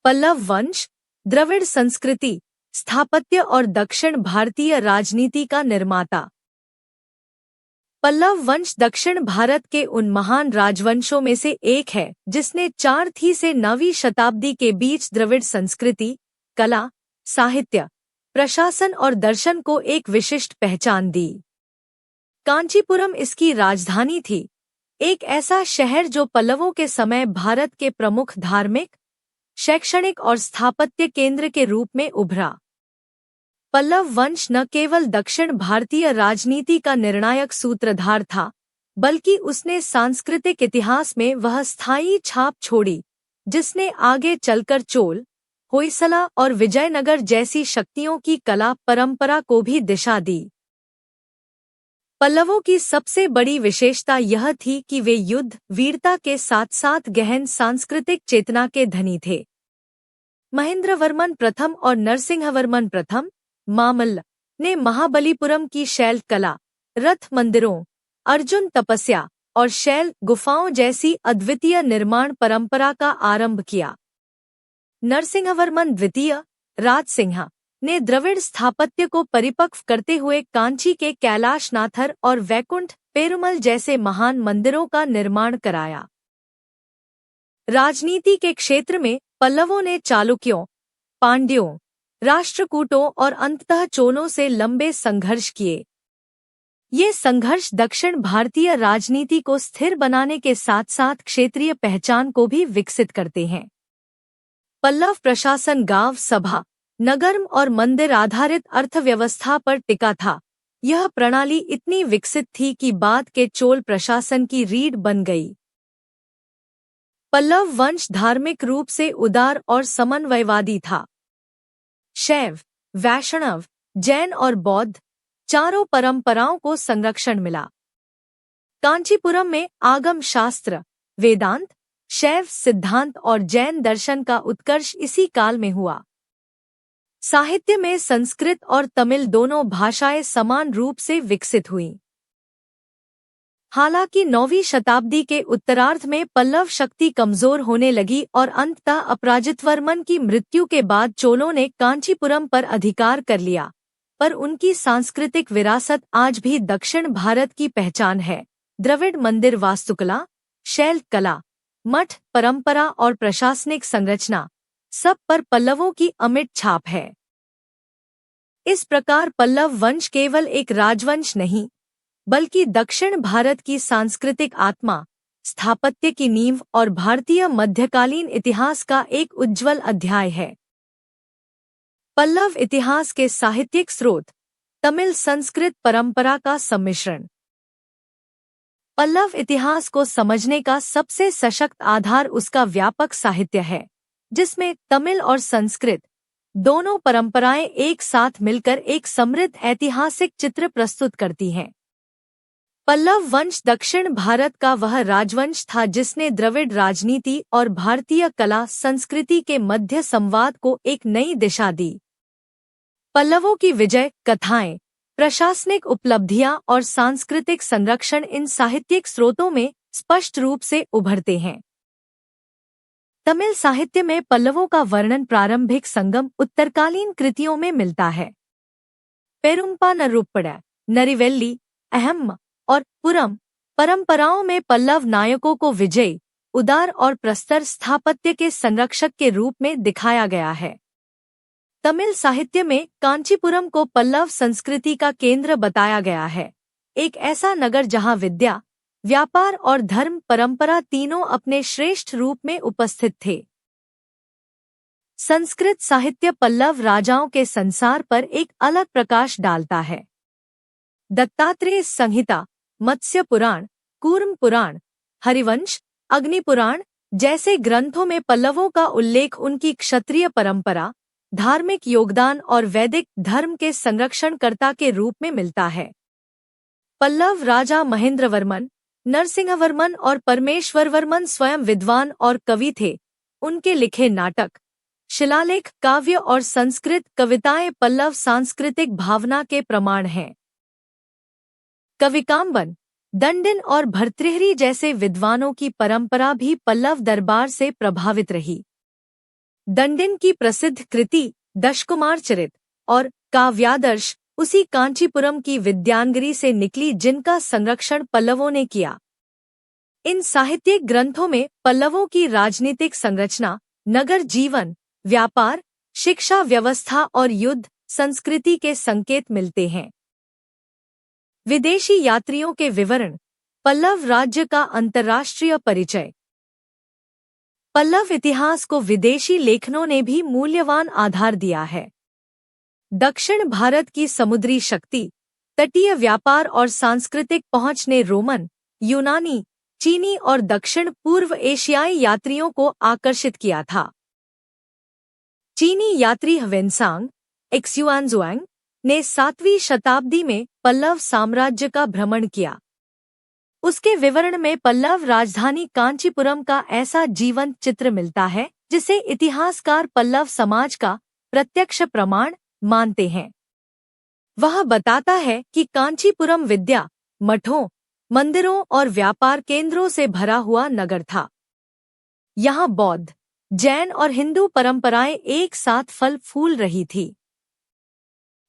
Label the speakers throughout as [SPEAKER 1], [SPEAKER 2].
[SPEAKER 1] पल्लव वंश द्रविड़ संस्कृति, स्थापत्य और दक्षिण भारतीय राजनीति का निर्माता। पल्लव वंश दक्षिण भारत के उन महान राजवंशों में से एक है जिसने 4वीं से 9वीं शताब्दी के बीच द्रविड़ संस्कृति, कला, साहित्य, प्रशासन और दर्शन को एक विशिष्ट पहचान दी। कांचीपुरम इसकी राजधानी थी, एक ऐसा शहर जो पल्लवों के समय भारत के प्रमुख धार्मिक, शैक्षणिक और स्थापत्य केंद्र के रूप में उभरा। पल्लव वंश न केवल दक्षिण भारतीय राजनीति का निर्णायक सूत्रधार था, बल्कि उसने सांस्कृतिक इतिहास में वह स्थायी छाप छोड़ी जिसने आगे चलकर चोल, होयसला और विजयनगर जैसी शक्तियों की कला परंपरा को भी दिशा दी। पल्लवों की सबसे बड़ी विशेषता यह थी कि वे युद्ध वीरता के साथ साथ गहन सांस्कृतिक चेतना के धनी थे। महेंद्रवर्मन प्रथम और नरसिंहवर्मन प्रथम मामल्ल ने महाबलीपुरम की शैल कला, रथ मंदिरों, अर्जुन तपस्या और शैल गुफाओं जैसी अद्वितीय निर्माण परंपरा का आरंभ किया। नरसिंहवर्मन द्वितीय राजसिंह ने द्रविड़ स्थापत्य को परिपक्व करते हुए कांची के कैलाशनाथर और वैकुंठ पेरुमल जैसे महान मंदिरों का निर्माण कराया। राजनीति के क्षेत्र में पल्लवों ने चालुक्यों, पांड्यों, राष्ट्रकूटों और अंततः चोलों से लंबे संघर्ष किए। ये संघर्ष दक्षिण भारतीय राजनीति को स्थिर बनाने के साथ साथ क्षेत्रीय पहचान को भी विकसित करते हैं। पल्लव प्रशासन गांव सभा, नगरम और मंदिर आधारित अर्थव्यवस्था पर टिका था। यह प्रणाली इतनी विकसित थी कि बाद के चोल प्रशासन की रीढ़ बन गई। पल्लव वंश धार्मिक रूप से उदार और समन्वयवादी था। शैव, वैष्णव, जैन और बौद्ध चारों परंपराओं को संरक्षण मिला। कांचीपुरम में आगम शास्त्र, वेदांत, शैव सिद्धांत और जैन दर्शन का उत्कर्ष इसी काल में हुआ। साहित्य में संस्कृत और तमिल दोनों भाषाएं समान रूप से विकसित हुईं। हालांकि 9वीं शताब्दी के उत्तरार्ध में पल्लव शक्ति कमजोर होने लगी और अंततः अपराजितवर्मन की मृत्यु के बाद चोलों ने कांचीपुरम पर अधिकार कर लिया, पर उनकी सांस्कृतिक विरासत आज भी दक्षिण भारत की पहचान है। द्रविड़ मंदिर वास्तुकला, शैल कला, मठ परंपरा और प्रशासनिक संरचना सब पर पल्लवों की अमिट छाप है। इस प्रकार पल्लव वंश केवल एक राजवंश नहीं, बल्कि दक्षिण भारत की सांस्कृतिक आत्मा, स्थापत्य की नींव और भारतीय मध्यकालीन इतिहास का एक उज्ज्वल अध्याय है। पल्लव इतिहास के साहित्यिक स्रोत, तमिल संस्कृत परंपरा का सम्मिश्रण। पल्लव इतिहास को समझने का सबसे सशक्त आधार उसका व्यापक साहित्य है, जिसमें तमिल और संस्कृत दोनों परंपराएं एक साथ मिलकर एक समृद्ध ऐतिहासिक चित्र प्रस्तुत करती हैं। पल्लव वंश दक्षिण भारत का वह राजवंश था जिसने द्रविड़ राजनीति और भारतीय कला संस्कृति के मध्य संवाद को एक नई दिशा दी। पल्लवों की विजय कथाएं, प्रशासनिक उपलब्धियां और सांस्कृतिक संरक्षण इन साहित्यिक स्रोतों में स्पष्ट रूप से उभरते हैं। तमिल साहित्य में पल्लवों का वर्णन प्रारंभिक संगम उत्तरकालीन कृतियों में मिलता है। पेरुम्पा नरुप्पड़, नरिवेल्ली, अहम्म और पुरम परंपराओं में पल्लव नायकों को विजयी, उदार और प्रस्तर स्थापत्य के संरक्षक के रूप में दिखाया गया है। तमिल साहित्य में कांचीपुरम को पल्लव संस्कृति का केंद्र बताया गया है, एक ऐसा नगर जहां विद्या, व्यापार और धर्म परंपरा तीनों अपने श्रेष्ठ रूप में उपस्थित थे। संस्कृत साहित्य पल्लव राजाओं के संसार पर एक अलग प्रकाश डालता है। दत्तात्रेय संहिता, मत्स्य पुराण, कूर्म पुराण, हरिवंश, अग्निपुराण जैसे ग्रंथों में पल्लवों का उल्लेख उनकी क्षत्रिय परंपरा, धार्मिक योगदान और वैदिक धर्म के संरक्षणकर्ता के रूप में मिलता है। पल्लव राजा महेंद्रवर्मन, नरसिंहवर्मन और परमेश्वरवर्मन स्वयं विद्वान और कवि थे। उनके लिखे नाटक, शिलालेख, काव्य और संस्कृत कविताएं पल्लव सांस्कृतिक भावना के प्रमाण हैं। कविकाम्बन, दंडिन और भर्तृहरि जैसे विद्वानों की परंपरा भी पल्लव दरबार से प्रभावित रही। दंडिन की प्रसिद्ध कृति दशकुमार चरित और काव्यादर्श उसी कांचीपुरम की विद्यांगिरी से निकली, जिनका संरक्षण पल्लवों ने किया। इन साहित्यिक ग्रंथों में पल्लवों की राजनीतिक संरचना, नगर जीवन, व्यापार, शिक्षा व्यवस्था और युद्ध संस्कृति के संकेत मिलते हैं। विदेशी यात्रियों के विवरण, पल्लव राज्य का अंतर्राष्ट्रीय परिचय। पल्लव इतिहास को विदेशी लेखनों ने भी मूल्यवान आधार दिया है। दक्षिण भारत की समुद्री शक्ति, तटीय व्यापार और सांस्कृतिक पहुंच ने रोमन, यूनानी, चीनी और दक्षिण पूर्व एशियाई यात्रियों को आकर्षित किया था। चीनी यात्री ह्वेनसांग एक्सुआनजुआंग ने 7वीं शताब्दी में पल्लव साम्राज्य का भ्रमण किया। उसके विवरण में पल्लव राजधानी कांचीपुरम का ऐसा जीवंत चित्र मिलता है जिसे इतिहासकार पल्लव समाज का प्रत्यक्ष प्रमाण मानते हैं। वह बताता है कि कांचीपुरम विद्या, मठों, मंदिरों और व्यापार केंद्रों से भरा हुआ नगर था। यहाँ बौद्ध, जैन और हिंदू परंपराएं एक साथ फल फूल रही थी।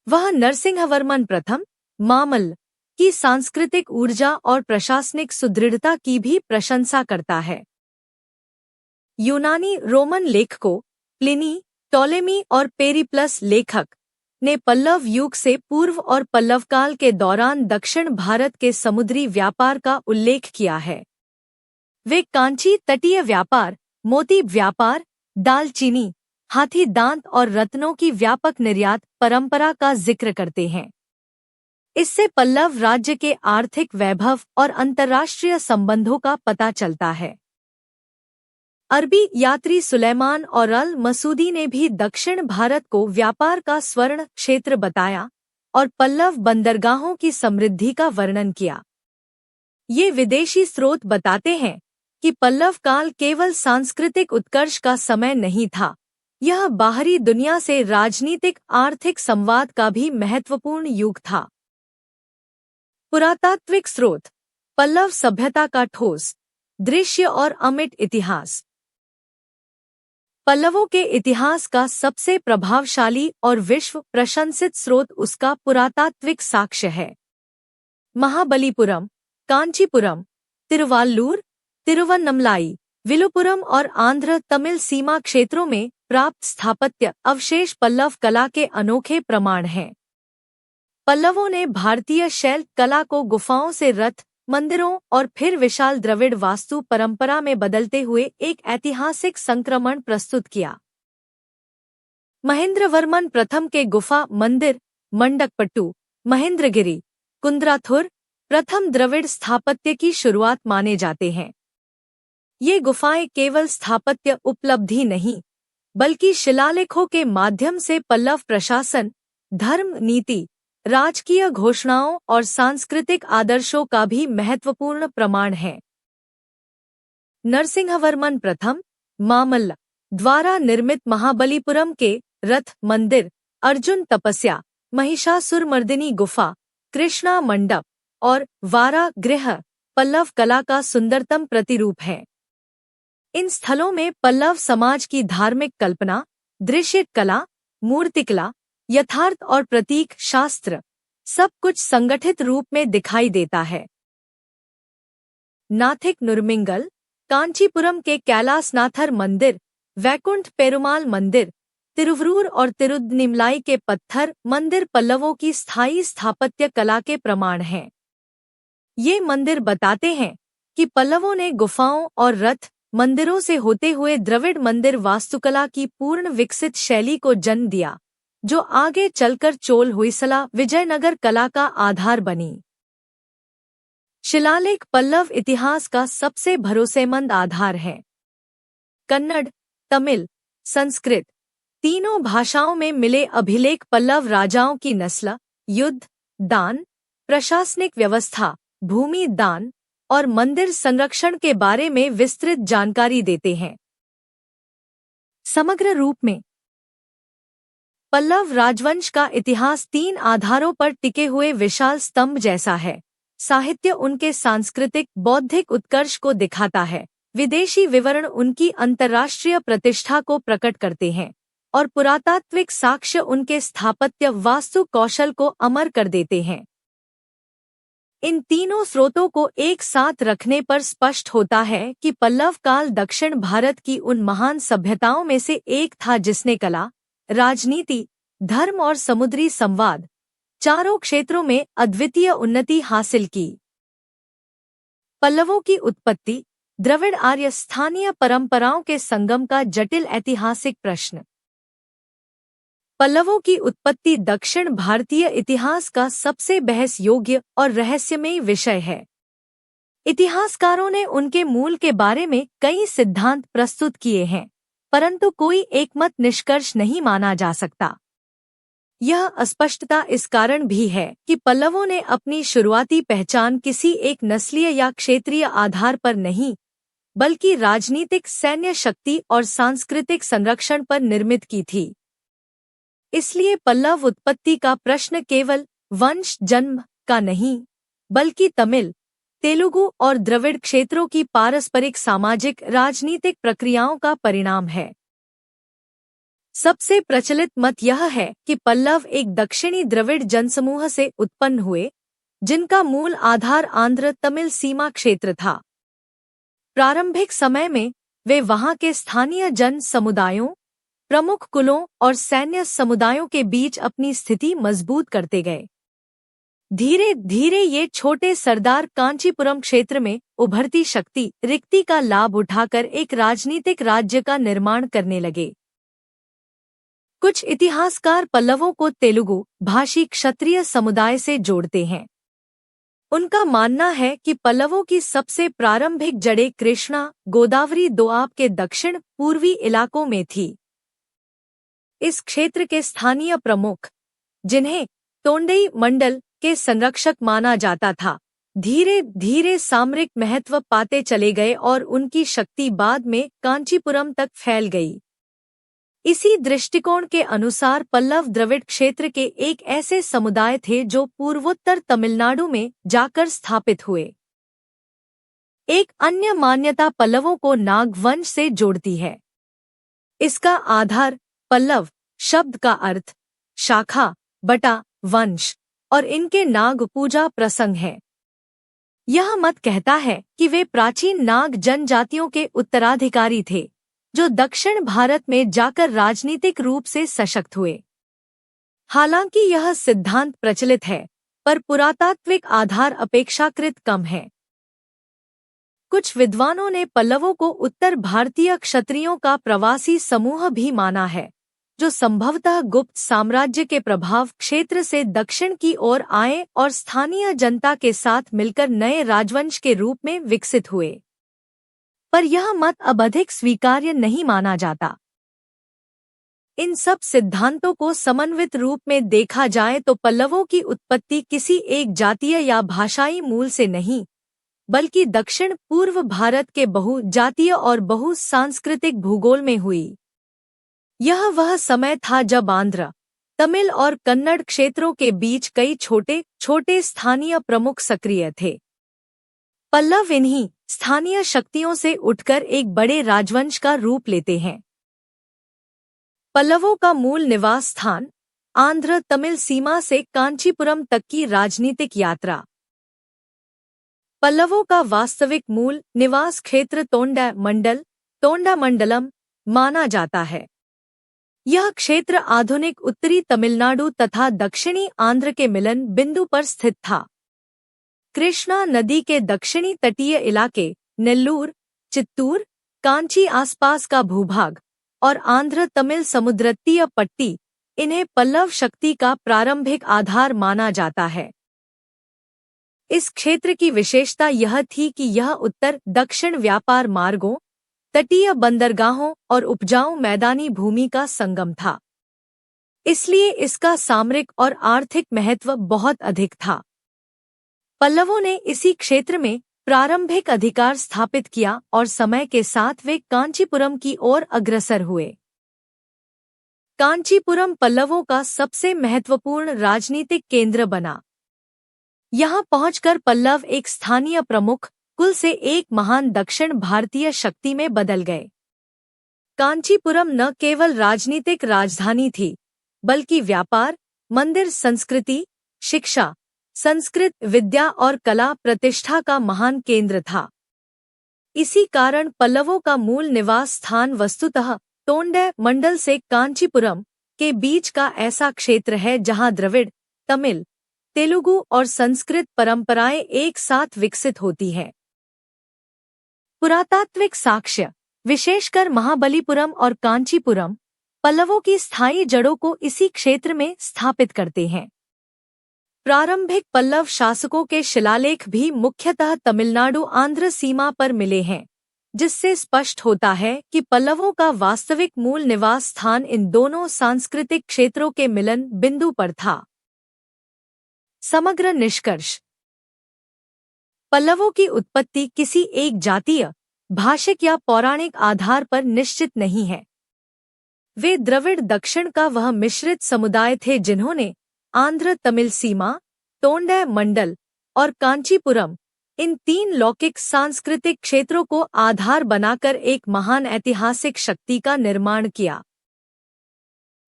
[SPEAKER 1] वह नरसिंहवर्मन प्रथम, मामल्ल की सांस्कृतिक ऊर्जा और प्रशासनिक सुदृढ़ता की भी प्रशंसा करता है। यूनानी रोमन लेखकों प्लिनी, टॉलेमी और पेरिप्लस लेखक ने पल्लव युग से पूर्व और पल्लव काल के दौरान दक्षिण भारत के समुद्री व्यापार का उल्लेख किया है। वे कांची तटीय व्यापार, मोती व्यापार, दालचीनी, हाथी दांत और रत्नों की व्यापक निर्यात परंपरा का जिक्र करते हैं। इससे पल्लव राज्य के आर्थिक वैभव और अंतर्राष्ट्रीय संबंधों का पता चलता है। अरबी यात्री सुलेमान और अल मसूदी ने भी दक्षिण भारत को व्यापार का स्वर्ण क्षेत्र बताया और पल्लव बंदरगाहों की समृद्धि का वर्णन किया। ये विदेशी स्रोत बताते हैं कि पल्लव काल केवल सांस्कृतिक उत्कर्ष का समय नहीं था, यह बाहरी दुनिया से राजनीतिक आर्थिक संवाद का भी महत्वपूर्ण युग था। पुरातात्विक स्रोत, पल्लव सभ्यता का ठोस, दृश्य और अमिट इतिहास। पल्लवों के इतिहास का सबसे प्रभावशाली और विश्व प्रशंसित स्रोत उसका पुरातात्विक साक्ष्य है। महाबलीपुरम, कांचीपुरम, तिरुवाल्लूर, तिरुवन्नमलाई, विलुपुरम और आंध्र तमिल सीमा क्षेत्रों में प्राप्त स्थापत्य अवशेष पल्लव कला के अनोखे प्रमाण हैं। पल्लवों ने भारतीय शैल कला को गुफाओं से रथ, मंदिरों और फिर विशाल द्रविड़ वास्तु परंपरा में बदलते हुए एक ऐतिहासिक संक्रमण प्रस्तुत किया। महेंद्रवर्मन प्रथम के गुफा मंदिर मंडकपट्टू, महेंद्रगिरी, कुंद्राथुर प्रथम द्रविड़ स्थापत्य की शुरुआत माने जाते हैं। ये गुफाएं केवल स्थापत्य उपलब्धि नहीं, बल्कि शिलालेखों के माध्यम से पल्लव प्रशासन, धर्म नीति, राजकीय घोषणाओं और सांस्कृतिक आदर्शों का भी महत्वपूर्ण प्रमाण है। नरसिंहवर्मन प्रथम, मामल्ल द्वारा निर्मित महाबलीपुरम के रथ मंदिर, अर्जुन तपस्या, महिषासुरमर्दिनी गुफा, कृष्णा मंडप और वारा गृह पल्लव कला का सुंदरतम प्रतिरूप है। इन स्थलों में पल्लव समाज की धार्मिक कल्पना, दृश्य कला, मूर्तिकला, यथार्थ और प्रतीक शास्त्र सब कुछ संगठित रूप में दिखाई देता है। नाथिक नुरमिंगल, कांचीपुरम के कैलासनाथर मंदिर, वैकुंठ पेरुमाल मंदिर, तिरुवरूर और तिरुनिमलाई के पत्थर मंदिर पल्लवों की स्थायी स्थापत्य कला के प्रमाण हैं। ये मंदिर बताते हैं कि पल्लवों ने गुफाओं और रथ मंदिरों से होते हुए द्रविड़ मंदिर वास्तुकला की पूर्ण विकसित शैली को जन्म दिया, जो आगे चलकर चोल होयसला विजयनगर कला का आधार बनी। शिलालेख पल्लव इतिहास का सबसे भरोसेमंद आधार है। कन्नड़, तमिल, संस्कृत तीनों भाषाओं में मिले अभिलेख पल्लव राजाओं की नस्ल, युद्ध, दान, प्रशासनिक व्यवस्था, भूमि दान और मंदिर संरक्षण के बारे में विस्तृत जानकारी देते हैं। समग्र रूप में पल्लव राजवंश का इतिहास 3 आधारों पर टिके हुए विशाल स्तंभ जैसा है। साहित्य उनके सांस्कृतिक बौद्धिक उत्कर्ष को दिखाता है, विदेशी विवरण उनकी अंतर्राष्ट्रीय प्रतिष्ठा को प्रकट करते हैं और पुरातात्विक साक्ष्य उनके स्थापत्य वास्तु कौशल को अमर कर देते हैं। इन तीनों स्रोतों को एक साथ रखने पर स्पष्ट होता है कि पल्लव काल दक्षिण भारत की उन महान सभ्यताओं में से एक था जिसने कला, राजनीति, धर्म और समुद्री संवाद चारों क्षेत्रों में अद्वितीय उन्नति हासिल की। पल्लवों की उत्पत्ति, द्रविड़ आर्य स्थानीय परंपराओं के संगम का जटिल ऐतिहासिक प्रश्न। पल्लवों की उत्पत्ति दक्षिण भारतीय इतिहास का सबसे बहस योग्य और रहस्यमयी विषय है। इतिहासकारों ने उनके मूल के बारे में कई सिद्धांत प्रस्तुत किए हैं, परंतु कोई एकमत निष्कर्ष नहीं माना जा सकता। यह अस्पष्टता इस कारण भी है कि पल्लवों ने अपनी शुरुआती पहचान किसी एक नस्लीय या क्षेत्रीय आधार पर नहीं, बल्कि राजनीतिक, सैन्य शक्ति और सांस्कृतिक संरक्षण पर निर्मित की थी। इसलिए पल्लव उत्पत्ति का प्रश्न केवल वंश जन्म का नहीं, बल्कि तमिल, तेलुगु और द्रविड़ क्षेत्रों की पारस्परिक सामाजिक राजनीतिक प्रक्रियाओं का परिणाम है। सबसे प्रचलित मत यह है कि पल्लव एक दक्षिणी द्रविड़ जनसमूह से उत्पन्न हुए, जिनका मूल आधार आंध्र तमिल सीमा क्षेत्र था। प्रारंभिक समय में वे वहां के स्थानीय जन समुदायों, प्रमुख कुलों और सैन्य समुदायों के बीच अपनी स्थिति मजबूत करते गए। धीरे धीरे ये छोटे सरदार कांचीपुरम क्षेत्र में उभरती शक्ति रिक्ति का लाभ उठाकर एक राजनीतिक राज्य का निर्माण करने लगे। कुछ इतिहासकार पल्लवों को तेलुगु भाषी क्षत्रिय समुदाय से जोड़ते हैं। उनका मानना है कि पल्लवों की सबसे प्रारंभिक जड़ें कृष्णा गोदावरी दोआब के दक्षिण पूर्वी इलाकों में थी। इस क्षेत्र के स्थानीय प्रमुख, जिन्हें तोंडई मंडल के संरक्षक माना जाता था, धीरे धीरे सामरिक महत्व पाते चले गए और उनकी शक्ति बाद में कांचीपुरम तक फैल गई। इसी दृष्टिकोण के अनुसार पल्लव द्रविड़ क्षेत्र के एक ऐसे समुदाय थे जो पूर्वोत्तर तमिलनाडु में जाकर स्थापित हुए। एक अन्य मान्यता पल्लवों को नाग वंश से जोड़ती है। इसका आधार पल्लव शब्द का अर्थ शाखा, बटा, वंश और इनके नाग पूजा प्रसंग है। यह मत कहता है कि वे प्राचीन नाग जनजातियों के उत्तराधिकारी थे, जो दक्षिण भारत में जाकर राजनीतिक रूप से सशक्त हुए। हालांकि यह सिद्धांत प्रचलित है, पर पुरातात्विक आधार अपेक्षाकृत कम है। कुछ विद्वानों ने पल्लवों को उत्तर भारतीय क्षत्रियों का प्रवासी समूह भी माना है, जो संभवतः गुप्त साम्राज्य के प्रभाव क्षेत्र से दक्षिण की ओर आए और स्थानीय जनता के साथ मिलकर नए राजवंश के रूप में विकसित हुए। पर यह मत अब अधिक स्वीकार्य नहीं माना जाता। इन सब सिद्धांतों को समन्वित रूप में देखा जाए तो पल्लवों की उत्पत्ति किसी एक जातीय या भाषाई मूल से नहीं, बल्कि दक्षिण पूर्व भारत के बहु-जातीय और बहु-सांस्कृतिक भूगोल में हुई। यह वह समय था जब आंध्र, तमिल और कन्नड़ क्षेत्रों के बीच कई छोटे छोटे स्थानीय प्रमुख सक्रिय थे। पल्लव इन्हीं स्थानीय शक्तियों से उठकर एक बड़े राजवंश का रूप लेते हैं। पल्लवों का मूल निवास स्थान आंध्र तमिल सीमा से कांचीपुरम तक की राजनीतिक यात्रा। पल्लवों का वास्तविक मूल निवास क्षेत्र तोंडामंडलम माना जाता है। यह क्षेत्र आधुनिक उत्तरी तमिलनाडु तथा दक्षिणी आंध्र के मिलन बिंदु पर स्थित था। कृष्णा नदी के दक्षिणी तटीय इलाके नेल्लूर, चित्तूर, कांची आसपास का भूभाग और आंध्र तमिल समुद्रतीय पट्टी, इन्हें पल्लव शक्ति का प्रारंभिक आधार माना जाता है। इस क्षेत्र की विशेषता यह थी कि यह उत्तर दक्षिण व्यापार मार्गों, तटीय बंदरगाहों और उपजाऊ मैदानी भूमि का संगम था। इसलिए इसका सामरिक और आर्थिक महत्व बहुत अधिक था। पल्लवों ने इसी क्षेत्र में प्रारंभिक अधिकार स्थापित किया और समय के साथ वे कांचीपुरम की ओर अग्रसर हुए। कांचीपुरम पल्लवों का सबसे महत्वपूर्ण राजनीतिक केंद्र बना। यहां पहुंचकर पल्लव एक स्थानीय प्रमुख, कुल से एक महान दक्षिण भारतीय शक्ति में बदल गए। कांचीपुरम न केवल राजनीतिक राजधानी थी, बल्कि व्यापार, मंदिर, संस्कृति, शिक्षा, संस्कृत विद्या और कला प्रतिष्ठा का महान केंद्र था। इसी कारण पल्लवों का मूल निवास स्थान वस्तुतः तोंडै मंडल से कांचीपुरम के बीच का ऐसा क्षेत्र है जहां द्रविड़, तमिल, तेलुगु और संस्कृत परंपराएं एक साथ विकसित होती हैं। पुरातात्विक साक्ष्य, विशेषकर महाबलीपुरम और कांचीपुरम, पल्लवों की स्थायी जड़ों को इसी क्षेत्र में स्थापित करते हैं। प्रारंभिक पल्लव शासकों के शिलालेख भी मुख्यतः तमिलनाडु आंध्र सीमा पर मिले हैं, जिससे स्पष्ट होता है कि पल्लवों का वास्तविक मूल निवास स्थान इन दोनों सांस्कृतिक क्षेत्रों के मिलन बिंदु पर था। समग्र निष्कर्ष, पल्लवों की उत्पत्ति किसी एक जातीय, भाषिक या पौराणिक आधार पर निश्चित नहीं है। वे द्रविड़ दक्षिण का वह मिश्रित समुदाय थे जिन्होंने आंध्र तमिल सीमा, तोंडै मंडल और कांचीपुरम, इन तीन लौकिक सांस्कृतिक क्षेत्रों को आधार बनाकर एक महान ऐतिहासिक शक्ति का निर्माण किया।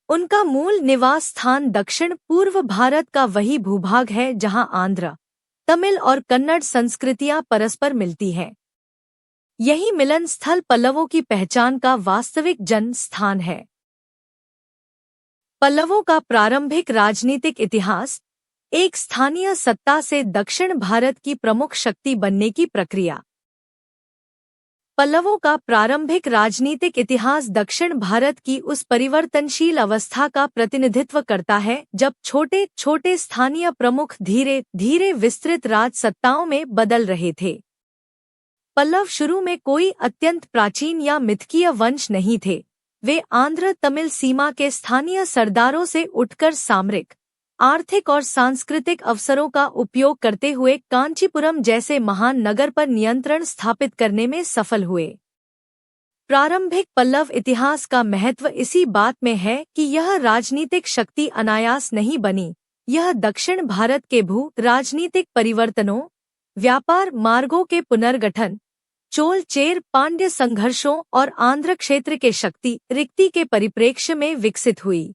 [SPEAKER 1] उनका मूल निवास स्थान दक्षिण पूर्व भारत का वही भूभाग है जहां आंध्र, तमिल और कन्नड़ संस्कृतियां परस्पर मिलती हैं। यही मिलन स्थल पल्लवों की पहचान का वास्तविक जन्म स्थान है। पल्लवों का प्रारंभिक राजनीतिक इतिहास, एक स्थानीय सत्ता से दक्षिण भारत की प्रमुख शक्ति बनने की प्रक्रिया। पल्लवों का प्रारंभिक राजनीतिक इतिहास दक्षिण भारत की उस परिवर्तनशील अवस्था का प्रतिनिधित्व करता है जब छोटे छोटे स्थानीय प्रमुख धीरे धीरे विस्तृत राज सत्ताओं में बदल रहे थे। पल्लव शुरू में कोई अत्यंत प्राचीन या मिथकीय वंश नहीं थे। वे आंध्र तमिल सीमा के स्थानीय सरदारों से उठकर सामरिक, आर्थिक और सांस्कृतिक अवसरों का उपयोग करते हुए कांचीपुरम जैसे महान नगर पर नियंत्रण स्थापित करने में सफल हुए। प्रारंभिक पल्लव इतिहास का महत्व इसी बात में है कि यह राजनीतिक शक्ति अनायास नहीं बनी। यह दक्षिण भारत के भू राजनीतिक परिवर्तनों, व्यापार मार्गों के पुनर्गठन, चोल चेर पांड्य संघर्षों और आंध्र क्षेत्र के शक्ति रिक्ति के परिप्रेक्ष्य में विकसित हुई।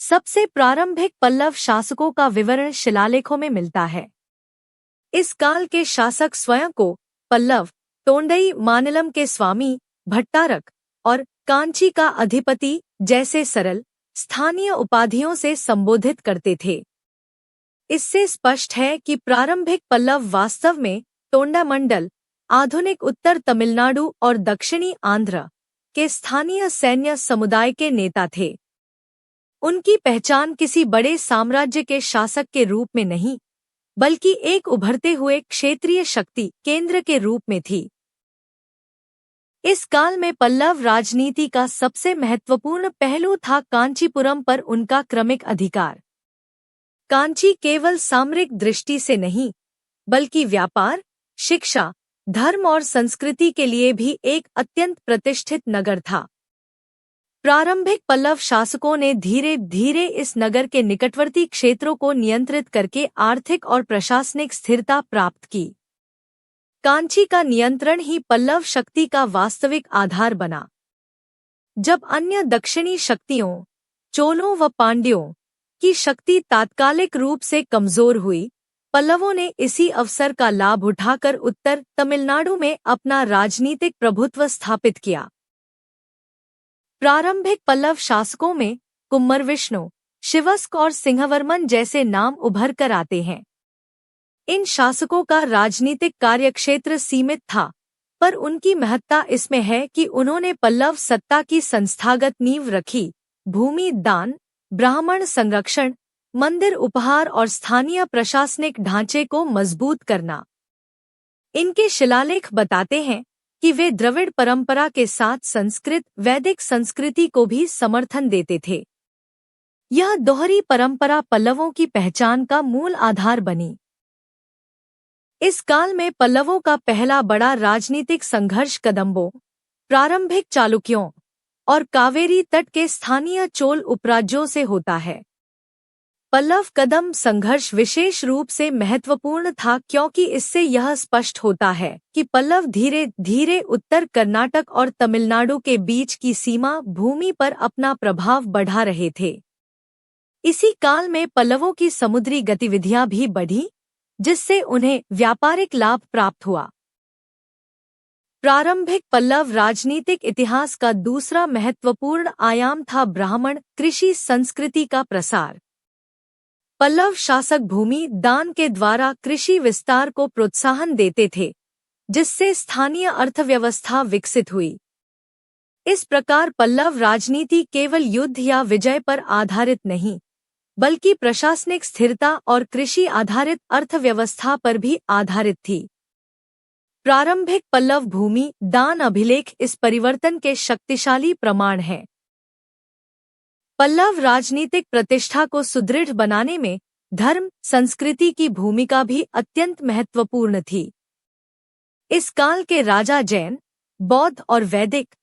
[SPEAKER 1] सबसे प्रारंभिक पल्लव शासकों का विवरण शिलालेखों में मिलता है। इस काल के शासक स्वयं को पल्लव, तोंडई मानिलम के स्वामी, भट्टारक और कांची का अधिपति जैसे सरल स्थानीय उपाधियों से संबोधित करते थे। इससे स्पष्ट है कि प्रारंभिक पल्लव वास्तव में तोंडामंडल, आधुनिक उत्तर तमिलनाडु और दक्षिणी आंध्र के स्थानीय सैन्य समुदाय के नेता थे। उनकी पहचान किसी बड़े साम्राज्य के शासक के रूप में नहीं, बल्कि एक उभरते हुए क्षेत्रीय शक्ति केंद्र के रूप में थी। इस काल में पल्लव राजनीति का सबसे महत्वपूर्ण पहलू था कांचीपुरम पर उनका क्रमिक अधिकार। कांची केवल सामरिक दृष्टि से नहीं, बल्कि व्यापार, शिक्षा, धर्म और संस्कृति के लिए भी एक अत्यंत प्रतिष्ठित नगर था। प्रारंभिक पल्लव शासकों ने धीरे धीरे इस नगर के निकटवर्ती क्षेत्रों को नियंत्रित करके आर्थिक और प्रशासनिक स्थिरता प्राप्त की। कांची का नियंत्रण ही पल्लव शक्ति का वास्तविक आधार बना। जब अन्य दक्षिणी शक्तियों, चोलों व पांड्यों की शक्ति तात्कालिक रूप से कमजोर हुई, पल्लवों ने इसी अवसर का लाभ उठाकर उत्तर तमिलनाडु में अपना राजनीतिक प्रभुत्व स्थापित किया। प्रारंभिक पल्लव शासकों में कुम्मरविष्णु, शिवस्क और सिंहवर्मन जैसे नाम उभर कर आते हैं। इन शासकों का राजनीतिक कार्यक्षेत्र सीमित था, पर उनकी महत्ता इसमें है कि उन्होंने पल्लव सत्ता की संस्थागत नींव रखी। भूमि दान, ब्राह्मण संरक्षण, मंदिर उपहार और स्थानीय प्रशासनिक ढांचे को मजबूत करना। इनके शिलालेख बताते हैं कि वे द्रविड़ परंपरा के साथ संस्कृत वैदिक संस्कृति को भी समर्थन देते थे। यह दोहरी परंपरा पल्लवों की पहचान का मूल आधार बनी। इस काल में पल्लवों का पहला बड़ा राजनीतिक संघर्ष कदंबों, प्रारंभिक चालुक्यों और कावेरी तट के स्थानीय चोल उपराज्यों से होता है। पल्लव कदम संघर्ष विशेष रूप से महत्वपूर्ण था क्योंकि इससे यह स्पष्ट होता है कि पल्लव धीरे धीरे उत्तर कर्नाटक और तमिलनाडु के बीच की सीमा भूमि पर अपना प्रभाव बढ़ा रहे थे। इसी काल में पल्लवों की समुद्री गतिविधियां भी बढ़ी, जिससे उन्हें व्यापारिक लाभ प्राप्त हुआ। प्रारंभिक पल्लव राजनीतिक इतिहास का दूसरा महत्वपूर्ण आयाम था ब्राह्मण कृषि संस्कृति का प्रसार। पल्लव शासक भूमि दान के द्वारा कृषि विस्तार को प्रोत्साहन देते थे, जिससे स्थानीय अर्थव्यवस्था विकसित हुई। इस प्रकार पल्लव राजनीति केवल युद्ध या विजय पर आधारित नहीं, बल्कि प्रशासनिक स्थिरता और कृषि आधारित अर्थव्यवस्था पर भी आधारित थी। प्रारंभिक पल्लव भूमि दान अभिलेख इस परिवर्तन के शक्तिशाली प्रमाण हैं। पल्लव राजनीतिक प्रतिष्ठा को सुदृढ़ बनाने में धर्म संस्कृति की भूमिका भी अत्यंत महत्वपूर्ण थी। इस काल के राजा जैन, बौद्ध और वैदिक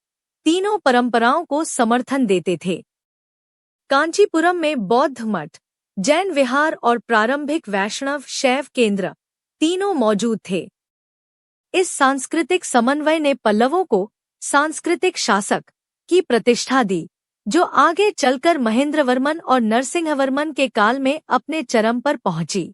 [SPEAKER 1] तीनों परंपराओं को समर्थन देते थे। कांचीपुरम में बौद्ध मठ, जैन विहार और प्रारंभिक वैष्णव शैव केंद्र तीनों मौजूद थे। इस सांस्कृतिक समन्वय ने पल्लवों को सांस्कृतिक शासक की प्रतिष्ठा दी, जो आगे चलकर महेंद्रवर्मन और नरसिंहवर्मन के काल में अपने चरम पर पहुंची।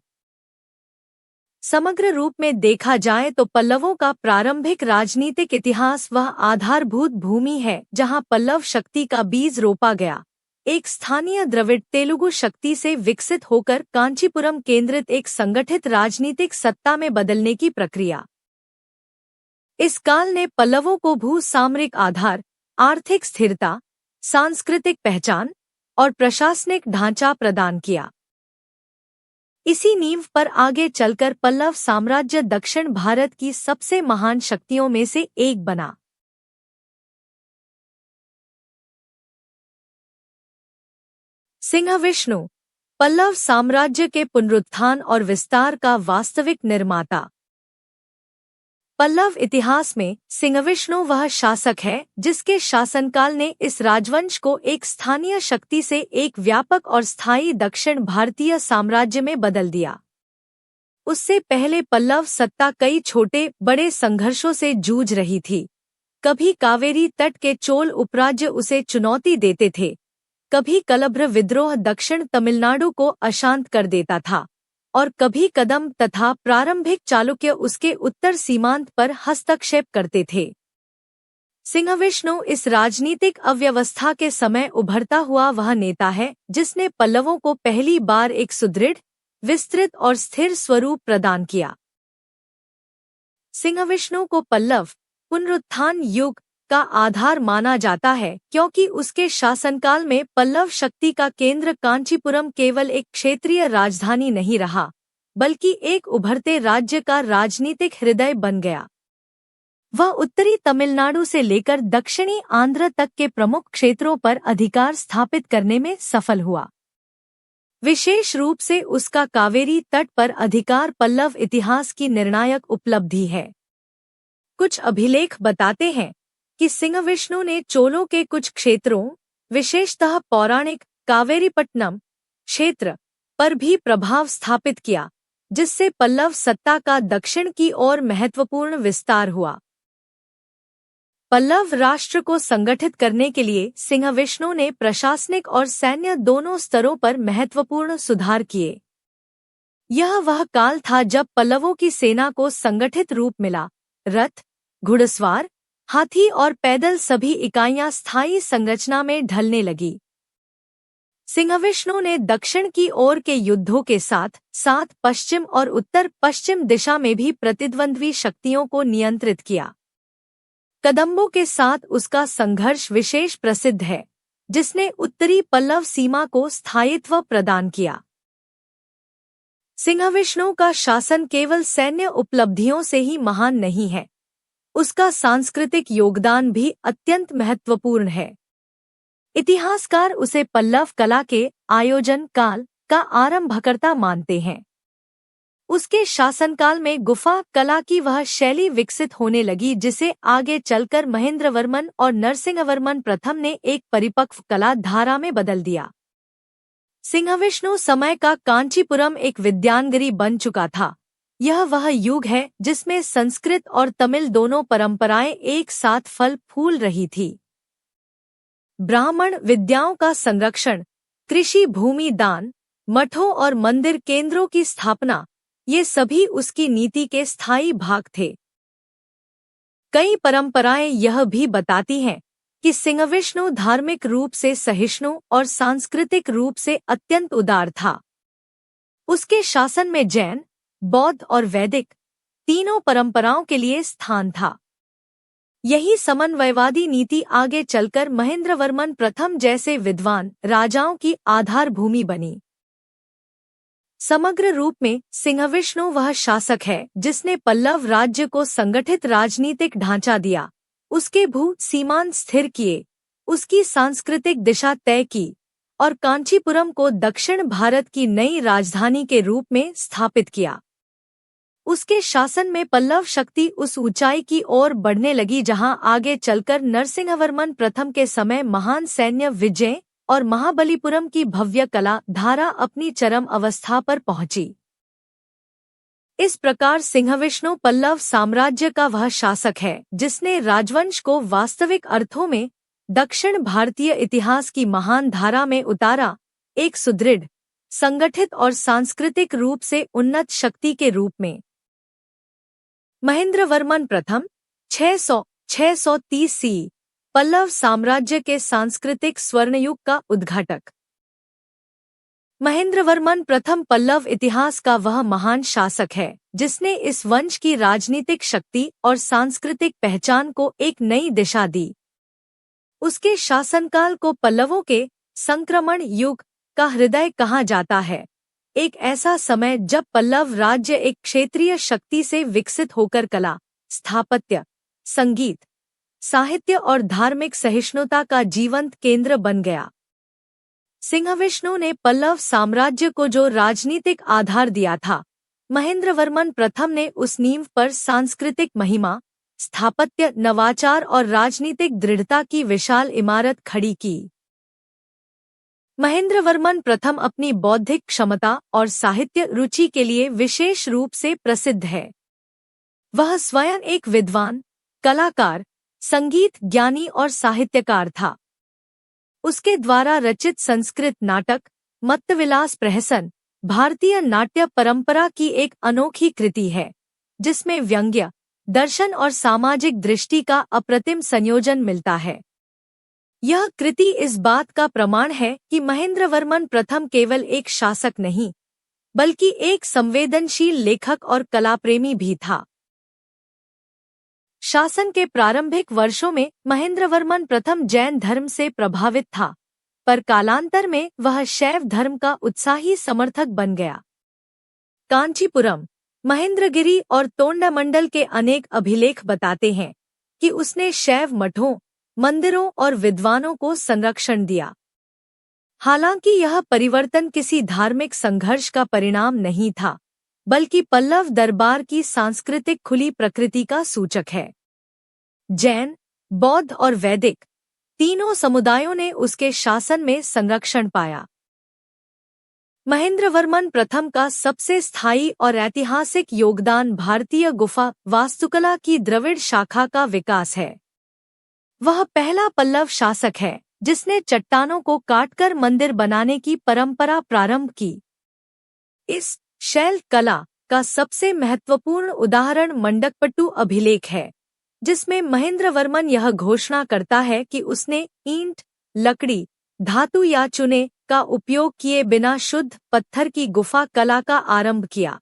[SPEAKER 1] समग्र रूप में देखा जाए तो पल्लवों का प्रारंभिक राजनीतिक इतिहास वह आधारभूत भूमि है जहां पल्लव शक्ति का बीज रोपा गया, एक स्थानीय द्रविड़ तेलुगु शक्ति से विकसित होकर कांचीपुरम केंद्रित एक संगठित राजनीतिक सत्ता में बदलने की प्रक्रिया। इस काल ने पल्लवों को भू सामरिक आधार, आर्थिक स्थिरता, सांस्कृतिक पहचान और प्रशासनिक ढांचा प्रदान किया। इसी नींव पर आगे चलकर पल्लव साम्राज्य दक्षिण भारत की सबसे महान शक्तियों में से एक बना। सिंहविष्णु, पल्लव साम्राज्य के पुनरुत्थान और विस्तार का वास्तविक निर्माता। पल्लव इतिहास में सिंहविष्णु वह शासक है जिसके शासनकाल ने इस राजवंश को एक स्थानीय शक्ति से एक व्यापक और स्थायी दक्षिण भारतीय साम्राज्य में बदल दिया। उससे पहले पल्लव सत्ता कई छोटे बड़े संघर्षों से जूझ रही थी। कभी कावेरी तट के चोल उपराज्य उसे चुनौती देते थे, कभी कलभ्र विद्रोह दक्षिण तमिलनाडु को अशांत कर देता था, और कभी कदम तथा प्रारंभिक चालुक्य उसके उत्तर सीमांत पर हस्तक्षेप करते थे। सिंहविष्णु इस राजनीतिक अव्यवस्था के समय उभरता हुआ वह नेता है जिसने पल्लवों को पहली बार एक सुदृढ़, विस्तृत और स्थिर स्वरूप प्रदान किया। सिंहविष्णु को पल्लव पुनरुत्थान युग का आधार माना जाता है क्योंकि उसके शासनकाल में पल्लव शक्ति का केंद्र कांचीपुरम केवल एक क्षेत्रीय राजधानी नहीं रहा, बल्कि एक उभरते राज्य का राजनीतिक हृदय बन गया। वह उत्तरी तमिलनाडु से लेकर दक्षिणी आंध्र तक के प्रमुख क्षेत्रों पर अधिकार स्थापित करने में सफल हुआ। विशेष रूप से उसका कावेरी तट पर अधिकार पल्लव इतिहास की निर्णायक उपलब्धि है। कुछ अभिलेख बताते हैं कि सिंहविष्णु ने चोलों के कुछ क्षेत्रों, विशेषतः पौराणिक कावेरीपट्टनम क्षेत्र पर भी प्रभाव स्थापित किया, जिससे पल्लव सत्ता का दक्षिण की ओर महत्वपूर्ण विस्तार हुआ। पल्लव राष्ट्र को संगठित करने के लिए सिंहविष्णु ने प्रशासनिक और सैन्य दोनों स्तरों पर महत्वपूर्ण सुधार किए। यह वह काल था जब पल्लवों की सेना को संगठित रूप मिला। रथ, घुड़सवार, हाथी और पैदल सभी इकाइयां स्थायी संरचना में ढलने लगी। सिंहविष्णु ने दक्षिण की ओर के युद्धों के साथ साथ पश्चिम और उत्तर पश्चिम दिशा में भी प्रतिद्वंद्वी शक्तियों को नियंत्रित किया। कदंबों के साथ उसका संघर्ष विशेष प्रसिद्ध है, जिसने उत्तरी पल्लव सीमा को स्थायित्व प्रदान किया। सिंहविष्णु का शासन केवल सैन्य उपलब्धियों से ही महान नहीं है, उसका सांस्कृतिक योगदान भी अत्यंत महत्वपूर्ण है। इतिहासकार उसे पल्लव कला के आयोजन काल का आरंभकर्ता मानते हैं। उसके शासनकाल में गुफा कला की वह शैली विकसित होने लगी जिसे आगे चलकर महेंद्रवर्मन और नरसिंहवर्मन प्रथम ने एक परिपक्व कला धारा में बदल दिया। सिंहविष्णु समय का कांचीपुरम एक विद्यानगरी बन चुका था। यह वह युग है जिसमें संस्कृत और तमिल दोनों परंपराएं एक साथ फल फूल रही थी। ब्राह्मण विद्याओं का संरक्षण, कृषि भूमि दान, मठों और मंदिर केंद्रों की स्थापना, ये सभी उसकी नीति के स्थायी भाग थे। कई परंपराएं यह भी बताती हैं कि सिंहविष्णु धार्मिक रूप से सहिष्णु और सांस्कृतिक रूप से अत्यंत उदार था। उसके शासन में जैन, बौद्ध और वैदिक तीनों परंपराओं के लिए स्थान था। यही समन्वयवादी नीति आगे चलकर महेंद्रवर्मन प्रथम जैसे विद्वान राजाओं की आधारभूमि बनी। समग्र रूप में सिंहविष्णु वह शासक है जिसने पल्लव राज्य को संगठित राजनीतिक ढांचा दिया, उसके भू सीमांत स्थिर किए, उसकी सांस्कृतिक दिशा तय की और कांचीपुरम को दक्षिण भारत की नई राजधानी के रूप में स्थापित किया। उसके शासन में पल्लव शक्ति उस ऊंचाई की ओर बढ़ने लगी जहां आगे चलकर नरसिंहवर्मन प्रथम के समय महान सैन्य विजय और महाबलीपुरम की भव्य कला धारा अपनी चरम अवस्था पर पहुंची। इस प्रकार सिंहविष्णु पल्लव साम्राज्य का वह शासक है जिसने राजवंश को वास्तविक अर्थों में दक्षिण भारतीय इतिहास की महान धारा में उतारा, एक सुदृढ़, संगठित और सांस्कृतिक रूप से उन्नत शक्ति के रूप में। महेंद्रवर्मन प्रथम 630 सी पल्लव साम्राज्य के सांस्कृतिक स्वर्णयुग का उद्घाटक। महेंद्रवर्मन प्रथम पल्लव इतिहास का वह महान शासक है जिसने इस वंश की राजनीतिक शक्ति और सांस्कृतिक पहचान को एक नई दिशा दी। उसके शासनकाल को पल्लवों के संक्रमण युग का हृदय कहा जाता है, एक ऐसा समय जब पल्लव राज्य एक क्षेत्रीय शक्ति से विकसित होकर कला, स्थापत्य, संगीत, साहित्य और धार्मिक सहिष्णुता का जीवंत केंद्र बन गया। सिंहविष्णु ने पल्लव साम्राज्य को जो राजनीतिक आधार दिया था, महेंद्रवर्मन प्रथम ने उस नींव पर सांस्कृतिक महिमा, स्थापत्य, नवाचार और राजनीतिक दृढ़ता की विशाल इमारत खड़ी की। महेंद्रवर्मन प्रथम अपनी बौद्धिक क्षमता और साहित्य रुचि के लिए विशेष रूप से प्रसिद्ध है। वह स्वयं एक विद्वान, कलाकार, संगीत ज्ञानी और साहित्यकार था। उसके द्वारा रचित संस्कृत नाटक मत्तविलास प्रहसन भारतीय नाट्य परंपरा की एक अनोखी कृति है, जिसमें व्यंग्य, दर्शन और सामाजिक दृष्टि का अप्रतिम संयोजन मिलता है। यह कृति इस बात का प्रमाण है कि महेंद्रवर्मन प्रथम केवल एक शासक नहीं, बल्कि एक संवेदनशील लेखक और कलाप्रेमी भी था। शासन के प्रारंभिक वर्षों में महेंद्रवर्मन प्रथम जैन धर्म से प्रभावित था, पर कालांतर में वह शैव धर्म का उत्साही समर्थक बन गया। कांचीपुरम, महेंद्रगिरी और तोंडामंडल के अनेक अभिलेख बताते हैं कि उसने शैव मठों, मंदिरों और विद्वानों को संरक्षण दिया। हालांकि यह परिवर्तन किसी धार्मिक संघर्ष का परिणाम नहीं था, बल्कि पल्लव दरबार की सांस्कृतिक खुली प्रकृति का सूचक है। जैन, बौद्ध और वैदिक तीनों समुदायों ने उसके शासन में संरक्षण पाया। महेंद्रवर्मन प्रथम का सबसे स्थायी और ऐतिहासिक योगदान भारतीय गुफा वास्तुकला की द्रविड़ शाखा का विकास है। वह पहला पल्लव शासक है जिसने चट्टानों को काटकर मंदिर बनाने की परंपरा प्रारंभ की। इस शैल कला का सबसे महत्वपूर्ण उदाहरण मंडकपट्टू अभिलेख है, जिसमें महेंद्रवर्मन यह घोषणा करता है कि उसने ईंट, लकड़ी, धातु या चूने का उपयोग किए बिना शुद्ध पत्थर की गुफा कला का आरंभ किया।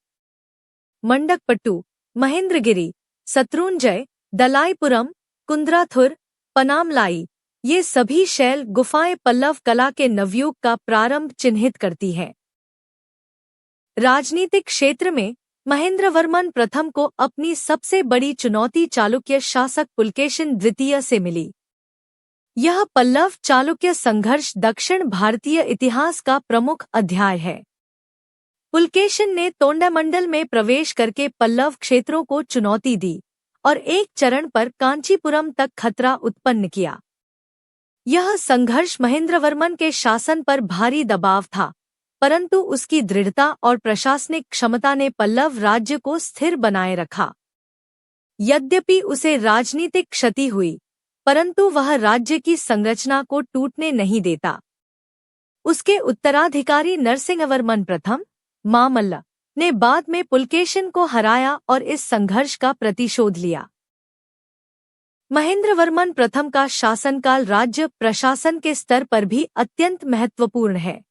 [SPEAKER 1] मंडकपट्टू, महेंद्रगिरी, शत्रुंजय, दलाईपुरम, कुंद्राथुर, पनामलाई, ये सभी शैल गुफाएं पल्लव कला के नवयुग का प्रारंभ चिन्हित करती हैं। राजनीतिक क्षेत्र में महेंद्रवर्मन प्रथम को अपनी सबसे बड़ी चुनौती चालुक्य शासक पुलकेशिन द्वितीय से मिली। यह पल्लव चालुक्य संघर्ष दक्षिण भारतीय इतिहास का प्रमुख अध्याय है। पुलकेशिन ने तोंडामंडल में प्रवेश करके पल्लव क्षेत्रों को चुनौती दी और एक चरण पर कांचीपुरम तक खतरा उत्पन्न किया। यह संघर्ष महेंद्रवर्मन के शासन पर भारी दबाव था, परंतु उसकी दृढ़ता और प्रशासनिक क्षमता ने पल्लव राज्य को स्थिर बनाए रखा। यद्यपि उसे राजनीतिक क्षति हुई, परंतु वह राज्य की संरचना को टूटने नहीं देता। उसके उत्तराधिकारी नरसिंहवर्मन प्रथम मामल्ल ने बाद में पुलकेशिन को हराया और इस संघर्ष का प्रतिशोध लिया। महेंद्रवर्मन प्रथम का शासनकाल राज्य प्रशासन के स्तर पर भी अत्यंत महत्वपूर्ण है।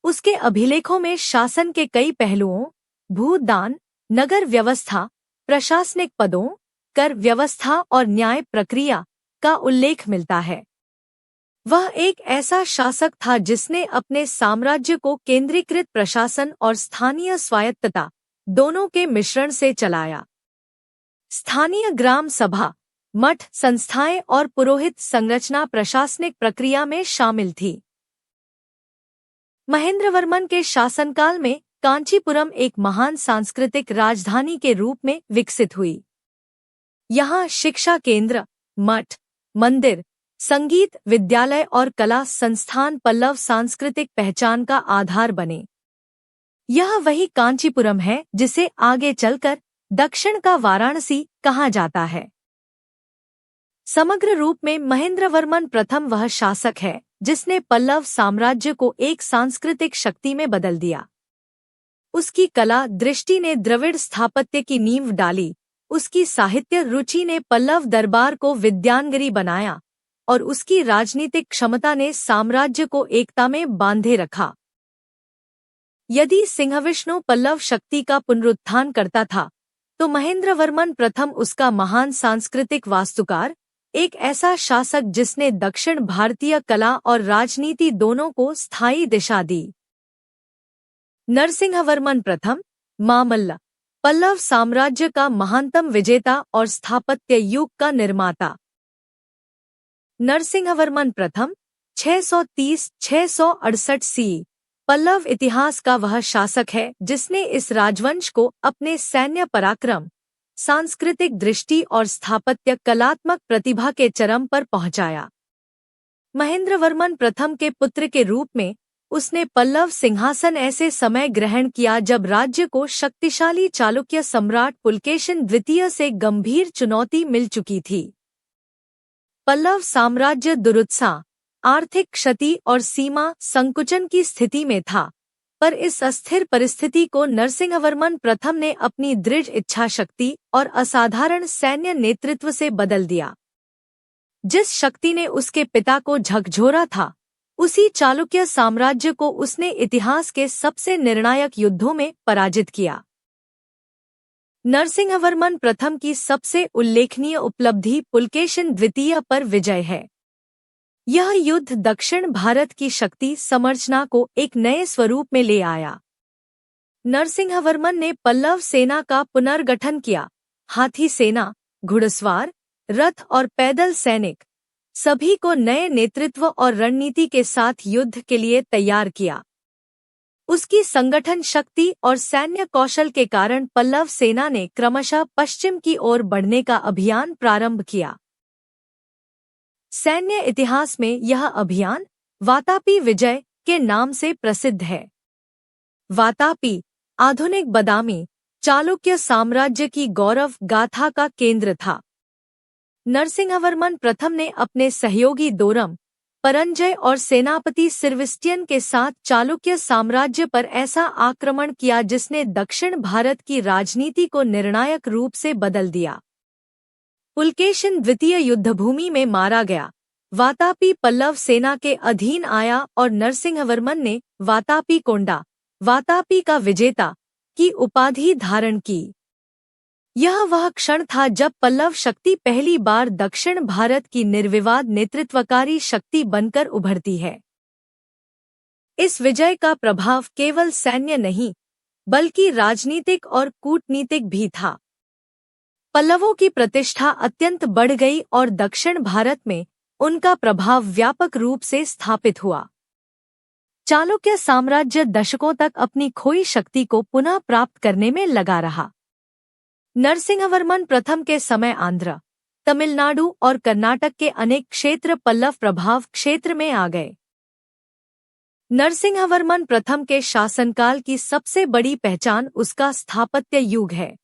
[SPEAKER 1] उसके अभिलेखों में शासन के कई पहलुओं, भूदान, नगर व्यवस्था, प्रशासनिक पदों, कर व्यवस्था और न्याय प्रक्रिया का उल्लेख मिलता है। वह एक ऐसा शासक था जिसने अपने साम्राज्य को केंद्रीकृत प्रशासन और स्थानीय स्वायत्तता दोनों के मिश्रण से चलाया। स्थानीय ग्राम सभा, मठ, संस्थाएं और पुरोहित संरचना प्रशासनिक प्रक्रिया में शामिल थी। महेंद्रवर्मन के शासनकाल में कांचीपुरम एक महान सांस्कृतिक राजधानी के रूप में विकसित हुई। यहाँ शिक्षा केंद्र, मठ, मंदिर, संगीत विद्यालय और कला संस्थान पल्लव सांस्कृतिक पहचान का आधार बने। यह वही कांचीपुरम है जिसे आगे चलकर दक्षिण का वाराणसी कहा जाता है। समग्र रूप में महेंद्रवर्मन प्रथम वह शासक है जिसने पल्लव साम्राज्य को एक सांस्कृतिक शक्ति में बदल दिया। उसकी कला दृष्टि ने द्रविड़ स्थापत्य की नींव डाली, उसकी साहित्य रुचि ने पल्लव दरबार को विद्यांगरी बनाया और उसकी राजनीतिक क्षमता ने साम्राज्य को एकता में बांधे रखा। यदि सिंहविष्णु पल्लव शक्ति का पुनरुत्थान करता था, तो महेंद्रवर्मन प्रथम उसका महान सांस्कृतिक वास्तुकार, एक ऐसा शासक जिसने दक्षिण भारतीय कला और राजनीति दोनों को स्थायी दिशा दी। नरसिंहवर्मन प्रथम मामल्ल पल्लव साम्राज्य का महानतम विजेता और स्थापत्य युग का निर्माता। नरसिंहवर्मन प्रथम 630-668 सी पल्लव इतिहास का वह शासक है जिसने इस राजवंश को अपने सैन्य पराक्रम, सांस्कृतिक दृष्टि और स्थापत्य कलात्मक प्रतिभा के चरम पर पहुंचाया। महेंद्रवर्मन प्रथम के पुत्र के रूप में उसने पल्लव सिंहासन ऐसे समय ग्रहण किया जब राज्य को शक्तिशाली चालुक्य सम्राट पुलकेशिन द्वितीय से गंभीर चुनौती मिल चुकी थी। पल्लव साम्राज्य दुरुत्साह, आर्थिक क्षति और सीमा संकुचन की स्थिति में था, पर इस अस्थिर परिस्थिति को नरसिंहवर्मन प्रथम ने अपनी दृढ़ इच्छा शक्ति और असाधारण सैन्य नेतृत्व से बदल दिया। जिस शक्ति ने उसके पिता को झकझोरा था, उसी चालुक्य साम्राज्य को उसने इतिहास के सबसे निर्णायक युद्धों में पराजित किया। नरसिंहवर्मन प्रथम की सबसे उल्लेखनीय उपलब्धि पुलकेशिन द्वितीय पर विजय है। यह युद्ध दक्षिण भारत की शक्ति समर्चना को एक नए स्वरूप में ले आया। नरसिंहवर्मन ने पल्लव सेना का पुनर्गठन किया। हाथी सेना, घुड़सवार, रथ और पैदल सैनिक सभी को नए नेतृत्व और रणनीति के साथ युद्ध के लिए तैयार किया। उसकी संगठन शक्ति और सैन्य कौशल के कारण पल्लव सेना ने क्रमशः पश्चिम की ओर बढ़ने का अभियान प्रारंभ किया। सैन्य इतिहास में यह अभियान वातापी विजय के नाम से प्रसिद्ध है। वातापी आधुनिक बदामी चालुक्य साम्राज्य की गौरव गाथा का केंद्र था। नरसिंहवर्मन प्रथम ने अपने सहयोगी दोरम, परंजय और सेनापति सिर्विस्टियन के साथ चालुक्य साम्राज्य पर ऐसा आक्रमण किया जिसने दक्षिण भारत की राजनीति को निर्णायक रूप से बदल दिया। पुलकेशिन द्वितीय युद्धभूमि में मारा गया। वातापी पल्लव सेना के अधीन आया और नरसिंहवर्मन ने वातापी कोंडा, वातापी का विजेता, की उपाधि धारण की। यह वह क्षण था जब पल्लव शक्ति पहली बार दक्षिण भारत की निर्विवाद नेतृत्वकारी शक्ति बनकर उभरती है। इस विजय का प्रभाव केवल सैन्य नहीं, बल्कि राजनीतिक और कूटनीतिक भी था। पल्लवों की प्रतिष्ठा अत्यंत बढ़ गई और दक्षिण भारत में उनका प्रभाव व्यापक रूप से स्थापित हुआ। चालुक्य साम्राज्य दशकों तक अपनी खोई शक्ति को पुनः प्राप्त करने में लगा रहा। नरसिंहवर्मन प्रथम के समय आंध्र, तमिलनाडु और कर्नाटक के अनेक क्षेत्र पल्लव प्रभाव क्षेत्र में आ गए। नरसिंहवर्मन प्रथम के शासनकाल की सबसे बड़ी पहचान उसका स्थापत्य युग है।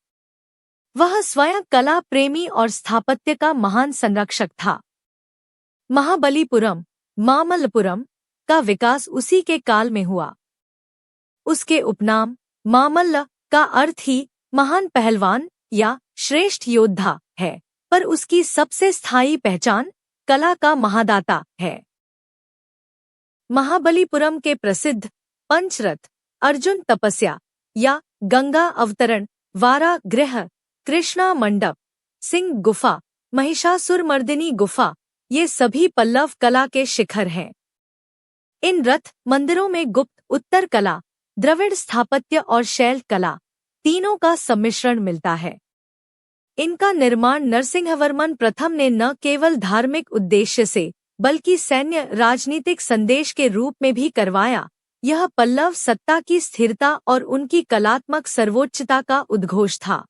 [SPEAKER 1] वह स्वयं कला प्रेमी और स्थापत्य का महान संरक्षक था। महाबलीपुरम, मामल्लपुरम का विकास उसी के काल में हुआ। उसके उपनाम मामल्ल का अर्थ ही महान पहलवान या श्रेष्ठ योद्धा है, पर उसकी सबसे स्थायी पहचान कला का महादाता है। महाबलीपुरम के प्रसिद्ध पंचरथ, अर्जुन तपस्या या गंगा अवतरण, वारा गृह, कृष्णा मंडप, सिंह गुफा, महिषासुरमर्दिनी गुफा, ये सभी पल्लव कला के शिखर हैं। इन रथ मंदिरों में गुप्त उत्तर कला, द्रविड़ स्थापत्य और शैल कला तीनों का सम्मिश्रण मिलता है। इनका निर्माण नरसिंहवर्मन प्रथम ने न केवल धार्मिक उद्देश्य से बल्कि सैन्य राजनीतिक संदेश के रूप में भी करवाया। यह पल्लव सत्ता की स्थिरता और उनकी कलात्मक सर्वोच्चता का उद्घोष था।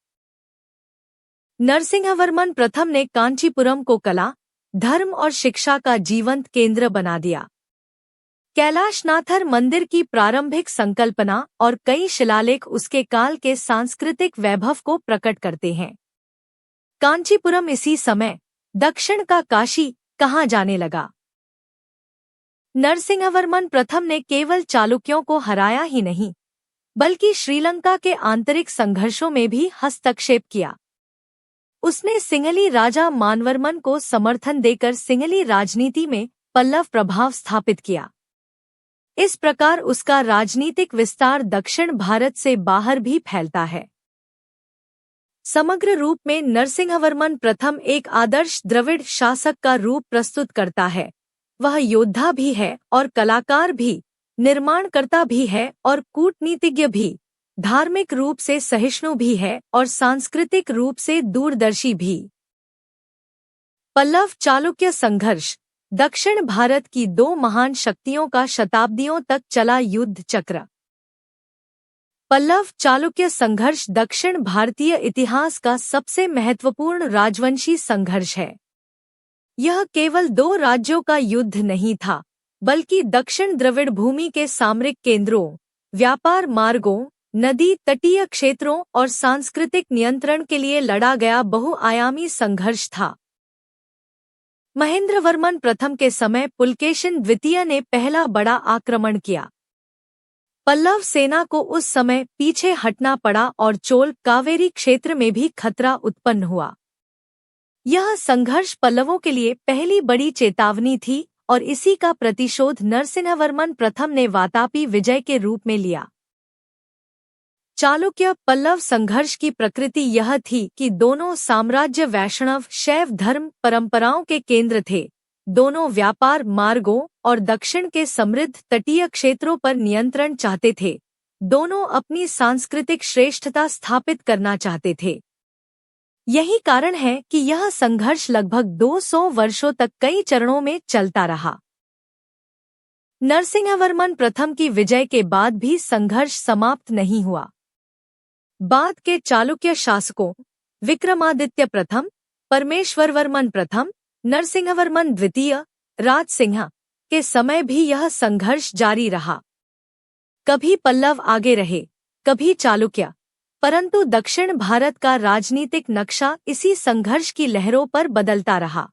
[SPEAKER 1] नरसिंहवर्मन प्रथम ने कांचीपुरम को कला, धर्म और शिक्षा का जीवंत केंद्र बना दिया। कैलाशनाथर मंदिर की प्रारंभिक संकल्पना और कई शिलालेख उसके काल के सांस्कृतिक वैभव को प्रकट करते हैं। कांचीपुरम इसी समय दक्षिण का काशी कहा जाने लगा। नरसिंहवर्मन प्रथम ने केवल चालुक्यों को हराया ही नहीं, बल्कि श्रीलंका के आंतरिक संघर्षों में भी हस्तक्षेप किया। उसने सिंहली राजा मानवर्मन को समर्थन देकर सिंहली राजनीति में पल्लव प्रभाव स्थापित किया। इस प्रकार उसका राजनीतिक विस्तार दक्षिण भारत से बाहर भी फैलता है। समग्र रूप में नरसिंहवर्मन प्रथम एक आदर्श द्रविड़ शासक का रूप प्रस्तुत करता है। वह योद्धा भी है और कलाकार भी, निर्माणकर्ता भी है और कूटनीतिज्ञ भी, धार्मिक रूप से सहिष्णु भी है और सांस्कृतिक रूप से दूरदर्शी भी। पल्लव चालुक्य संघर्ष दक्षिण भारत की दो महान शक्तियों का शताब्दियों तक चला युद्ध चक्र। पल्लव चालुक्य संघर्ष दक्षिण भारतीय इतिहास का सबसे महत्वपूर्ण राजवंशी संघर्ष है। यह केवल दो राज्यों का युद्ध नहीं था, बल्कि दक्षिण द्रविड़ भूमि के सामरिक केंद्रों, व्यापार मार्गों, नदी तटीय क्षेत्रों और सांस्कृतिक नियंत्रण के लिए लड़ा गया बहुआयामी संघर्ष था। महेंद्रवर्मन प्रथम के समय पुलकेशिन द्वितीय ने पहला बड़ा आक्रमण किया। पल्लव सेना को उस समय पीछे हटना पड़ा और चोल कावेरी क्षेत्र में भी खतरा उत्पन्न हुआ। यह संघर्ष पल्लवों के लिए पहली बड़ी चेतावनी थी और इसी का प्रतिशोध नरसिंहवर्मन प्रथम ने वातापी विजय के रूप में लिया। चालुक्य पल्लव संघर्ष की प्रकृति यह थी कि दोनों साम्राज्य वैष्णव शैव धर्म परंपराओं के केंद्र थे। दोनों व्यापार मार्गों और दक्षिण के समृद्ध तटीय क्षेत्रों पर नियंत्रण चाहते थे। दोनों अपनी सांस्कृतिक श्रेष्ठता स्थापित करना चाहते थे। यही कारण है कि यह संघर्ष लगभग 200 वर्षों तक कई चरणों में चलता रहा। नरसिंहवर्मन प्रथम की विजय के बाद भी संघर्ष समाप्त नहीं हुआ। बाद के चालुक्य शासकों विक्रमादित्य प्रथम, परमेश्वरवर्मन प्रथम, नरसिंहवर्मन द्वितीय, राजसिंह के समय भी यह संघर्ष जारी रहा। कभी पल्लव आगे रहे, कभी चालुक्य, परंतु दक्षिण भारत का राजनीतिक नक्शा इसी संघर्ष की लहरों पर बदलता रहा।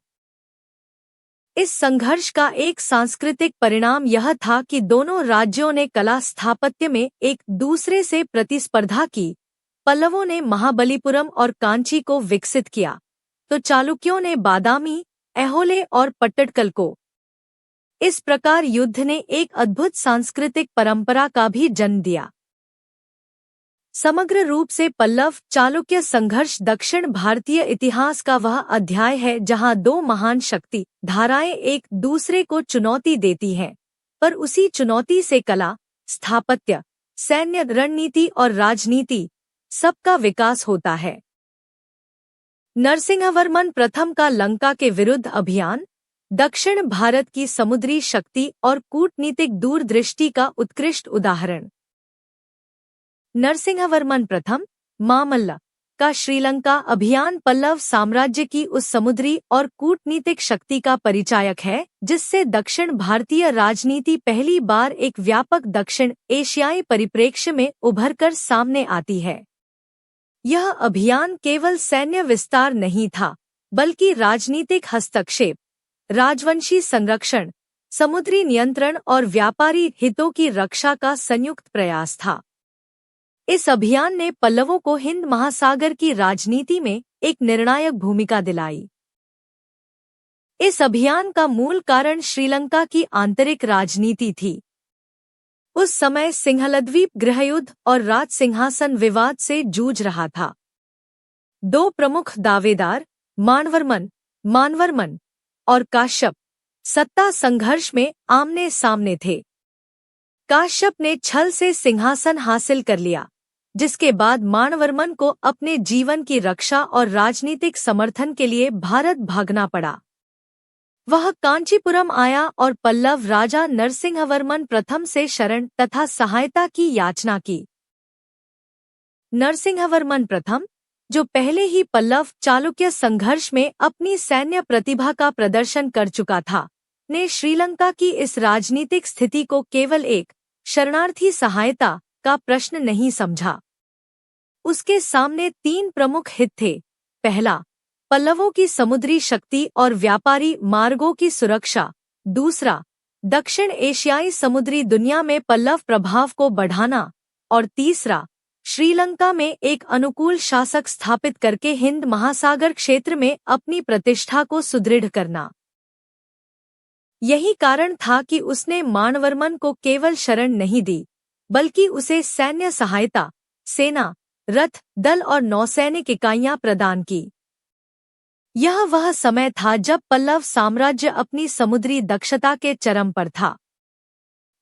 [SPEAKER 1] इस संघर्ष का एक सांस्कृतिक परिणाम यह था कि दोनों राज्यों ने कला स्थापत्य में एक दूसरे से प्रतिस्पर्धा की। पल्लवों ने महाबलीपुरम और कांची को विकसित किया, तो चालुक्यों ने बादामी, ऐहोले और पट्टडकल को। इस प्रकार युद्ध ने एक अद्भुत सांस्कृतिक परंपरा का भी जन्म दिया। समग्र रूप से पल्लव चालुक्य संघर्ष दक्षिण भारतीय इतिहास का वह अध्याय है जहां दो महान शक्ति धाराएं एक दूसरे को चुनौती देती हैं, पर उसी चुनौती से कला, स्थापत्य, सैन्य रणनीति और राजनीति सबका विकास होता है। नरसिंहवर्मन प्रथम का लंका के विरुद्ध अभियान दक्षिण भारत की समुद्री शक्ति और कूटनीतिक दूरदृष्टि का उत्कृष्ट उदाहरण। नरसिंहवर्मन प्रथम, मामल्ल का श्रीलंका अभियान पल्लव साम्राज्य की उस समुद्री और कूटनीतिक शक्ति का परिचायक है जिससे दक्षिण भारतीय राजनीति पहली बार एक व्यापक दक्षिण एशियाई परिप्रेक्ष्य में उभरकर सामने आती है। यह अभियान केवल सैन्य विस्तार नहीं था, बल्कि राजनीतिक हस्तक्षेप, राजवंशी संरक्षण, समुद्री नियंत्रण और व्यापारी हितों की रक्षा का संयुक्त प्रयास था। इस अभियान ने पल्लवों को हिंद महासागर की राजनीति में एक निर्णायक भूमिका दिलाई। इस अभियान का मूल कारण श्रीलंका की आंतरिक राजनीति थी। उस समय सिंहलद्वीप गृहयुद्ध और राज सिंहासन विवाद से जूझ रहा था। दो प्रमुख दावेदार मानवर्मन और काश्यप सत्ता संघर्ष में आमने सामने थे। काश्यप ने छल से सिंहासन हासिल कर लिया, जिसके बाद मानवर्मन को अपने जीवन की रक्षा और राजनीतिक समर्थन के लिए भारत भागना पड़ा। वह कांचीपुरम आया और पल्लव राजा नरसिंहवर्मन प्रथम से शरण तथा सहायता की याचना की। नरसिंहवर्मन प्रथम, जो पहले ही पल्लव चालुक्य संघर्ष में अपनी सैन्य प्रतिभा का प्रदर्शन कर चुका था, ने श्रीलंका की इस राजनीतिक स्थिति को केवल एक शरणार्थी सहायता का प्रश्न नहीं समझा। उसके सामने तीन प्रमुख हित थे। पहला, पल्लवों की समुद्री शक्ति और व्यापारी मार्गों की सुरक्षा। दूसरा, दक्षिण एशियाई समुद्री दुनिया में पल्लव प्रभाव को बढ़ाना। और तीसरा, श्रीलंका में एक अनुकूल शासक स्थापित करके हिंद महासागर क्षेत्र में अपनी प्रतिष्ठा को सुदृढ़ करना। यही कारण था कि उसने मानवर्मन को केवल शरण नहीं दी, बल्कि उसे सैन्य सहायता, सेना, रथ दल और नौसैनिक इकाइयां प्रदान की। यह वह समय था जब पल्लव साम्राज्य अपनी समुद्री दक्षता के चरम पर था।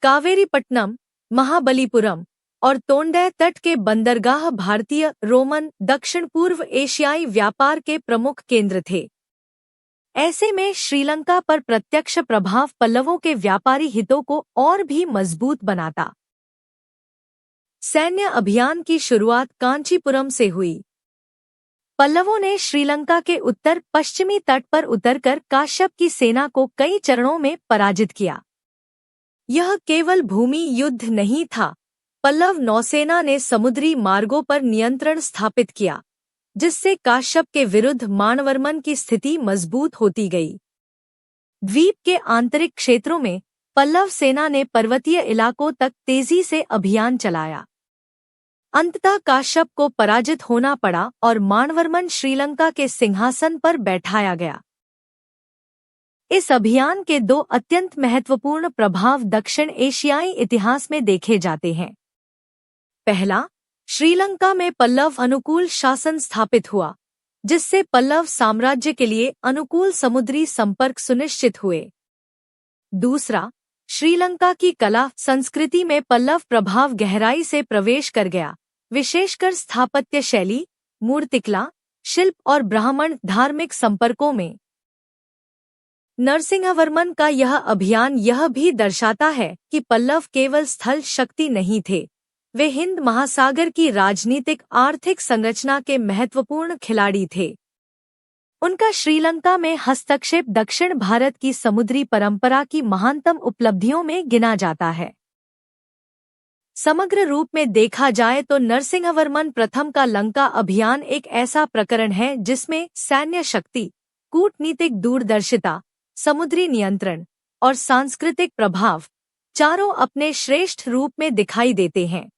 [SPEAKER 1] कावेरीपट्टनम, महाबलीपुरम और तोंडै तट के बंदरगाह भारतीय, रोमन, दक्षिण पूर्व एशियाई व्यापार के प्रमुख केंद्र थे। ऐसे में श्रीलंका पर प्रत्यक्ष प्रभाव पल्लवों के व्यापारी हितों को और भी मजबूत बनाता। सैन्य अभियान की शुरुआत कांचीपुरम से हुई। पल्लवों ने श्रीलंका के उत्तर पश्चिमी तट पर उतरकर काश्यप की सेना को कई चरणों में पराजित किया। यह केवल भूमि युद्ध नहीं था, पल्लव नौसेना ने समुद्री मार्गों पर नियंत्रण स्थापित किया, जिससे काश्यप के विरुद्ध मानवर्मन की स्थिति मजबूत होती गई। द्वीप के आंतरिक क्षेत्रों में पल्लव सेना ने पर्वतीय इलाकों तक तेजी से अभियान चलाया। अंततः काश्यप को पराजित होना पड़ा और मानवर्मन श्रीलंका के सिंहासन पर बैठाया गया। इस अभियान के दो अत्यंत महत्वपूर्ण प्रभाव दक्षिण एशियाई इतिहास में देखे जाते हैं। पहला, श्रीलंका में पल्लव अनुकूल शासन स्थापित हुआ, जिससे पल्लव साम्राज्य के लिए अनुकूल समुद्री संपर्क सुनिश्चित हुए। दूसरा, श्रीलंका की कला संस्कृति में पल्लव प्रभाव गहराई से प्रवेश कर गया, विशेषकर स्थापत्य शैली, मूर्तिकला, शिल्प और ब्राह्मण धार्मिक संपर्कों में। नरसिंहवर्मन का यह अभियान यह भी दर्शाता है कि पल्लव केवल स्थल शक्ति नहीं थे, वे हिंद महासागर की राजनीतिक आर्थिक संरचना के महत्वपूर्ण खिलाड़ी थे। उनका श्रीलंका में हस्तक्षेप दक्षिण भारत की समुद्री परंपरा की महानतम उपलब्धियों में गिना जाता है। समग्र रूप में देखा जाए तो नरसिंहवर्मन प्रथम का लंका अभियान एक ऐसा प्रकरण है जिसमें सैन्य शक्ति, कूटनीतिक दूरदर्शिता, समुद्री नियंत्रण और सांस्कृतिक प्रभाव चारों अपने श्रेष्ठ रूप में दिखाई देते हैं।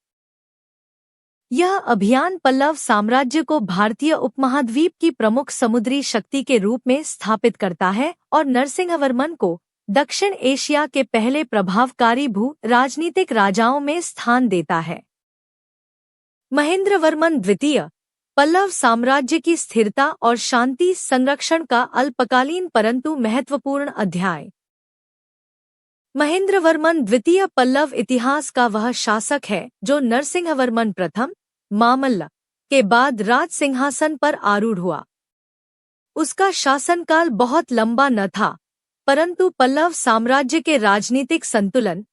[SPEAKER 1] यह अभियान पल्लव साम्राज्य को भारतीय उपमहाद्वीप की प्रमुख समुद्री शक्ति के रूप में स्थापित करता है और नरसिंहवर्मन को दक्षिण एशिया के पहले प्रभावकारी भू-राजनीतिक राजाओं में स्थान देता है। महेंद्रवर्मन द्वितीय, पल्लव साम्राज्य की स्थिरता और शांति संरक्षण का अल्पकालीन परंतु महत्वपूर्ण अध्याय। महेंद्रवर्मन द्वितीय पल्लव इतिहास का वह शासक है जो नरसिंहवर्मन प्रथम, मामल्ल, के बाद राज सिंहासन पर आरूढ़ हुआ। उसका शासनकाल बहुत लंबा न था, परंतु पल्लव साम्राज्य के राजनीतिक संतुलन,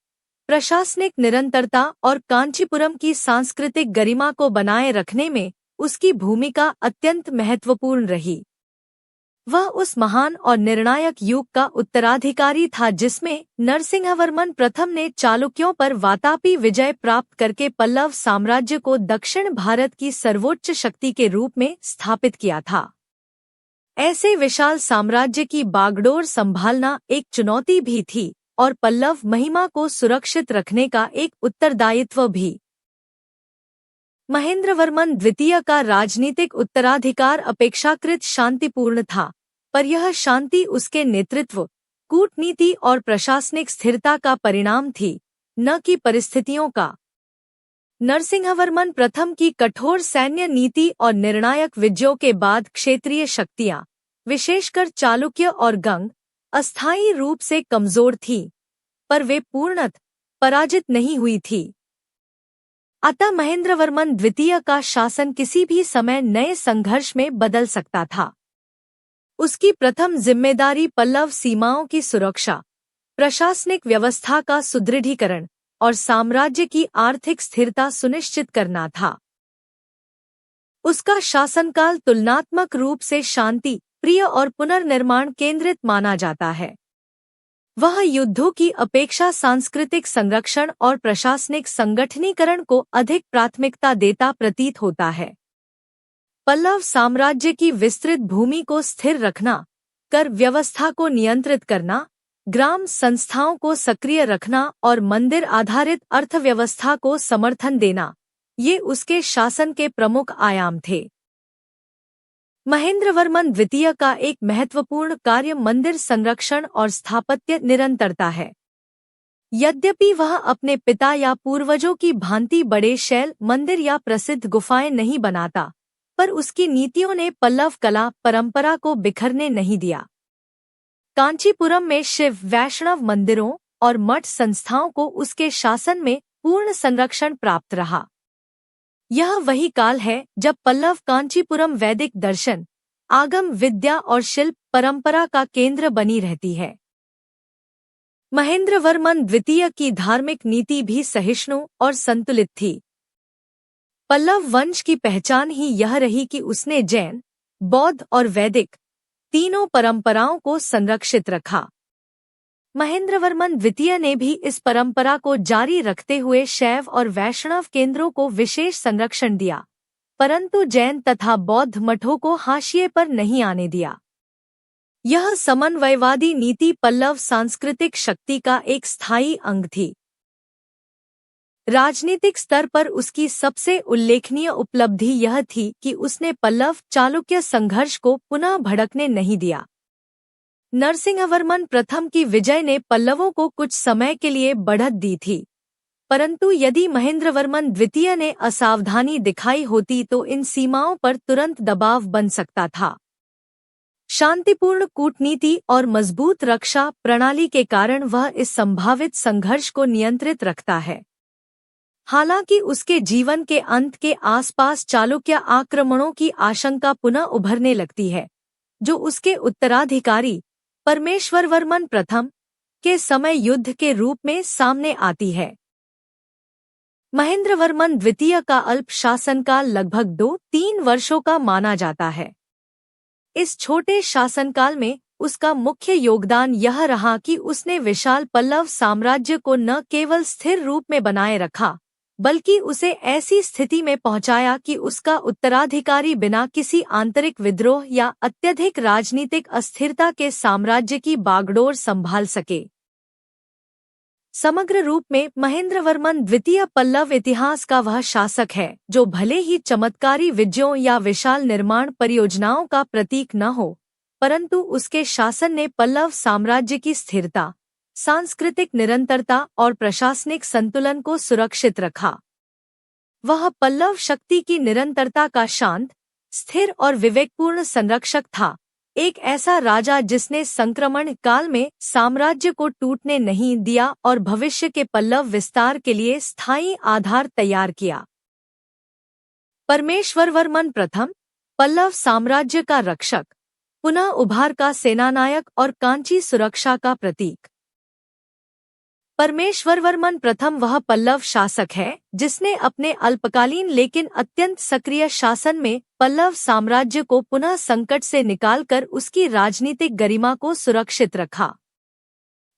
[SPEAKER 1] प्रशासनिक निरंतरता और कांचीपुरम की सांस्कृतिक गरिमा को बनाए रखने में उसकी भूमिका अत्यंत महत्वपूर्ण रही। वह उस महान और निर्णायक युग का उत्तराधिकारी था जिसमें नरसिंहवर्मन प्रथम ने चालुक्यों पर वातापी विजय प्राप्त करके पल्लव साम्राज्य को दक्षिण भारत की सर्वोच्च शक्ति के रूप में स्थापित किया था। ऐसे विशाल साम्राज्य की बागडोर संभालना एक चुनौती भी थी और पल्लव महिमा को सुरक्षित रखने का एक उत्तरदायित्व भी। महेंद्रवर्मन द्वितीय का राजनीतिक उत्तराधिकार अपेक्षाकृत शांतिपूर्ण था, पर यह शांति उसके नेतृत्व, कूटनीति और प्रशासनिक स्थिरता का परिणाम थी, न कि परिस्थितियों का। नरसिंहवर्मन प्रथम की कठोर सैन्य नीति और निर्णायक विजयों के बाद क्षेत्रीय शक्तियां, विशेषकर चालुक्य और गंग, अस्थायी रूप से कमजोर थीं, पर वे पूर्णतः पराजित नहीं हुई थी। अतः महेंद्रवर्मन द्वितीय का शासन किसी भी समय नए संघर्ष में बदल सकता था। उसकी प्रथम जिम्मेदारी पल्लव सीमाओं की सुरक्षा, प्रशासनिक व्यवस्था का सुदृढ़ीकरण और साम्राज्य की आर्थिक स्थिरता सुनिश्चित करना था। उसका शासनकाल तुलनात्मक रूप से शांति प्रिय और पुनर्निर्माण केंद्रित माना जाता है। वह युद्धों की अपेक्षा सांस्कृतिक संरक्षण और प्रशासनिक संगठनीकरण को अधिक प्राथमिकता देता प्रतीत होता है। पल्लव साम्राज्य की विस्तृत भूमि को स्थिर रखना, कर व्यवस्था को नियंत्रित करना, ग्राम संस्थाओं को सक्रिय रखना और मंदिर आधारित अर्थव्यवस्था को समर्थन देना, ये उसके शासन के प्रमुख आयाम थे। महेंद्रवर्मन द्वितीय का एक महत्वपूर्ण कार्य मंदिर संरक्षण और स्थापत्य निरंतरता है। यद्यपि वह अपने पिता या पूर्वजों की भांति बड़े शैल मंदिर या प्रसिद्ध गुफाएं नहीं बनाता, पर उसकी नीतियों ने पल्लव कला परंपरा को बिखरने नहीं दिया। कांचीपुरम में शिव वैष्णव मंदिरों और मठ संस्थाओं को उसके शासन में पूर्ण संरक्षण प्राप्त रहा। यह वही काल है जब पल्लव कांचीपुरम वैदिक दर्शन, आगम विद्या और शिल्प परंपरा का केंद्र बनी रहती है। महेंद्रवर्मन द्वितीय की धार्मिक नीति भी सहिष्णु और संतुलित थी। पल्लव वंश की पहचान ही यह रही कि उसने जैन, बौद्ध और वैदिक तीनों परंपराओं को संरक्षित रखा। महेंद्रवर्मन द्वितीय ने भी इस परंपरा को जारी रखते हुए शैव और वैष्णव केंद्रों को विशेष संरक्षण दिया, परंतु जैन तथा बौद्ध मठों को हाशिए पर नहीं आने दिया। यह समन्वयवादी नीति पल्लव सांस्कृतिक शक्ति का एक स्थायी अंग थी। राजनीतिक स्तर पर उसकी सबसे उल्लेखनीय उपलब्धि यह थी कि उसने पल्लव चालुक्य संघर्ष को पुनः भड़कने नहीं दिया। नरसिंहवर्मन प्रथम की विजय ने पल्लवों को कुछ समय के लिए बढ़त दी थी, परंतु यदि महेंद्रवर्मन द्वितीय ने असावधानी दिखाई होती तो इन सीमाओं पर तुरंत दबाव बन सकता था। शांतिपूर्ण कूटनीति और मजबूत रक्षा प्रणाली के कारण वह इस संभावित संघर्ष को नियंत्रित रखता है। हालांकि उसके जीवन के अंत के आसपास चालुक्य आक्रमणों की आशंका पुनः उभरने लगती है, जो उसके उत्तराधिकारी परमेश्वरवर्मन प्रथम के समय युद्ध के रूप में सामने आती है। महेंद्रवर्मन द्वितीय का अल्प शासनकाल लगभग 2-3 वर्षों का माना जाता है। इस छोटे शासनकाल में उसका मुख्य योगदान यह रहा कि उसने विशाल पल्लव साम्राज्य को न केवल स्थिर रूप में बनाए रखा, बल्कि उसे ऐसी स्थिति में पहुंचाया कि उसका उत्तराधिकारी बिना किसी आंतरिक विद्रोह या अत्यधिक राजनीतिक अस्थिरता के साम्राज्य की बागडोर संभाल सके। समग्र रूप में महेंद्रवर्मन द्वितीय पल्लव इतिहास का वह शासक है जो भले ही चमत्कारी विजयों या विशाल निर्माण परियोजनाओं का प्रतीक न हो, परंतु उसके शासन ने पल्लव साम्राज्य की स्थिरता, सांस्कृतिक निरंतरता और प्रशासनिक संतुलन को सुरक्षित रखा। वह पल्लव शक्ति की निरंतरता का शांत, स्थिर और विवेकपूर्ण संरक्षक था, एक ऐसा राजा जिसने संक्रमण काल में साम्राज्य को टूटने नहीं दिया और भविष्य के पल्लव विस्तार के लिए स्थायी आधार तैयार किया। परमेश्वरवर्मन प्रथम, पल्लव साम्राज्य का रक्षक, पुनः उभार का सेनानायक और कांची सुरक्षा का प्रतीक। परमेश्वरवर्मन प्रथम वह पल्लव शासक है जिसने अपने अल्पकालीन लेकिन अत्यंत सक्रिय शासन में पल्लव साम्राज्य को पुनः संकट से निकालकर उसकी राजनीतिक गरिमा को सुरक्षित रखा।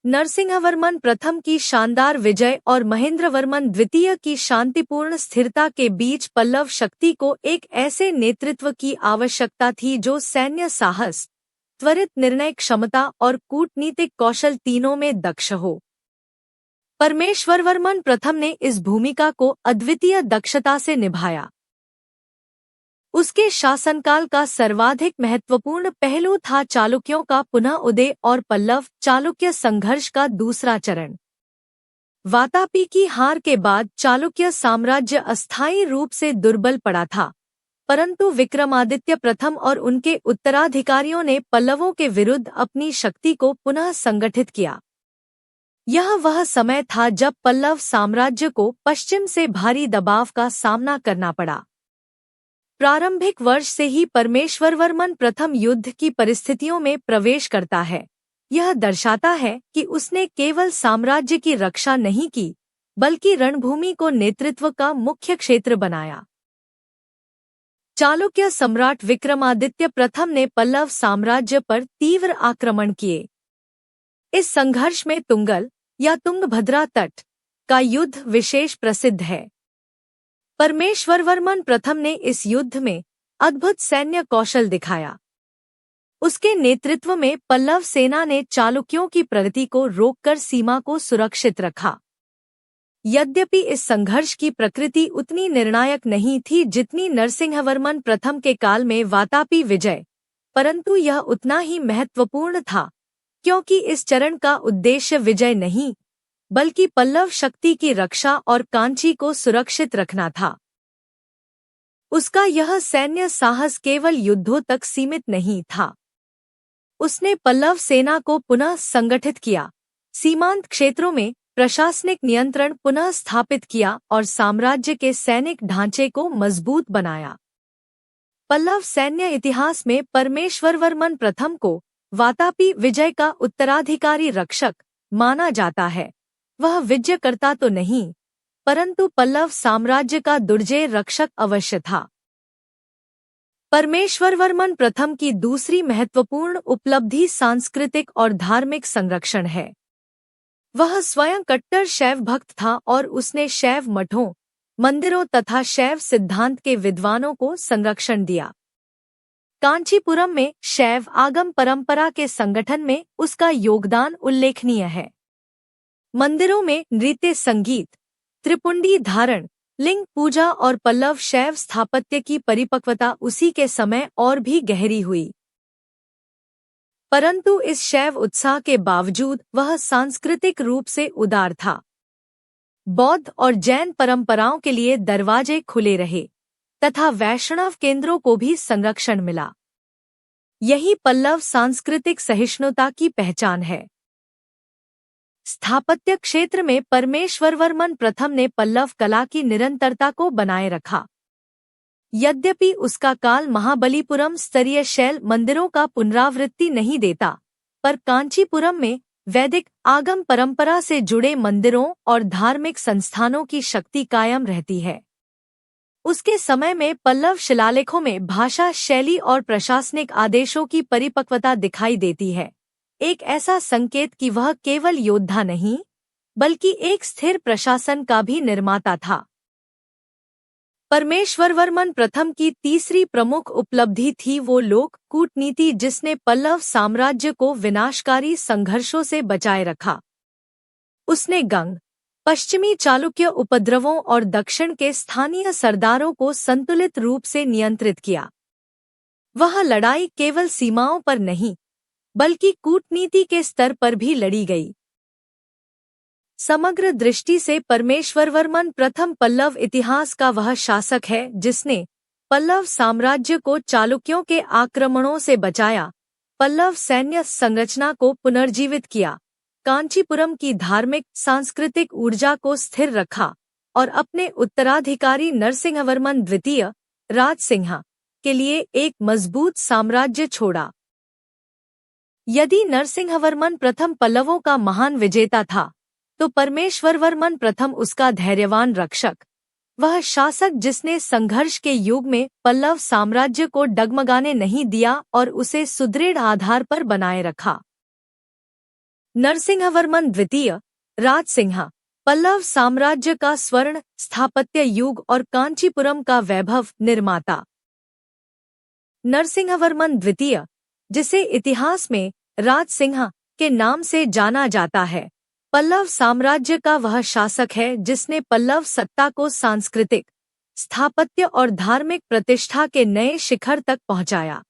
[SPEAKER 1] नरसिंहवर्मन प्रथम की शानदार विजय और महेंद्रवर्मन द्वितीय की शांतिपूर्ण स्थिरता के बीच पल्लव शक्ति को एक ऐसे नेतृत्व की आवश्यकता थी जो सैन्य साहस, त्वरित निर्णय क्षमता और कूटनीतिक कौशल तीनों में दक्ष हो। परमेश्वरवर्मन प्रथम ने इस भूमिका को अद्वितीय दक्षता से निभाया। उसके शासनकाल का सर्वाधिक महत्वपूर्ण पहलू था चालुक्यों का पुनः उदय और पल्लव चालुक्य संघर्ष का दूसरा चरण। वातापी की हार के बाद चालुक्य साम्राज्य अस्थायी रूप से दुर्बल पड़ा था, परंतु विक्रमादित्य प्रथम और उनके उत्तराधिकारियों ने पल्लवों के विरुद्ध अपनी शक्ति को पुनः संगठित किया। यह वह समय था जब पल्लव साम्राज्य को पश्चिम से भारी दबाव का सामना करना पड़ा। प्रारंभिक वर्ष से ही परमेश्वरवर्मन प्रथम युद्ध की परिस्थितियों में प्रवेश करता है। यह दर्शाता है कि उसने केवल साम्राज्य की रक्षा नहीं की, बल्कि रणभूमि को नेतृत्व का मुख्य क्षेत्र बनाया। चालुक्य सम्राट विक्रमादित्य प्रथम ने पल्लव साम्राज्य पर तीव्र आक्रमण किए। इस संघर्ष में तुंगल या तुंगभद्रा तट का युद्ध विशेष प्रसिद्ध है। परमेश्वरवर्मन प्रथम ने इस युद्ध में अद्भुत सैन्य कौशल दिखाया। उसके नेतृत्व में पल्लव सेना ने चालुक्यों की प्रगति को रोककर सीमा को सुरक्षित रखा। यद्यपि इस संघर्ष की प्रकृति उतनी निर्णायक नहीं थी जितनी नरसिंहवर्मन प्रथम के काल में वातापी विजय, परंतु यह उतना ही महत्वपूर्ण था, क्योंकि इस चरण का उद्देश्य विजय नहीं, बल्कि पल्लव शक्ति की रक्षा और कांची को सुरक्षित रखना था। उसका यह सैन्य साहस केवल युद्धों तक सीमित नहीं था। उसने पल्लव सेना को पुनः संगठित किया, सीमांत क्षेत्रों में प्रशासनिक नियंत्रण पुनः स्थापित किया और साम्राज्य के सैनिक ढांचे को मजबूत बनाया। पल्लव सैन्य इतिहास में परमेश्वरवर्मन प्रथम को वातापी विजय का उत्तराधिकारी रक्षक माना जाता है। वह विजयकर्ता तो नहीं, परंतु पल्लव साम्राज्य का दुर्जय रक्षक अवश्य था। परमेश्वरवर्मन प्रथम की दूसरी महत्वपूर्ण उपलब्धि सांस्कृतिक और धार्मिक संरक्षण है। वह स्वयं कट्टर शैव भक्त था और उसने शैव मठों, मंदिरों तथा शैव सिद्धांत के विद्वानों को संरक्षण दिया। कांचीपुरम में शैव आगम परंपरा के संगठन में उसका योगदान उल्लेखनीय है। मंदिरों में नृत्य संगीत, त्रिपुंडी धारण, लिंग पूजा और पल्लव शैव स्थापत्य की परिपक्वता उसी के समय और भी गहरी हुई। परंतु इस शैव उत्साह के बावजूद वह सांस्कृतिक रूप से उदार था। बौद्ध और जैन परंपराओं के लिए दरवाजे खुले रहे तथा वैष्णव केंद्रों को भी संरक्षण मिला। यही पल्लव सांस्कृतिक सहिष्णुता की पहचान है। स्थापत्य क्षेत्र में परमेश्वरवर्मन प्रथम ने पल्लव कला की निरंतरता को बनाए रखा। यद्यपि उसका काल महाबलीपुरम स्तरीय शैल मंदिरों का पुनरावृत्ति नहीं देता, पर कांचीपुरम में वैदिक आगम परंपरा से जुड़े मंदिरों और धार्मिक संस्थानों की शक्ति कायम रहती है। उसके समय में पल्लव शिलालेखों में भाषा शैली और प्रशासनिक आदेशों की परिपक्वता दिखाई देती है, एक ऐसा संकेत कि वह केवल योद्धा नहीं, बल्कि एक स्थिर प्रशासन का भी निर्माता था। परमेश्वरवर्मन प्रथम की तीसरी प्रमुख उपलब्धि थी वो लोक कूटनीति जिसने पल्लव साम्राज्य को विनाशकारी संघर्षों से बचाए रखा। उसने गंग, पश्चिमी चालुक्य उपद्रवों और दक्षिण के स्थानीय सरदारों को संतुलित रूप से नियंत्रित किया। वह लड़ाई केवल सीमाओं पर नहीं, बल्कि कूटनीति के स्तर पर भी लड़ी गई। समग्र दृष्टि से परमेश्वरवर्मन प्रथम पल्लव इतिहास का वह शासक है जिसने पल्लव साम्राज्य को चालुक्यों के आक्रमणों से बचाया, पल्लव सैन्य संरचना को पुनर्जीवित किया, कांचीपुरम की धार्मिक सांस्कृतिक ऊर्जा को स्थिर रखा और अपने उत्तराधिकारी नरसिंहवर्मन द्वितीय राजसिंह के लिए एक मजबूत साम्राज्य छोड़ा। यदि नरसिंहवर्मन प्रथम पल्लवों का महान विजेता था, तो परमेश्वरवर्मन प्रथम उसका धैर्यवान रक्षक, वह शासक जिसने संघर्ष के युग में पल्लव साम्राज्य को डगमगाने नहीं दिया और उसे सुदृढ़ आधार पर बनाए रखा। नरसिंहवर्मन द्वितीय राजसिंह, पल्लव साम्राज्य का स्वर्ण स्थापत्य युग और कांचीपुरम का वैभव निर्माता। नरसिंहवर्मन द्वितीय, जिसे इतिहास में राजसिंह के नाम से जाना जाता है, पल्लव साम्राज्य का वह शासक है जिसने पल्लव सत्ता को सांस्कृतिक, स्थापत्य और धार्मिक प्रतिष्ठा के नए शिखर तक पहुंचाया।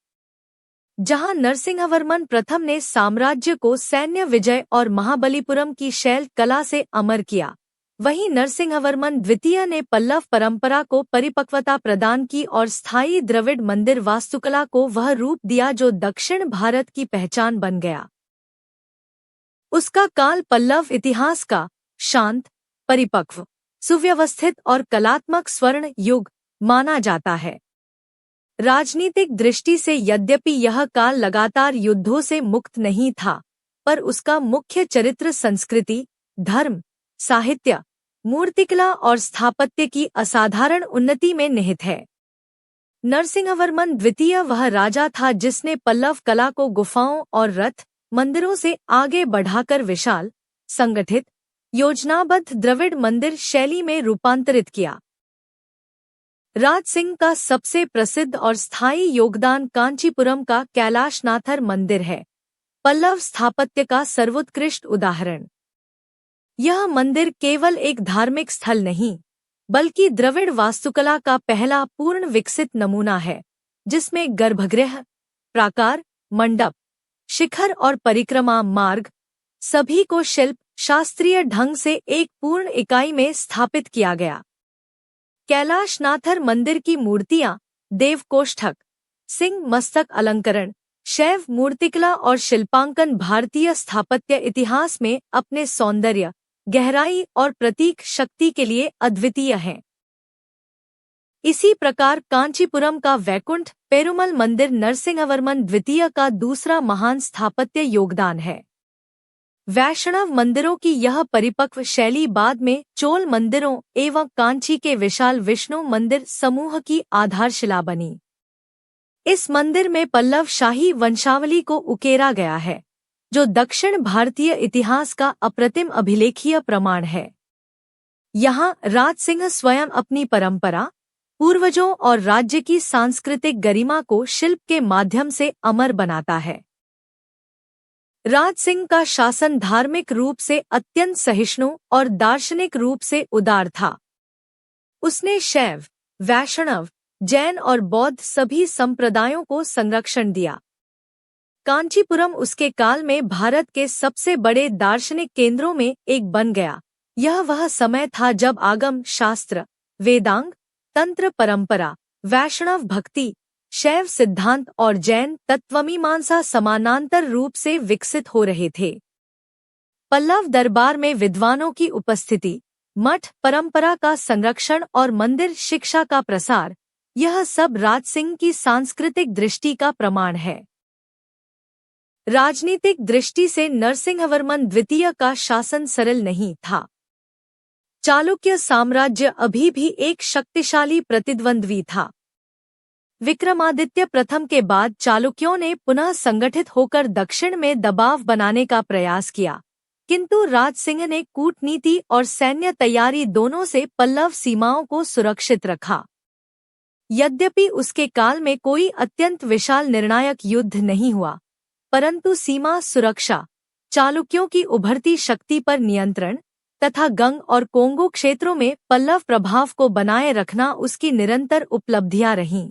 [SPEAKER 1] जहां नरसिंहवर्मन प्रथम ने साम्राज्य को सैन्य विजय और महाबलीपुरम की शैल कला से अमर किया, वहीं नरसिंहवर्मन द्वितीय ने पल्लव परंपरा को परिपक्वता प्रदान की और स्थायी द्रविड़ मंदिर वास्तुकला को वह रूप दिया जो दक्षिण भारत की पहचान बन गया। उसका काल पल्लव इतिहास का शांत, परिपक्व, सुव्यवस्थित और कलात्मक स्वर्ण युग माना जाता है। राजनीतिक दृष्टि से यद्यपि यह काल लगातार युद्धों से मुक्त नहीं था, पर उसका मुख्य चरित्र संस्कृति, धर्म, साहित्य, मूर्तिकला और स्थापत्य की असाधारण उन्नति में निहित है। नरसिंहवर्मन द्वितीय वह राजा था जिसने पल्लव कला को गुफाओं और रथ मंदिरों से आगे बढ़ाकर विशाल, संगठित, योजनाबद्ध द्रविड़ मंदिर शैली में रूपांतरित किया। राजसिंह का सबसे प्रसिद्ध और स्थायी योगदान कांचीपुरम का कैलाशनाथर मंदिर है, पल्लव स्थापत्य का सर्वोत्कृष्ट उदाहरण। यह मंदिर केवल एक धार्मिक स्थल नहीं, बल्कि द्रविड़ वास्तुकला का पहला पूर्ण विकसित नमूना है, जिसमें गर्भगृह, प्राकार, मंडप, शिखर और परिक्रमा मार्ग सभी को शिल्प शास्त्रीय ढंग से एक पूर्ण इकाई में स्थापित किया गया। कैलाशनाथर मंदिर की मूर्तियां, देवकोष्ठक, सिंह मस्तक अलंकरण, शैव मूर्तिकला और शिल्पांकन भारतीय स्थापत्य इतिहास में अपने सौंदर्य, गहराई और प्रतीक शक्ति के लिए अद्वितीय हैं। इसी प्रकार कांचीपुरम का वैकुंठ पेरुमल मंदिर नरसिंहवर्मन द्वितीय का दूसरा महान स्थापत्य योगदान है। वैष्णव मंदिरों की यह परिपक्व शैली बाद में चोल मंदिरों एवं कांची के विशाल विष्णु मंदिर समूह की आधारशिला बनी। इस मंदिर में पल्लव शाही वंशावली को उकेरा गया है, जो दक्षिण भारतीय इतिहास का अप्रतिम अभिलेखीय प्रमाण है। यहाँ राजसिंह स्वयं अपनी परंपरा, पूर्वजों और राज्य की सांस्कृतिक गरिमा को शिल्प के माध्यम से अमर बनाता है। राजसिंह का शासन धार्मिक रूप से अत्यंत सहिष्णु और दार्शनिक रूप से उदार था। उसने शैव, वैष्णव, जैन और बौद्ध सभी संप्रदायों को संरक्षण दिया। कांचीपुरम उसके काल में भारत के सबसे बड़े दार्शनिक केंद्रों में एक बन गया। यह वह समय था जब आगम शास्त्र, वेदांग, तंत्र परंपरा, वैष्णव भक्ति, शैव सिद्धांत और जैन तत्वमीमांसा समानांतर रूप से विकसित हो रहे थे। पल्लव दरबार में विद्वानों की उपस्थिति, मठ परंपरा का संरक्षण और मंदिर शिक्षा का प्रसार, यह सब राजसिंह की सांस्कृतिक दृष्टि का प्रमाण है। राजनीतिक दृष्टि से नरसिंहवर्मन द्वितीय का शासन सरल नहीं था। चालुक्य साम्राज्य अभी भी एक शक्तिशाली प्रतिद्वंद्वी था। विक्रमादित्य प्रथम के बाद चालुक्यों ने पुनः संगठित होकर दक्षिण में दबाव बनाने का प्रयास किया, किंतु राजसिंह ने कूटनीति और सैन्य तैयारी दोनों से पल्लव सीमाओं को सुरक्षित रखा। यद्यपि उसके काल में कोई अत्यंत विशाल निर्णायक युद्ध नहीं हुआ, परंतु सीमा सुरक्षा, चालुक्यों की उभरती शक्ति पर नियंत्रण तथा गंग और कोंगो क्षेत्रों में पल्लव प्रभाव को बनाए रखना उसकी निरंतर उपलब्धियां रहीं।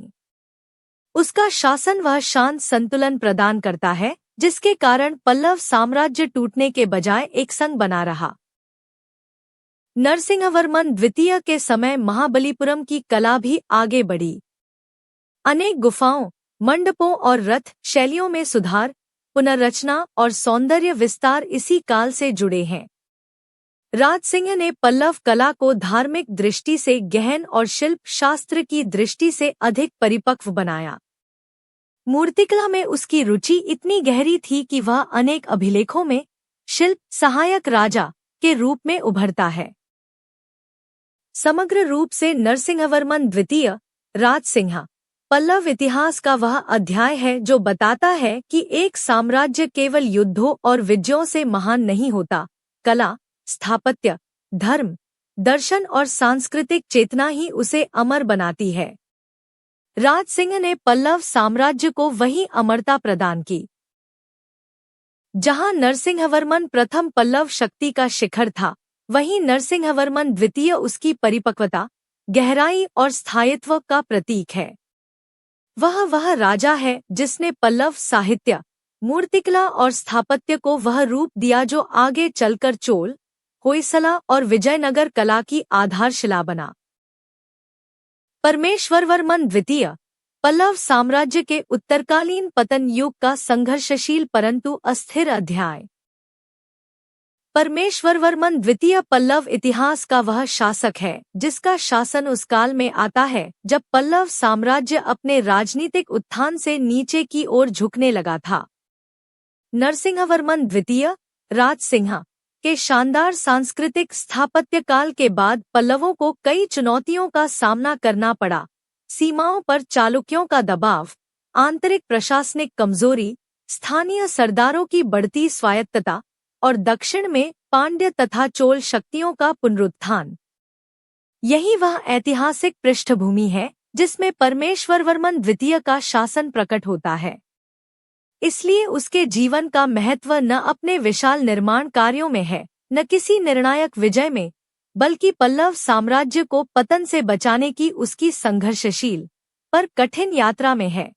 [SPEAKER 1] उसका शासन वह शांत संतुलन प्रदान करता है जिसके कारण पल्लव साम्राज्य टूटने के बजाय एक संग बना रहा। नरसिंहवर्मन द्वितीय के समय महाबलीपुरम की कला भी आगे बढ़ी। अनेक गुफाओं, मंडपों और रथ शैलियों में सुधार, पुनर्रचना और सौंदर्य विस्तार इसी काल से जुड़े हैं। राजसिंह ने पल्लव कला को धार्मिक दृष्टि से गहन और शिल्प शास्त्र की दृष्टि से अधिक परिपक्व बनाया। मूर्तिकला में उसकी रुचि इतनी गहरी थी कि वह अनेक अभिलेखों में शिल्प सहायक राजा के रूप में उभरता है। समग्र रूप से नरसिंहवर्मन द्वितीय राजसिंह पल्लव इतिहास का वह अध्याय है जो बताता है कि एक साम्राज्य केवल युद्धों और विजयों से महान नहीं होता। कला, स्थापत्य, धर्म, दर्शन और सांस्कृतिक चेतना ही उसे अमर बनाती है। राजसिंह ने पल्लव साम्राज्य को वही अमरता प्रदान की जहां नरसिंहवर्मन प्रथम पल्लव शक्ति का शिखर था, वहीं नरसिंहवर्मन द्वितीय उसकी परिपक्वता, गहराई और स्थायित्व का प्रतीक है। वह राजा है जिसने पल्लव साहित्य, मूर्तिकला और स्थापत्य को वह रूप दिया जो आगे चलकर चोल, होयसला और विजयनगर कला की आधारशिला बना। परमेश्वरवर्मन द्वितीय पल्लव साम्राज्य के उत्तरकालीन पतन युग का संघर्षशील परंतु अस्थिर अध्याय। परमेश्वरवर्मन द्वितीय पल्लव इतिहास का वह शासक है जिसका शासन उस काल में आता है जब पल्लव साम्राज्य अपने राजनीतिक उत्थान से नीचे की ओर झुकने लगा था। नरसिंहवर्मन द्वितीय राजसिंह के शानदार सांस्कृतिक स्थापत्य काल के बाद पल्लवों को कई चुनौतियों का सामना करना पड़ा। सीमाओं पर चालुक्यों का दबाव, आंतरिक प्रशासनिक कमजोरी, स्थानीय सरदारों की बढ़ती स्वायत्तता और दक्षिण में पांड्य तथा चोल शक्तियों का पुनरुत्थान। यही वह ऐतिहासिक पृष्ठभूमि है जिसमें परमेश्वरवर्मन द्वितीय का शासन प्रकट होता है। इसलिए उसके जीवन का महत्व न अपने विशाल निर्माण कार्यों में है, न किसी निर्णायक विजय में, बल्कि पल्लव साम्राज्य को पतन से बचाने की उसकी संघर्षशील पर कठिन यात्रा में है।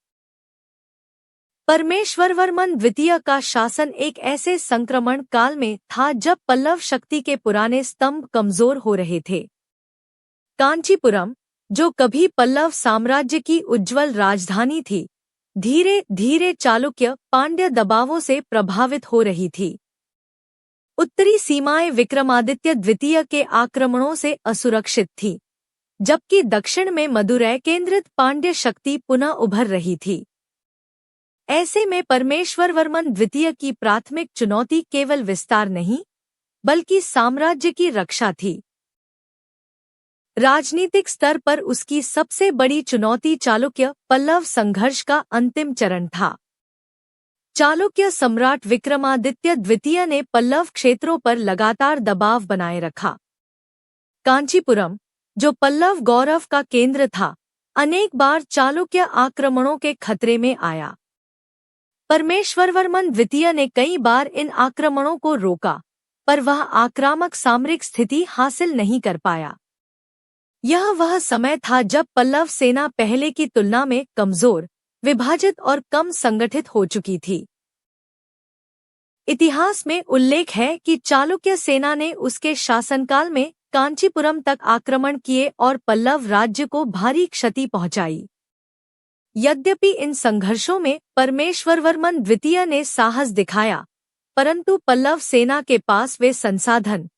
[SPEAKER 1] परमेश्वरवर्मन द्वितीय का शासन एक ऐसे संक्रमण काल में था जब पल्लव शक्ति के पुराने स्तंभ कमजोर हो रहे थे। कांचीपुरम, जो कभी पल्लव साम्राज्य की उज्ज्वल राजधानी थी, धीरे धीरे चालुक्य पांड्य दबावों से प्रभावित हो रही थी। उत्तरी सीमाएं विक्रमादित्य द्वितीय के आक्रमणों से असुरक्षित थी, जबकि दक्षिण में मदुरै केंद्रित पांड्य शक्ति पुनः उभर रही थी। ऐसे में परमेश्वरवर्मन द्वितीय की प्राथमिक चुनौती केवल विस्तार नहीं, बल्कि साम्राज्य की रक्षा थी। राजनीतिक स्तर पर उसकी सबसे बड़ी चुनौती चालुक्य पल्लव संघर्ष का अंतिम चरण था। चालुक्य सम्राट विक्रमादित्य द्वितीय ने पल्लव क्षेत्रों पर लगातार दबाव बनाए रखा। कांचीपुरम, जो पल्लव गौरव का केंद्र था, अनेक बार चालुक्य आक्रमणों के खतरे में आया। परमेश्वरवर्मन द्वितीय ने कई बार इन आक्रमणों को रोका, पर वह आक्रामक सामरिक स्थिति हासिल नहीं कर पाया। यह वह समय था जब पल्लव सेना पहले की तुलना में कमजोर, विभाजित और कम संगठित हो चुकी थी। इतिहास में उल्लेख है कि चालुक्य सेना ने उसके शासनकाल में कांचीपुरम तक आक्रमण किए और पल्लव राज्य को भारी क्षति पहुंचाई। यद्यपि इन संघर्षों में परमेश्वरवर्मन द्वितीय ने साहस दिखाया, परंतु पल्लव सेना के पास वे संसाधन,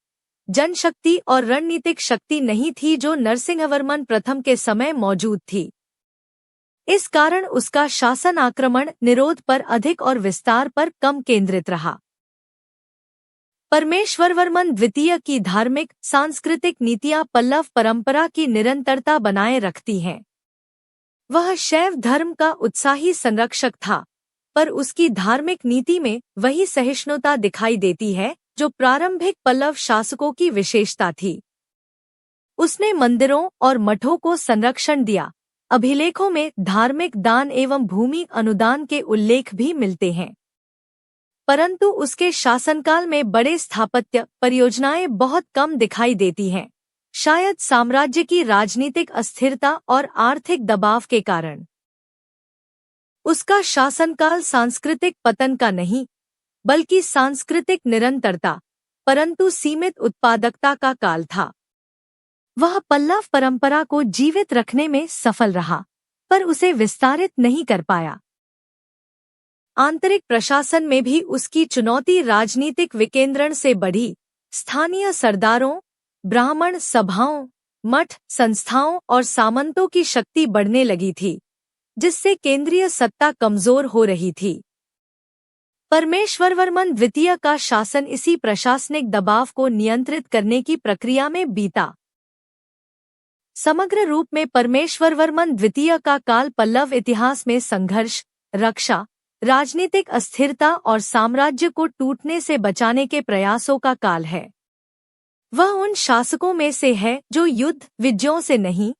[SPEAKER 1] जनशक्ति और रणनीतिक शक्ति नहीं थी जो नरसिंहवर्मन प्रथम के समय मौजूद थी। इस कारण उसका शासन आक्रमण निरोध पर अधिक और विस्तार पर कम केंद्रित रहा। परमेश्वरवर्मन द्वितीय की धार्मिक सांस्कृतिक नीतियां पल्लव परंपरा की निरंतरता बनाए रखती हैं। वह शैव धर्म का उत्साही संरक्षक था, पर उसकी धार्मिक नीति में वही सहिष्णुता दिखाई देती है जो प्रारंभिक पल्लव शासकों की विशेषता थी। उसने मंदिरों और मठों को संरक्षण दिया। अभिलेखों में धार्मिक दान एवं भूमि अनुदान के उल्लेख भी मिलते हैं, परंतु उसके शासनकाल में बड़े स्थापत्य परियोजनाएं बहुत कम दिखाई देती हैं, शायद साम्राज्य की राजनीतिक अस्थिरता और आर्थिक दबाव के कारण। उसका शासनकाल सांस्कृतिक पतन का नहीं, बल्कि सांस्कृतिक निरंतरता परंतु सीमित उत्पादकता का काल था। वह पल्लव परंपरा को जीवित रखने में सफल रहा, पर उसे विस्तारित नहीं कर पाया। आंतरिक प्रशासन में भी उसकी चुनौती राजनीतिक विकेंद्रण से बढ़ी। स्थानीय सरदारों, ब्राह्मण सभाओं, मठ, संस्थाओं और सामंतों की शक्ति बढ़ने लगी थी, जिससे केंद्रीय सत्ता कमजोर हो रही थी। परमेश्वरवर्मन द्वितीय का शासन इसी प्रशासनिक दबाव को नियंत्रित करने की प्रक्रिया में बीता। समग्र रूप में परमेश्वरवर्मन द्वितीय का काल पल्लव इतिहास में संघर्ष, रक्षा, राजनीतिक अस्थिरता और साम्राज्य को टूटने से बचाने के प्रयासों का काल है। वह उन शासकों में से है जो युद्ध विजयों से नहीं,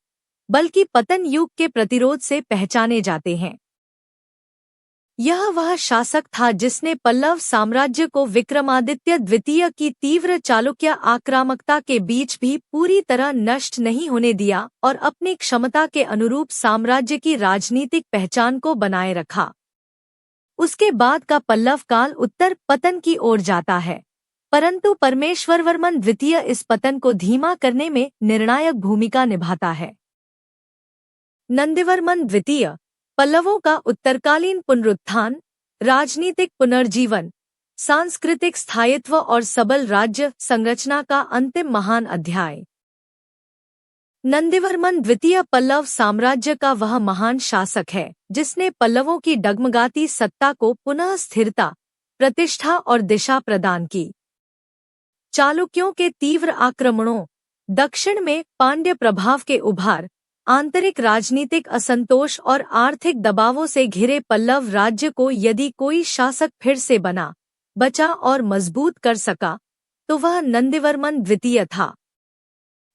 [SPEAKER 1] बल्कि पतन युग के प्रतिरोध से पहचाने जाते हैं। यह वह शासक था जिसने पल्लव साम्राज्य को विक्रमादित्य द्वितीय की तीव्र चालुक्य आक्रामकता के बीच भी पूरी तरह नष्ट नहीं होने दिया और अपनी क्षमता के अनुरूप साम्राज्य की राजनीतिक पहचान को बनाए रखा। उसके बाद का पल्लव काल उत्तर पतन की ओर जाता है, परंतु परमेश्वरवर्मन द्वितीय इस पतन को धीमा करने में निर्णायक भूमिका निभाता है। नंदिवर्मन द्वितीय पल्लवों का उत्तरकालीन पुनरुत्थान, राजनीतिक पुनर्जीवन, सांस्कृतिक स्थायित्व और सबल राज्य संरचना का अंतिम महान अध्याय। नंदिवर्मन द्वितीय पल्लव साम्राज्य का वह महान शासक है जिसने पल्लवों की डगमगाती सत्ता को पुनः स्थिरता, प्रतिष्ठा और दिशा प्रदान की। चालुक्यों के तीव्र आक्रमणों, दक्षिण में पांड्य प्रभाव के उभार, आंतरिक राजनीतिक असंतोष और आर्थिक दबावों से घिरे पल्लव राज्य को यदि कोई शासक फिर से बना, बचा और मजबूत कर सका, तो वह नंदिवर्मन द्वितीय था।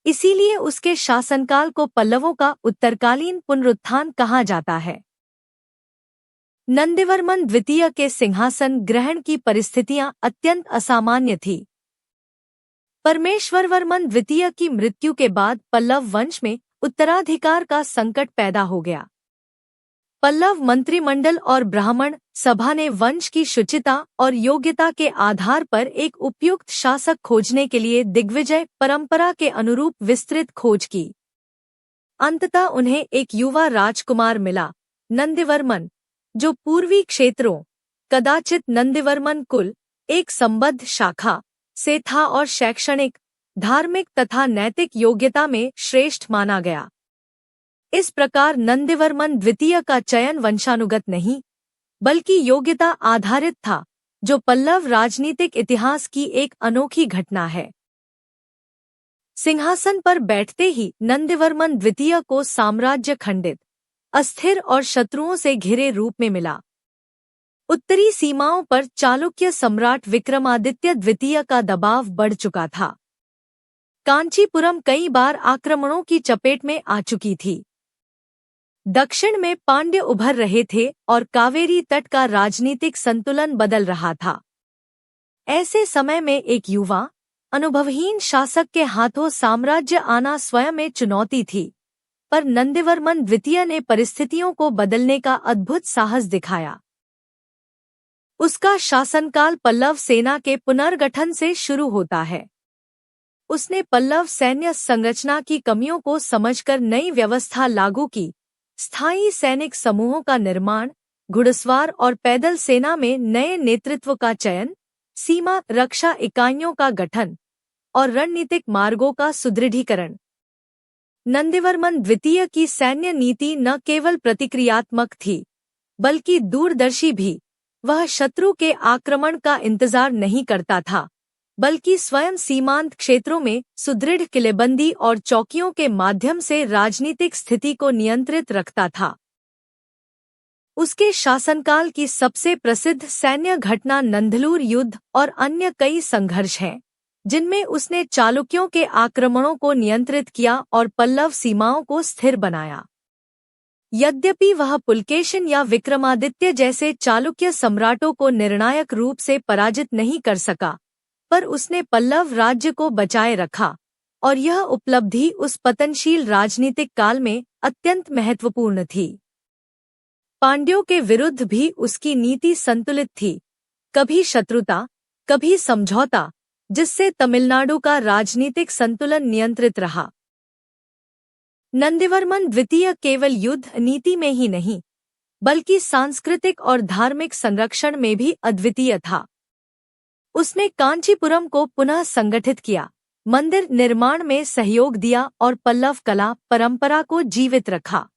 [SPEAKER 1] इसीलिए उसके शासनकाल को पल्लवों का उत्तरकालीन पुनरुत्थान कहा जाता है। नंदिवर्मन द्वितीय के सिंहासन ग्रहण की परिस्थितियां अत्यंत असामान्य थी। परमेश्वरवर्मन द्वितीय की मृत्यु के बाद पल्लव वंश में उत्तराधिकार का संकट पैदा हो गया। पल्लव मंत्रिमंडल और ब्राह्मण सभा ने वंश की शुचिता और योग्यता के आधार पर एक उपयुक्त शासक खोजने के लिए दिग्विजय परंपरा के अनुरूप विस्तृत खोज की। अंततः उन्हें एक युवा राजकुमार मिला, नंदिवर्मन, जो पूर्वी क्षेत्रों, कदाचित नंदिवर्मन कुल, एक संबद्ध शाखा से था और शैक्षणिक, धार्मिक तथा नैतिक योग्यता में श्रेष्ठ माना गया। इस प्रकार नंदिवर्मन द्वितीय का चयन वंशानुगत नहीं, बल्कि योग्यता आधारित था, जो पल्लव राजनीतिक इतिहास की एक अनोखी घटना है। सिंहासन पर बैठते ही नंदिवर्मन द्वितीय को साम्राज्य खंडित, अस्थिर और शत्रुओं से घिरे रूप में मिला। उत्तरी सीमाओं पर चालुक्य सम्राट विक्रमादित्य द्वितीय का दबाव बढ़ चुका था। कांचीपुरम कई बार आक्रमणों की चपेट में आ चुकी थी। दक्षिण में पांड्य उभर रहे थे और कावेरी तट का राजनीतिक संतुलन बदल रहा था। ऐसे समय में एक युवा, अनुभवहीन शासक के हाथों साम्राज्य आना स्वयं में चुनौती थी, पर नंदिवर्मन द्वितीय ने परिस्थितियों को बदलने का अद्भुत साहस दिखाया। उसका शासनकाल पल्लव सेना के पुनर्गठन से शुरू होता है। उसने पल्लव सैन्य संरचना की कमियों को समझकर नई व्यवस्था लागू की, स्थायी सैनिक समूहों का निर्माण, घुड़सवार और पैदल सेना में नए नेतृत्व का चयन, सीमा रक्षा इकाइयों का गठन और रणनीतिक मार्गों का सुदृढ़ीकरण। नंदिवर्मन द्वितीय की सैन्य नीति न केवल प्रतिक्रियात्मक थी, बल्कि दूरदर्शी भी। वह शत्रु के आक्रमण का इंतजार नहीं करता था, बल्कि स्वयं सीमांत क्षेत्रों में सुदृढ़ किलेबंदी और चौकियों के माध्यम से राजनीतिक स्थिति को नियंत्रित रखता था। उसके शासनकाल की सबसे प्रसिद्ध सैन्य घटना नंधलूर युद्ध और अन्य कई संघर्ष हैं, जिनमें उसने चालुक्यों के आक्रमणों को नियंत्रित किया और पल्लव सीमाओं को स्थिर बनाया। यद्यपि वह पुलकेशिन या विक्रमादित्य जैसे चालुक्य सम्राटों को निर्णायक रूप से पराजित नहीं कर सका, पर उसने पल्लव राज्य को बचाए रखा और यह उपलब्धि उस पतनशील राजनीतिक काल में अत्यंत महत्वपूर्ण थी। पांड्यों के विरुद्ध भी उसकी नीति संतुलित थी, कभी शत्रुता, कभी समझौता, जिससे तमिलनाडु का राजनीतिक संतुलन नियंत्रित रहा। नंदिवर्मन द्वितीय केवल युद्ध नीति में ही नहीं, बल्कि सांस्कृतिक और धार्मिक संरक्षण में भी अद्वितीय था। उसने कांचीपुरम को पुनः संगठित किया, मंदिर निर्माण में सहयोग दिया और पल्लव कला परंपरा को जीवित रखा।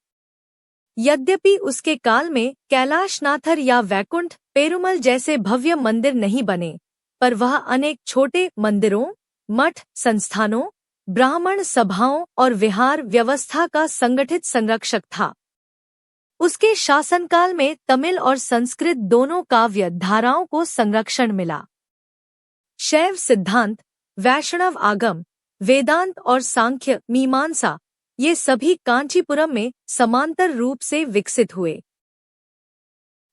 [SPEAKER 1] यद्यपि उसके काल में कैलाशनाथर या वैकुंठ पेरुमल जैसे भव्य मंदिर नहीं बने, पर वह अनेक छोटे मंदिरों, मठ, संस्थानों, ब्राह्मण सभाओं और विहार व्यवस्था का संगठित संरक्षक था। उसके शासनकाल में तमिल और संस्कृत दोनों काव्य धाराओं को संरक्षण मिला। शैव सिद्धांत, वैष्णव आगम, वेदांत और सांख्य मीमांसा ये सभी कांचीपुरम में समांतर रूप से विकसित हुए।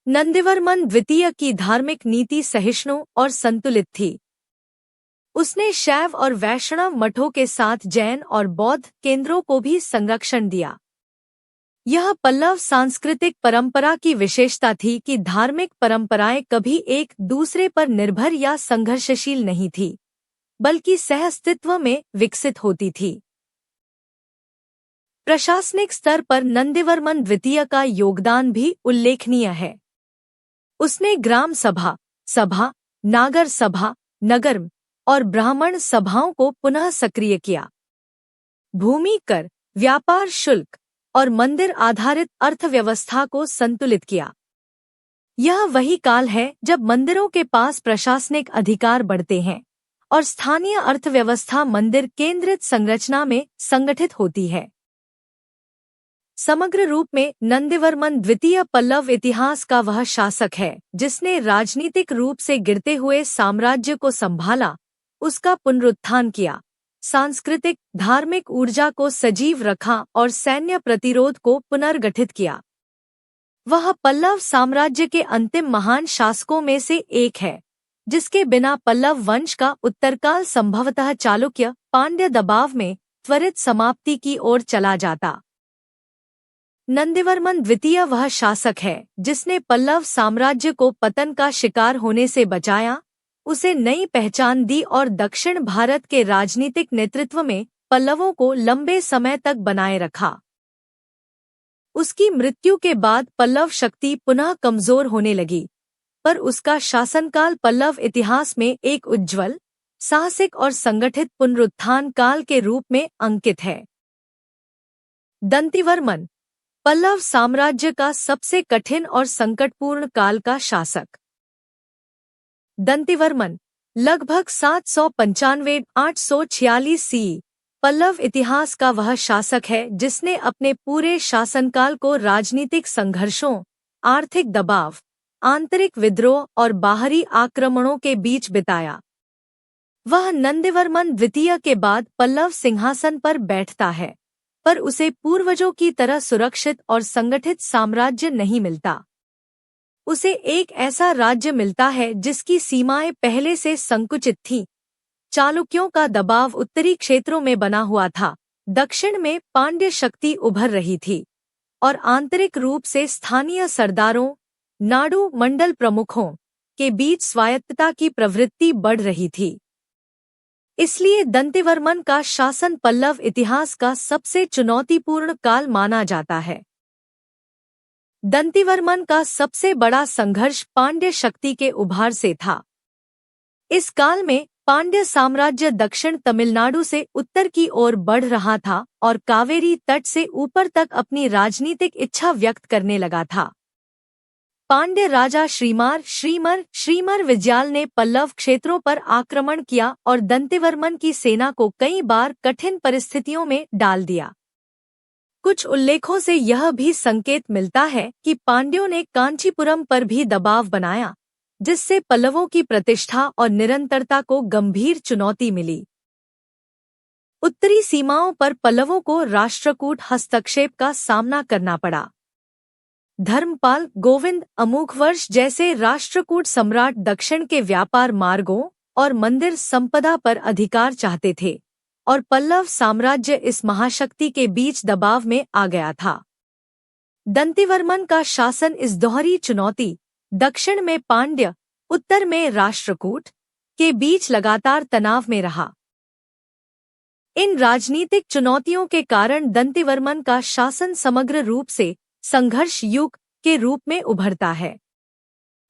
[SPEAKER 1] नंदिवर्मन द्वितीय की धार्मिक नीति सहिष्णु और संतुलित थी। उसने शैव और वैष्णव मठों के साथ जैन और बौद्ध केंद्रों को भी संरक्षण दिया। यह पल्लव सांस्कृतिक परंपरा की विशेषता थी कि धार्मिक परंपराएं कभी एक दूसरे पर निर्भर या संघर्षशील नहीं थी, बल्कि सहअस्तित्व में विकसित होती थी। प्रशासनिक स्तर पर नंदिवर्मन द्वितीय का योगदान भी उल्लेखनीय है। उसने ग्राम सभा, सभा, नागर सभा, नगर और ब्राह्मण सभाओं को पुनः सक्रिय किया। भूमि कर, व्यापार शुल्क और मंदिर आधारित अर्थव्यवस्था को संतुलित किया। यह वही काल है जब मंदिरों के पास प्रशासनिक अधिकार बढ़ते हैं और स्थानीय अर्थव्यवस्था मंदिर केंद्रित संरचना में संगठित होती है। समग्र रूप में नंदिवर्मन द्वितीय पल्लव इतिहास का वह शासक है जिसने राजनीतिक रूप से गिरते हुए साम्राज्य को संभाला, उसका पुनरुत्थान किया, सांस्कृतिक धार्मिक ऊर्जा को सजीव रखा और सैन्य प्रतिरोध को पुनर्गठित किया। वह पल्लव साम्राज्य के अंतिम महान शासकों में से एक है, जिसके बिना पल्लव वंश का उत्तरकाल संभवतः चालुक्य पांड्य दबाव में त्वरित समाप्ति की ओर चला जाता। नंदिवर्मन द्वितीय वह शासक है जिसने पल्लव साम्राज्य को पतन का शिकार होने से बचाया, उसे नई पहचान दी और दक्षिण भारत के राजनीतिक नेतृत्व में पल्लवों को लंबे समय तक बनाए रखा। उसकी मृत्यु के बाद पल्लव शक्ति पुनः कमजोर होने लगी, पर उसका शासनकाल पल्लव इतिहास में एक उज्ज्वल, साहसिक और संगठित पुनरुत्थान काल के रूप में अंकित है। दंतिवर्मन, पल्लव साम्राज्य का सबसे कठिन और संकटपूर्ण काल का शासक। दंतिवर्मन लगभग 795-846 सी पल्लव इतिहास का वह शासक है जिसने अपने पूरे शासनकाल को राजनीतिक संघर्षों, आर्थिक दबाव, आंतरिक विद्रोह और बाहरी आक्रमणों के बीच बिताया। वह नंदिवर्मन द्वितीय के बाद पल्लव सिंहासन पर बैठता है, पर उसे पूर्वजों की तरह सुरक्षित और संगठित साम्राज्य नहीं मिलता। उसे एक ऐसा राज्य मिलता है जिसकी सीमाएं पहले से संकुचित थीं। चालुक्यों का दबाव उत्तरी क्षेत्रों में बना हुआ था, दक्षिण में पांड्य शक्ति उभर रही थी और आंतरिक रूप से स्थानीय सरदारों, नाडु मंडल प्रमुखों के बीच स्वायत्तता की प्रवृत्ति बढ़ रही थी। इसलिए दंतिवर्मन का शासन पल्लव इतिहास का सबसे चुनौतीपूर्ण काल माना जाता है। दंतिवर्मन का सबसे बड़ा संघर्ष पांड्य शक्ति के उभार से था। इस काल में पांड्य साम्राज्य दक्षिण तमिलनाडु से उत्तर की ओर बढ़ रहा था और कावेरी तट से ऊपर तक अपनी राजनीतिक इच्छा व्यक्त करने लगा था। पांड्य राजा श्रीमर विजयाल ने पल्लव क्षेत्रों पर आक्रमण किया और दंतिवर्मन की सेना को कई बार कठिन परिस्थितियों में डाल दिया। कुछ उल्लेखों से यह भी संकेत मिलता है कि पांड्यों ने कांचीपुरम पर भी दबाव बनाया, जिससे पल्लवों की प्रतिष्ठा और निरंतरता को गंभीर चुनौती मिली। उत्तरी सीमाओं पर पल्लवों को राष्ट्रकूट हस्तक्षेप का सामना करना पड़ा। धर्मपाल गोविंद अमोघवर्ष जैसे राष्ट्रकूट सम्राट दक्षिण के व्यापार मार्गों और मंदिर संपदा पर अधिकार चाहते थे और पल्लव साम्राज्य इस महाशक्ति के बीच दबाव में आ गया था। दंतिवर्मन का शासन इस दोहरी चुनौती, दक्षिण में पांड्य, उत्तर में राष्ट्रकूट, के बीच लगातार तनाव में रहा। इन राजनीतिक चुनौतियों के कारण दंतिवर्मन का शासन समग्र रूप से संघर्ष युग के रूप में उभरता है।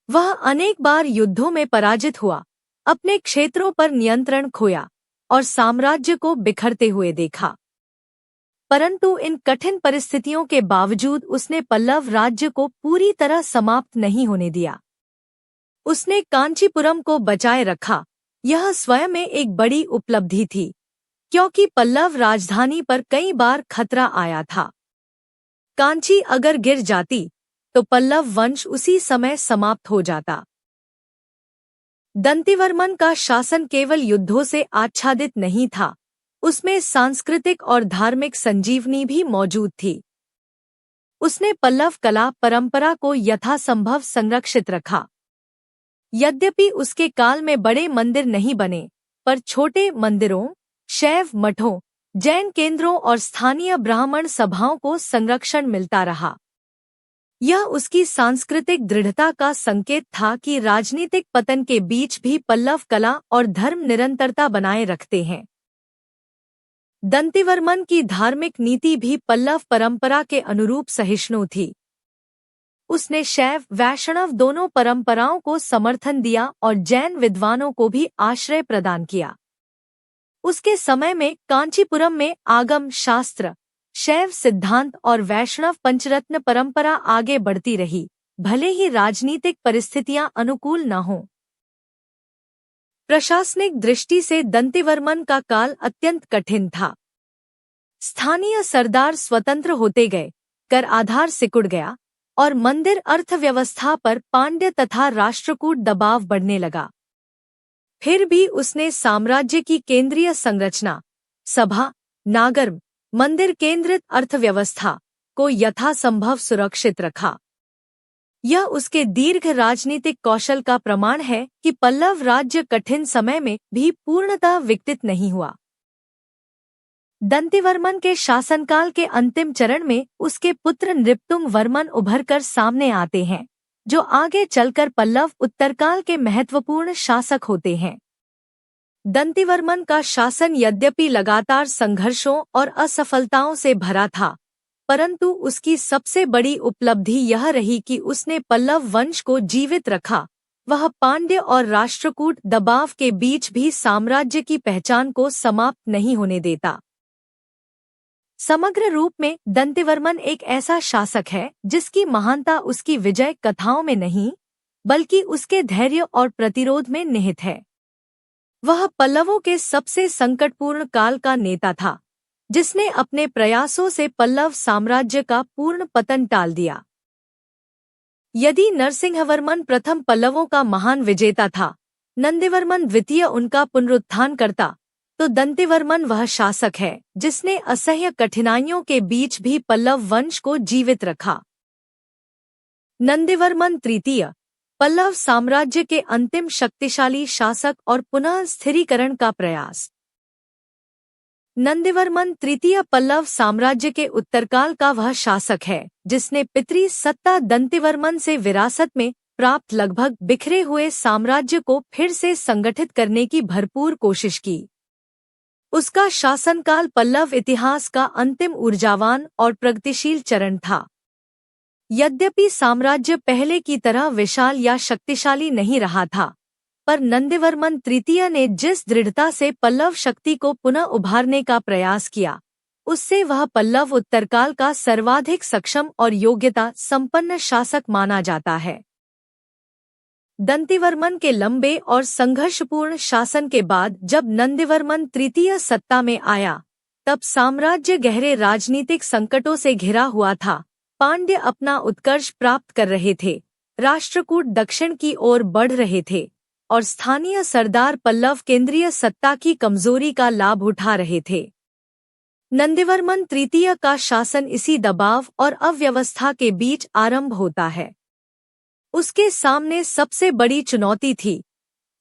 [SPEAKER 1] वह अनेक बार युद्धों में पराजित हुआ, अपने क्षेत्रों पर नियंत्रण खोया और साम्राज्य को बिखरते हुए देखा। परंतु इन कठिन परिस्थितियों के बावजूद उसने पल्लव राज्य को पूरी तरह समाप्त नहीं होने दिया। उसने कांचीपुरम को बचाए रखा। यह स्वयं में एक बड़ी उपलब्धि थी, क्योंकि पल्लव राजधानी पर कई बार खतरा आया था। कांची अगर गिर जाती तो पल्लव वंश उसी समय समाप्त हो जाता। दंतिवर्मन का शासन केवल युद्धों से आच्छादित नहीं था, उसमें सांस्कृतिक और धार्मिक संजीवनी भी मौजूद थी। उसने पल्लव कला परंपरा को यथासंभव संरक्षित रखा। यद्यपि उसके काल में बड़े मंदिर नहीं बने, पर छोटे मंदिरों, शैव मठों, जैन केंद्रों और स्थानीय ब्राह्मण सभाओं को संरक्षण मिलता रहा। यह उसकी सांस्कृतिक दृढ़ता का संकेत था कि राजनीतिक पतन के बीच भी पल्लव कला और धर्म निरंतरता बनाए रखते हैं। दंतिवर्मन की धार्मिक नीति भी पल्लव परंपरा के अनुरूप सहिष्णु थी। उसने शैव वैष्णव दोनों परंपराओं को समर्थन दिया और जैन विद्वानों को भी आश्रय प्रदान किया। उसके समय में कांचीपुरम में आगम शास्त्र, शैव सिद्धांत और वैष्णव पंचरत्न परंपरा आगे बढ़ती रही, भले ही राजनीतिक परिस्थितियां अनुकूल न हों। प्रशासनिक दृष्टि से दंतिवर्मन का काल अत्यंत कठिन था। स्थानीय सरदार स्वतंत्र होते गए, कर आधार सिकुड़ गया और मंदिर अर्थव्यवस्था पर पांड्य तथा राष्ट्रकूट दबाव बढ़ने लगा। फिर भी उसने साम्राज्य की केंद्रीय संरचना, सभा, नागर, मंदिर केंद्रित अर्थव्यवस्था को यथासंभव सुरक्षित रखा। यह उसके दीर्घ राजनीतिक कौशल का प्रमाण है कि पल्लव राज्य कठिन समय में भी पूर्णतः विकसित नहीं हुआ। दंतिवर्मन के शासनकाल के अंतिम चरण में उसके पुत्र नृपतुंग वर्मन उभरकर सामने आते हैं, जो आगे चलकर पल्लव उत्तरकाल के महत्वपूर्ण शासक होते हैं। दंतिवर्मन का शासन यद्यपि लगातार संघर्षों और असफलताओं से भरा था, परंतु उसकी सबसे बड़ी उपलब्धि यह रही कि उसने पल्लव वंश को जीवित रखा। वह पांड्य और राष्ट्रकूट दबाव के बीच भी साम्राज्य की पहचान को समाप्त नहीं होने देता। समग्र रूप में दंतिवर्मन एक ऐसा शासक है जिसकी महानता उसकी विजय कथाओं में नहीं, बल्कि उसके धैर्य और प्रतिरोध में निहित है। वह पल्लवों के सबसे संकटपूर्ण काल का नेता था, जिसने अपने प्रयासों से पल्लव साम्राज्य का पूर्ण पतन टाल दिया। यदि नरसिंहवर्मन प्रथम पल्लवों का महान विजेता था, नंदिवर्मन द्वितीय उनका पुनरुत्थान करता, तो दंतिवर्मन वह शासक है जिसने असह्य कठिनाइयों के बीच भी पल्लव वंश को जीवित रखा। नंदिवर्मन तृतीय, पल्लव साम्राज्य के अंतिम शक्तिशाली शासक और पुनः स्थिरीकरण का प्रयास। नंदिवर्मन तृतीय पल्लव साम्राज्य के उत्तरकाल का वह शासक है जिसने पितृ सत्ता दंतिवर्मन से विरासत में प्राप्त लगभग बिखरे हुए साम्राज्य को फिर से संगठित करने की भरपूर कोशिश की। उसका शासनकाल पल्लव इतिहास का अंतिम ऊर्जावान और प्रगतिशील चरण था। यद्यपि साम्राज्य पहले की तरह विशाल या शक्तिशाली नहीं रहा था, पर नंदिवर्मन तृतीय ने जिस दृढ़ता से पल्लव शक्ति को पुनः उभारने का प्रयास किया, उससे वह पल्लव उत्तरकाल का सर्वाधिक सक्षम और योग्यता संपन्न शासक माना जाता है। दंतिवर्मन के लंबे और संघर्षपूर्ण शासन के बाद जब नंदिवर्मन तृतीय सत्ता में आया, तब साम्राज्य गहरे राजनीतिक संकटों से घिरा हुआ था। पांड्य अपना उत्कर्ष प्राप्त कर रहे थे, राष्ट्रकूट दक्षिण की ओर बढ़ रहे थे और स्थानीय सरदार पल्लव केंद्रीय सत्ता की कमजोरी का लाभ उठा रहे थे। नंदिवर्मन तृतीय का शासन इसी दबाव और अव्यवस्था के बीच आरंभ होता है। उसके सामने सबसे बड़ी चुनौती थी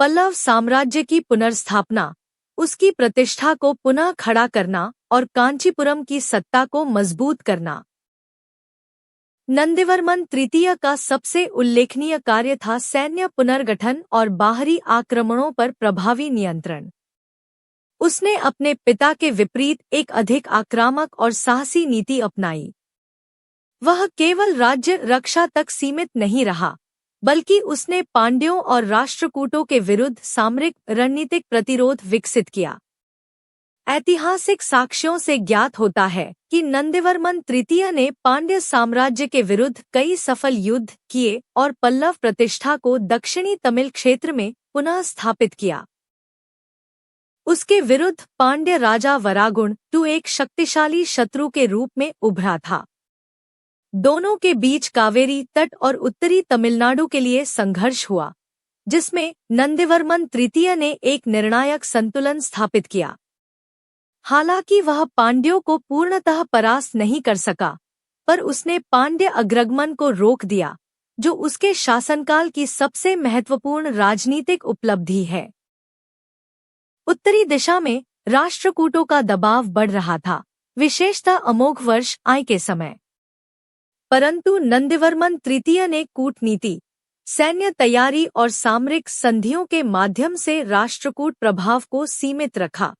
[SPEAKER 1] पल्लव साम्राज्य की पुनर्स्थापना, उसकी प्रतिष्ठा को पुनः खड़ा करना और कांचीपुरम की सत्ता को मजबूत करना। नंदिवर्मन तृतीय का सबसे उल्लेखनीय कार्य था सैन्य पुनर्गठन और बाहरी आक्रमणों पर प्रभावी नियंत्रण। उसने अपने पिता के विपरीत एक अधिक आक्रामक और साहसी नीति अपनाई। वह केवल राज्य रक्षा तक सीमित नहीं रहा, बल्कि उसने पांड्यों और राष्ट्रकूटों के विरुद्ध सामरिक रणनीतिक प्रतिरोध विकसित किया। ऐतिहासिक साक्ष्यों से ज्ञात होता है कि नंदिवर्मन तृतीय ने पांड्य साम्राज्य के विरुद्ध कई सफल युद्ध किए और पल्लव प्रतिष्ठा को दक्षिणी तमिल क्षेत्र में पुनः स्थापित किया। उसके विरुद्ध पांड्य राजा वरागुण II एक शक्तिशाली शत्रु के रूप में उभरा था। दोनों के बीच कावेरी तट और उत्तरी तमिलनाडु के लिए संघर्ष हुआ, जिसमें नंदिवर्मन तृतीय ने एक निर्णायक संतुलन स्थापित किया। हालांकि वह पांड्यों को पूर्णतः परास्त नहीं कर सका, पर उसने पांड्य अग्रगमन को रोक दिया, जो उसके शासनकाल की सबसे महत्वपूर्ण राजनीतिक उपलब्धि है। उत्तरी दिशा में राष्ट्रकूटों का दबाव बढ़ रहा था, विशेषतः अमोघ वर्ष आय के समय। परंतु नंदिवर्मन तृतीय ने कूटनीति, सैन्य तैयारी और सामरिक संधियों के माध्यम से राष्ट्रकूट प्रभाव को सीमित रखा।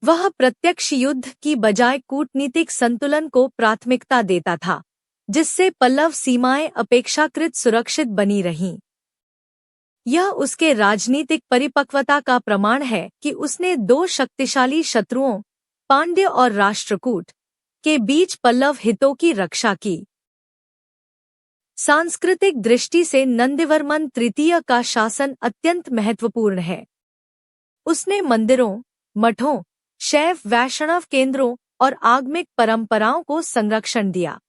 [SPEAKER 1] वह प्रत्यक्ष युद्ध की बजाय कूटनीतिक संतुलन को प्राथमिकता देता था, जिससे पल्लव सीमाएं अपेक्षाकृत सुरक्षित बनी रहीं। यह उसके राजनीतिक परिपक्वता का प्रमाण है कि उसने दो शक्तिशाली शत्रुओं, पांड्य और राष्ट्रकूट, के बीच पल्लव हितों की रक्षा की। सांस्कृतिक दृष्टि से नंदिवर्मन तृतीय का शासन अत्यंत महत्वपूर्ण है। उसने मंदिरों, मठों, शैव वैष्णव केंद्रों और आगमिक परंपराओं को संरक्षण दिया।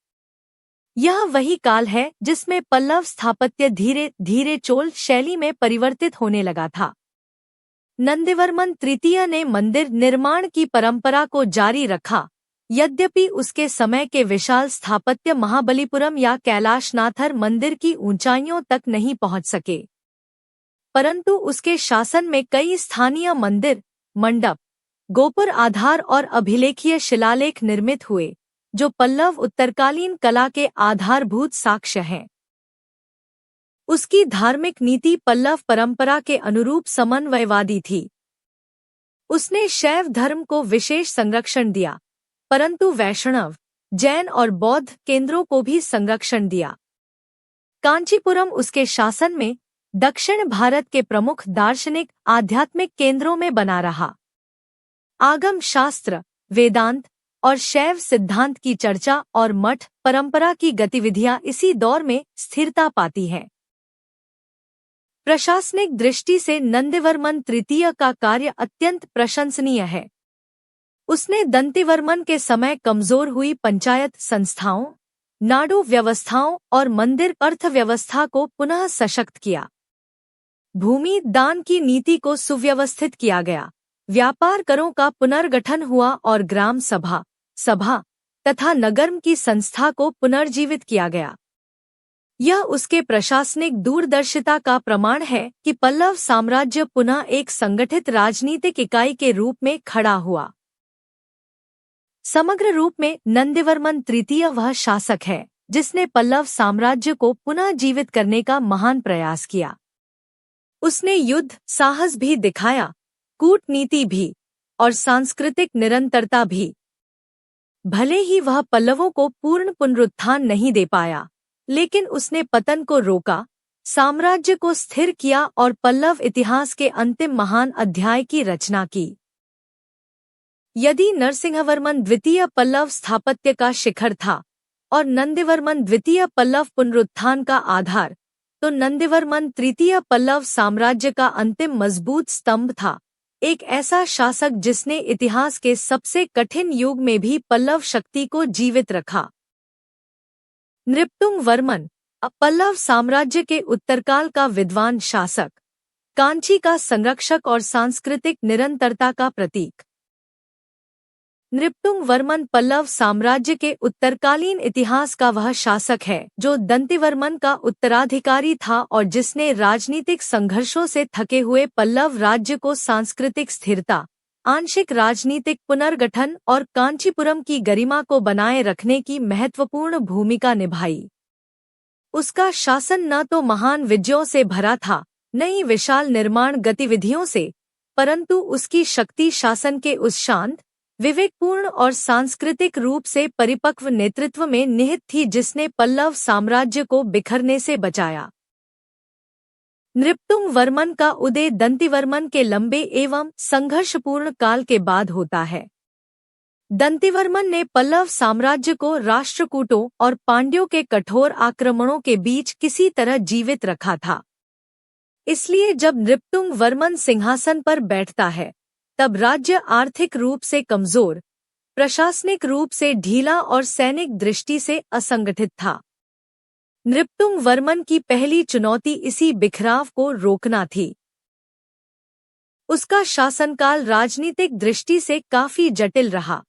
[SPEAKER 1] यह वही काल है जिसमें पल्लव स्थापत्य धीरे धीरे चोल शैली में परिवर्तित होने लगा था। नंदिवर्मन तृतीय ने मंदिर निर्माण की परंपरा को जारी रखा, यद्यपि उसके समय के विशाल स्थापत्य महाबलीपुरम या कैलाशनाथर मंदिर की ऊंचाइयों तक नहीं पहुंच सके। परंतु उसके शासन में कई स्थानीय मंदिर, मंडप, गोपुर आधार और अभिलेखीय शिलालेख निर्मित हुए, जो पल्लव उत्तरकालीन कला के आधारभूत साक्ष्य हैं। उसकी धार्मिक नीति पल्लव परंपरा के अनुरूप समन्वयवादी थी। उसने शैव धर्म को विशेष संरक्षण दिया, परंतु वैष्णव, जैन और बौद्ध केंद्रों को भी संरक्षण दिया। कांचीपुरम उसके शासन में दक्षिण भारत के प्रमुख दार्शनिक आध्यात्मिक केंद्रों में बना रहा। आगम शास्त्र, वेदांत और शैव सिद्धांत की चर्चा और मठ परंपरा की गतिविधियां इसी दौर में स्थिरता पाती हैं। प्रशासनिक दृष्टि से नंदिवर्मन तृतीय का कार्य अत्यंत प्रशंसनीय है। उसने दंतिवर्मन के समय कमजोर हुई पंचायत संस्थाओं, नाडु व्यवस्थाओं और मंदिर अर्थव्यवस्था को पुनः सशक्त किया। भूमि दान की नीति को सुव्यवस्थित किया गया, व्यापार करों का पुनर्गठन हुआ और ग्राम सभा तथा नगर्म की संस्था को पुनर्जीवित किया गया। यह उसके प्रशासनिक दूरदर्शिता का प्रमाण है कि पल्लव साम्राज्य पुनः एक संगठित राजनीतिक इकाई के रूप में खड़ा हुआ। समग्र रूप में नंदिवर्मन तृतीय वह शासक है जिसने पल्लव साम्राज्य को पुनः जीवित करने का महान प्रयास किया। उसने युद्ध साहस भी दिखाया, कूटनीति भी और सांस्कृतिक निरंतरता भी। भले ही वह पल्लवों को पूर्ण पुनरुत्थान नहीं दे पाया, लेकिन उसने पतन को रोका, साम्राज्य को स्थिर किया और पल्लव इतिहास के अंतिम महान अध्याय की रचना की। यदि नरसिंहवर्मन द्वितीय पल्लव स्थापत्य का शिखर था और नंदिवर्मन द्वितीय पल्लव पुनरुत्थान का आधार, तो नंदिवर्मन तृतीय पल्लव साम्राज्य का अंतिम मजबूत स्तंभ था, एक ऐसा शासक जिसने इतिहास के सबसे कठिन युग में भी पल्लव शक्ति को जीवित रखा। नृपतुंग वर्मन, पल्लव साम्राज्य के उत्तरकाल का विद्वान शासक, कांची का संरक्षक और सांस्कृतिक निरंतरता का प्रतीक। नृपतुंग वर्मन पल्लव साम्राज्य के उत्तरकालीन इतिहास का वह शासक है जो दंतिवर्मन का उत्तराधिकारी था और जिसने राजनीतिक संघर्षों से थके हुए पल्लव राज्य को सांस्कृतिक स्थिरता, आंशिक राजनीतिक पुनर्गठन और कांचीपुरम की गरिमा को बनाए रखने की महत्वपूर्ण भूमिका निभाई। उसका शासन न तो महान विजयों से भरा था, न ही विशाल निर्माण गतिविधियों से, परंतु उसकी शक्ति शासन के उस शांत, विवेकपूर्ण और सांस्कृतिक रूप से परिपक्व नेतृत्व में निहित थी जिसने पल्लव साम्राज्य को बिखरने से बचाया। नृपतुंग वर्मन का उदय दंतिवर्मन के लंबे एवं संघर्षपूर्ण काल के बाद होता है। दंतिवर्मन ने पल्लव साम्राज्य को राष्ट्रकूटों और पांड्यों के कठोर आक्रमणों के बीच किसी तरह जीवित रखा था। इसलिए जब नृपतुंग वर्मन सिंहासन पर बैठता है, तब राज्य आर्थिक रूप से कमजोर, प्रशासनिक रूप से ढीला और सैनिक दृष्टि से असंगठित था। नृपतुंग वर्मन की पहली चुनौती इसी बिखराव को रोकना थी। उसका शासनकाल राजनीतिक दृष्टि से काफी जटिल रहा।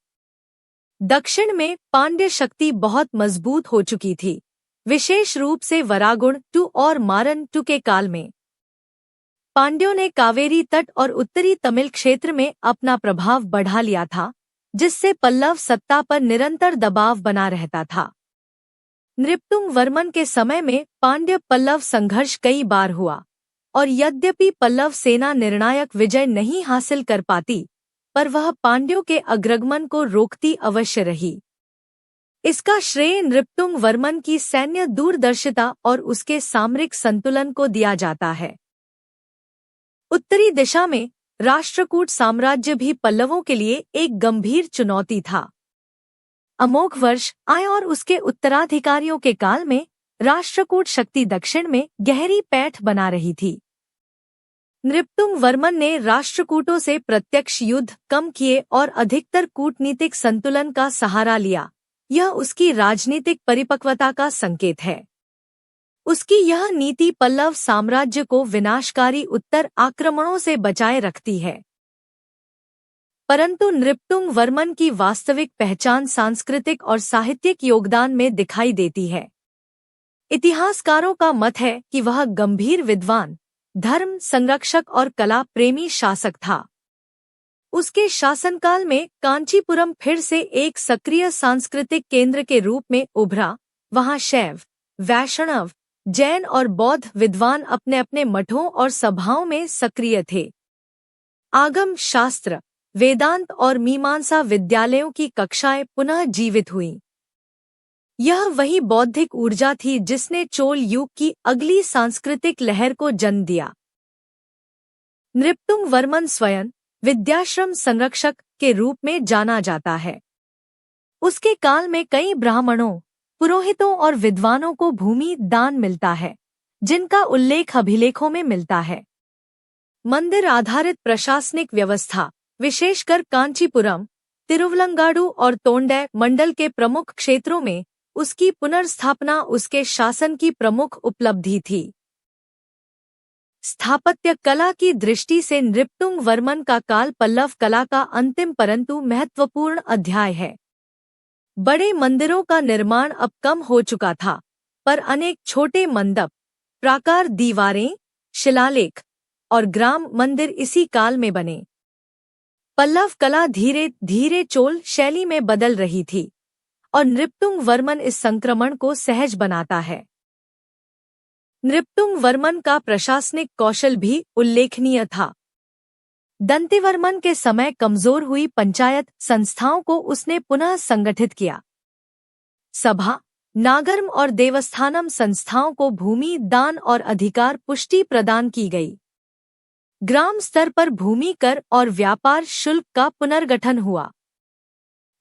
[SPEAKER 1] दक्षिण में पांड्य शक्ति बहुत मजबूत हो चुकी थी, विशेष रूप से वरागुण टू और मारन टू के काल में। पांड्यों ने कावेरी तट और उत्तरी तमिल क्षेत्र में अपना प्रभाव बढ़ा लिया था, जिससे पल्लव सत्ता पर निरंतर दबाव बना रहता था। नृपतुंग वर्मन के समय में पांड्य पल्लव संघर्ष कई बार हुआ, और यद्यपि पल्लव सेना निर्णायक विजय नहीं हासिल कर पाती, पर वह पांड्यों के अग्रगमन को रोकती अवश्य रही। इसका श्रेय नृपतुंग वर्मन की सैन्य दूरदर्शिता और उसके सामरिक संतुलन को दिया जाता है। उत्तरी दिशा में राष्ट्रकूट साम्राज्य भी पल्लवों के लिए एक गंभीर चुनौती था। अमोघ वर्ष आए और उसके उत्तराधिकारियों के काल में राष्ट्रकूट शक्ति दक्षिण में गहरी पैठ बना रही थी। नृपतुंग वर्मन ने राष्ट्रकूटों से प्रत्यक्ष युद्ध कम किए और अधिकतर कूटनीतिक संतुलन का सहारा लिया। यह उसकी राजनीतिक परिपक्वता का संकेत है। उसकी यह नीति पल्लव साम्राज्य को विनाशकारी उत्तर आक्रमणों से बचाए रखती है। परंतु नृपतुंग वर्मन की वास्तविक पहचान सांस्कृतिक और साहित्यिक योगदान में दिखाई देती है। इतिहासकारों का मत है कि वह गंभीर विद्वान, धर्म संरक्षक और कला प्रेमी शासक था। उसके शासनकाल में कांचीपुरम फिर से एक सक्रिय सांस्कृतिक केंद्र के रूप में उभरा। वहां शैव, वैष्णव, जैन और बौद्ध विद्वान अपने अपने मठों और सभाओं में सक्रिय थे। आगम शास्त्र, वेदांत और मीमांसा विद्यालयों की कक्षाएं पुनः जीवित हुईं। यह वही बौद्धिक ऊर्जा थी जिसने चोल युग की अगली सांस्कृतिक लहर को जन्म दिया। नृपतुंग वर्मन स्वयं विद्याश्रम संरक्षक के रूप में जाना जाता है। उसके काल में कई ब्राह्मणों, पुरोहितों और विद्वानों को भूमि दान मिलता है, जिनका उल्लेख अभिलेखों में मिलता है। मंदिर आधारित प्रशासनिक व्यवस्था, विशेषकर कांचीपुरम, तिरुवलंगाडु और तोंडै मंडल के प्रमुख क्षेत्रों में उसकी पुनर्स्थापना उसके शासन की प्रमुख उपलब्धि थी। स्थापत्य कला की दृष्टि से नृपतुंग वर्मन का काल पल्लव कला का अंतिम परंतु महत्वपूर्ण अध्याय है। बड़े मंदिरों का निर्माण अब कम हो चुका था, पर अनेक छोटे मंडप, प्राकार दीवारें, शिलालेख और ग्राम मंदिर इसी काल में बने। पल्लव कला धीरे धीरे चोल शैली में बदल रही थी, और नृपतुंग वर्मन इस संक्रमण को सहज बनाता है। नृपतुंग वर्मन का प्रशासनिक कौशल भी उल्लेखनीय था। दंतिवर्मन के समय कमजोर हुई पंचायत संस्थाओं को उसने पुनः संगठित किया। सभा, नागरम और देवस्थानम संस्थाओं को भूमि दान और अधिकार पुष्टि प्रदान की गई। ग्राम स्तर पर भूमि कर और व्यापार शुल्क का पुनर्गठन हुआ।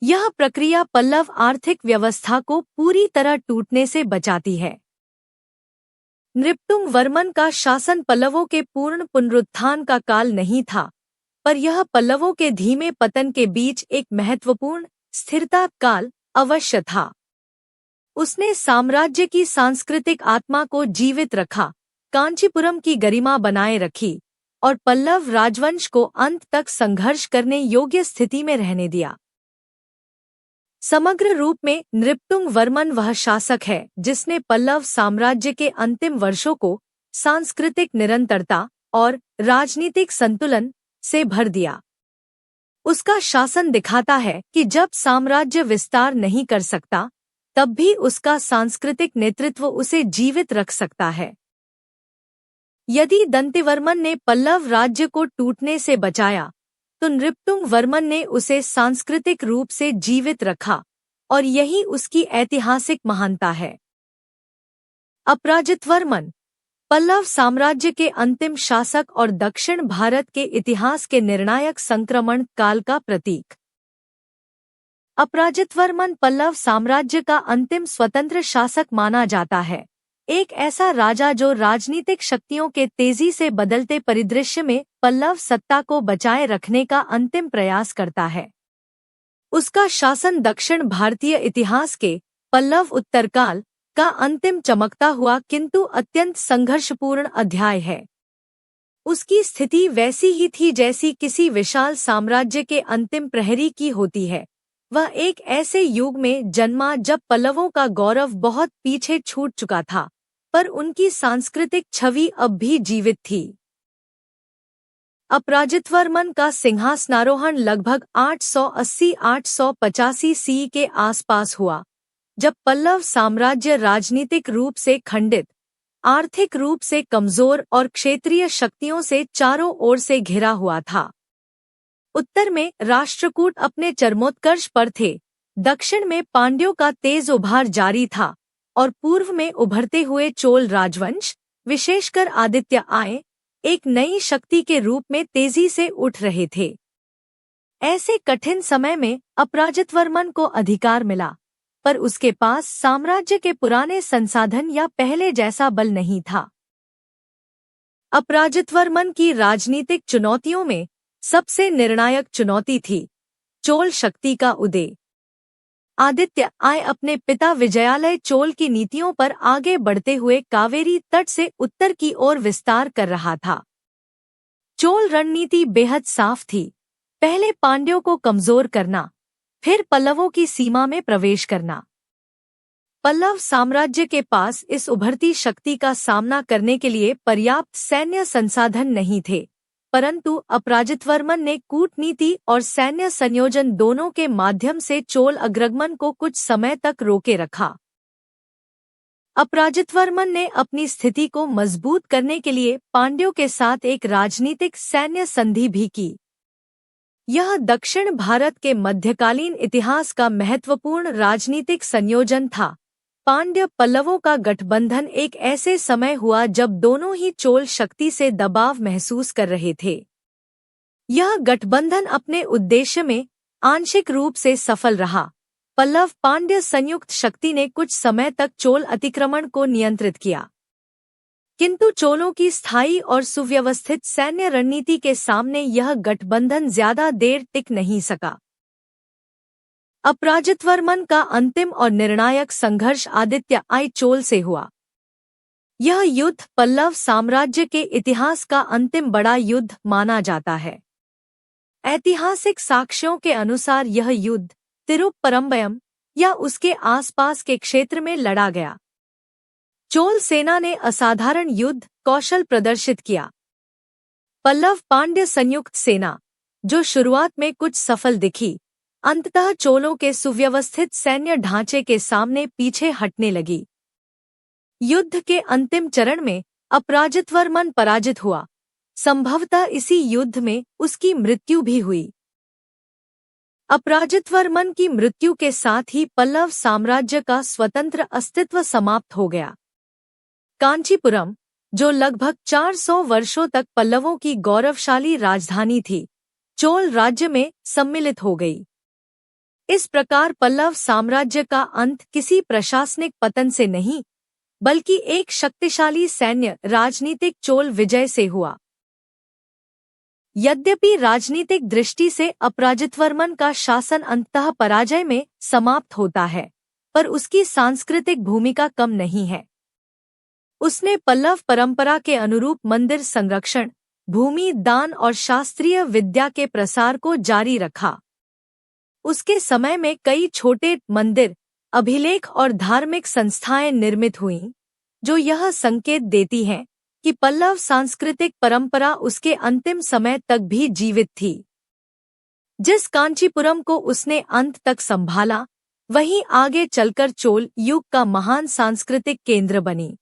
[SPEAKER 1] यह प्रक्रिया पल्लव आर्थिक व्यवस्था को पूरी तरह टूटने से बचाती है। नृपतुंग वर्मन का शासन पल्लवों के पूर्ण पुनरुत्थान का काल नहीं था, पर यह पल्लवों के धीमे पतन के बीच एक महत्वपूर्ण स्थिरता काल अवश्य था। उसने साम्राज्य की सांस्कृतिक आत्मा को जीवित रखा, कांचीपुरम की गरिमा बनाए रखी और पल्लव राजवंश को अंत तक संघर्ष करने योग्य स्थिति में रहने दिया। समग्र रूप में नृपतुंग वर्मन वह शासक है जिसने पल्लव साम्राज्य के अंतिम वर्षों को सांस्कृतिक निरंतरता और राजनीतिक संतुलन से भर दिया। उसका शासन दिखाता है कि जब साम्राज्य विस्तार नहीं कर सकता, तब भी उसका सांस्कृतिक नेतृत्व उसे जीवित रख सकता है। यदि दंतिवर्मन ने पल्लव राज्य को टूटने से बचाया, तो नृपतुंग वर्मन ने उसे सांस्कृतिक रूप से जीवित रखा, और यही उसकी ऐतिहासिक महानता है। अपराजित वर्मन। पल्लव साम्राज्य के अंतिम शासक और दक्षिण भारत के इतिहास के निर्णायक संक्रमण काल का प्रतीक। अपराजितवर्मन पल्लव साम्राज्य का अंतिम स्वतंत्र शासक माना जाता है, एक ऐसा राजा जो राजनीतिक शक्तियों के तेजी से बदलते परिदृश्य में पल्लव सत्ता को बचाए रखने का अंतिम प्रयास करता है। उसका शासन दक्षिण भारतीय इतिहास के पल्लव उत्तरकाल का अंतिम चमकता हुआ किंतु अत्यंत संघर्षपूर्ण अध्याय है। उसकी स्थिति वैसी ही थी जैसी किसी विशाल साम्राज्य के अंतिम प्रहरी की होती है। वह एक ऐसे युग में जन्मा जब पल्लवों का गौरव बहुत पीछे छूट चुका था, पर उनकी सांस्कृतिक छवि अब भी जीवित थी। अपराजितवर्मन का सिंहासनारोहण लगभग 880-885 सी के आसपास हुआ, जब पल्लव साम्राज्य राजनीतिक रूप से खंडित, आर्थिक रूप से कमजोर और क्षेत्रीय शक्तियों से चारों ओर से घिरा हुआ था। उत्तर में राष्ट्रकूट अपने चरमोत्कर्ष पर थे, दक्षिण में पांड्यों का तेज उभार जारी था और पूर्व में उभरते हुए चोल राजवंश, विशेषकर आदित्य आय, एक नई शक्ति के रूप में तेजी से उठ रहे थे। ऐसे कठिन समय में अपराजितवर्मन को अधिकार मिला, पर उसके पास साम्राज्य के पुराने संसाधन या पहले जैसा बल नहीं था। अपराजितवर्मन की राजनीतिक चुनौतियों में सबसे निर्णायक चुनौती थी चोल शक्ति का उदय। आदित्य आय अपने पिता विजयालय चोल की नीतियों पर आगे बढ़ते हुए कावेरी तट से उत्तर की ओर विस्तार कर रहा था। चोल रणनीति बेहद साफ थी, पहले पांड्यों को कमजोर करना, फिर पल्लवों की सीमा में प्रवेश करना। पल्लव साम्राज्य के पास इस उभरती शक्ति का सामना करने के लिए पर्याप्त सैन्य संसाधन नहीं थे, परंतु अपराजितवर्मन ने कूटनीति और सैन्य संयोजन दोनों के माध्यम से चोल अग्रगमन को कुछ समय तक रोके रखा। अपराजितवर्मन ने अपनी स्थिति को मजबूत करने के लिए पांड्यों के साथ एक राजनीतिक सैन्य संधि भी की। यह दक्षिण भारत के मध्यकालीन इतिहास का महत्वपूर्ण राजनीतिक संयोजन था। पांड्य पल्लवों का गठबंधन एक ऐसे समय हुआ जब दोनों ही चोल शक्ति से दबाव महसूस कर रहे थे। यह गठबंधन अपने उद्देश्य में आंशिक रूप से सफल रहा। पल्लव पांड्य संयुक्त शक्ति ने कुछ समय तक चोल अतिक्रमण को नियंत्रित किया, किंतु चोलों की स्थायी और सुव्यवस्थित सैन्य रणनीति के सामने यह गठबंधन ज्यादा देर टिक नहीं सका। अपराजितवर्मन का अंतिम और निर्णायक संघर्ष आदित्य आय चोल से हुआ। यह युद्ध पल्लव साम्राज्य के इतिहास का अंतिम बड़ा युद्ध माना जाता है। ऐतिहासिक साक्ष्यों के अनुसार यह युद्ध तिरुपरम्बयम या उसके आसपास के क्षेत्र में लड़ा गया। चोल सेना ने असाधारण युद्ध कौशल प्रदर्शित किया। पल्लव पांड्य संयुक्त सेना, जो शुरुआत में कुछ सफल दिखी, अंततः चोलों के सुव्यवस्थित सैन्य ढांचे के सामने पीछे हटने लगी। युद्ध के अंतिम चरण में अपराजितवर्मन पराजित हुआ। संभवतः इसी युद्ध में उसकी मृत्यु भी हुई। अपराजितवर्मन की मृत्यु के साथ ही पल्लव साम्राज्य का स्वतंत्र अस्तित्व समाप्त हो गया। कांचीपुरम, जो लगभग 400 वर्षों तक पल्लवों की गौरवशाली राजधानी थी, चोल राज्य में सम्मिलित हो गई। इस प्रकार पल्लव साम्राज्य का अंत किसी प्रशासनिक पतन से नहीं, बल्कि एक शक्तिशाली सैन्य राजनीतिक चोल विजय से हुआ। यद्यपि राजनीतिक दृष्टि से अपराजितवर्मन का शासन अंततः पराजय में समाप्त होता है, पर उसकी सांस्कृतिक भूमिका कम नहीं है। उसने पल्लव परंपरा के अनुरूप मंदिर संरक्षण, भूमि दान और शास्त्रीय विद्या के प्रसार को जारी रखा। उसके समय में कई छोटे मंदिर, अभिलेख और धार्मिक संस्थाएं निर्मित हुईं, जो यह संकेत देती हैं कि पल्लव सांस्कृतिक परंपरा उसके अंतिम समय तक भी जीवित थी। जिस कांचीपुरम को उसने अंत तक संभाला, वहीं आगे चलकर चोल युग का महान सांस्कृतिक केंद्र बनी।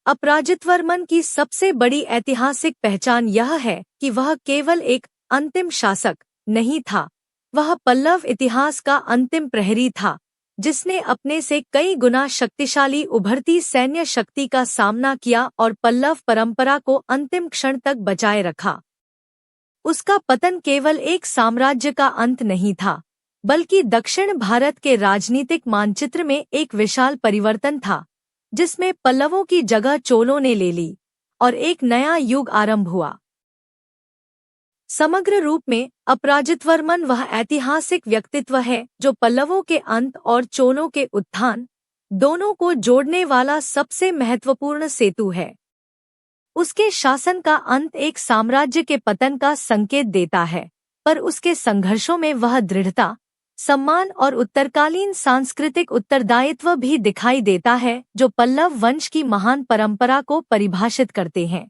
[SPEAKER 1] अपराजितवर्मन की सबसे बड़ी ऐतिहासिक पहचान यह है कि वह केवल एक अंतिम शासक नहीं था, वह पल्लव इतिहास का अंतिम प्रहरी था, जिसने अपने से कई गुना शक्तिशाली उभरती सैन्य शक्ति का सामना किया और पल्लव परंपरा को अंतिम क्षण तक बचाए रखा। उसका पतन केवल एक साम्राज्य का अंत नहीं था, बल्कि दक्षिण भारत के राजनीतिक मानचित्र में एक विशाल परिवर्तन था, जिसमें पल्लवों की जगह चोलों ने ले ली और एक नया युग आरंभ हुआ। समग्र रूप में अपराजितवर्मन वह ऐतिहासिक व्यक्तित्व है जो पल्लवों के अंत और चोलों के उत्थान दोनों को जोड़ने वाला सबसे महत्वपूर्ण सेतु है। उसके शासन का अंत एक साम्राज्य के पतन का संकेत देता है, पर उसके संघर्षों में वह दृढ़ता, सम्मान और उत्तरकालीन सांस्कृतिक उत्तरदायित्व भी दिखाई देता है जो पल्लव वंश की महान परंपरा को परिभाषित करते हैं।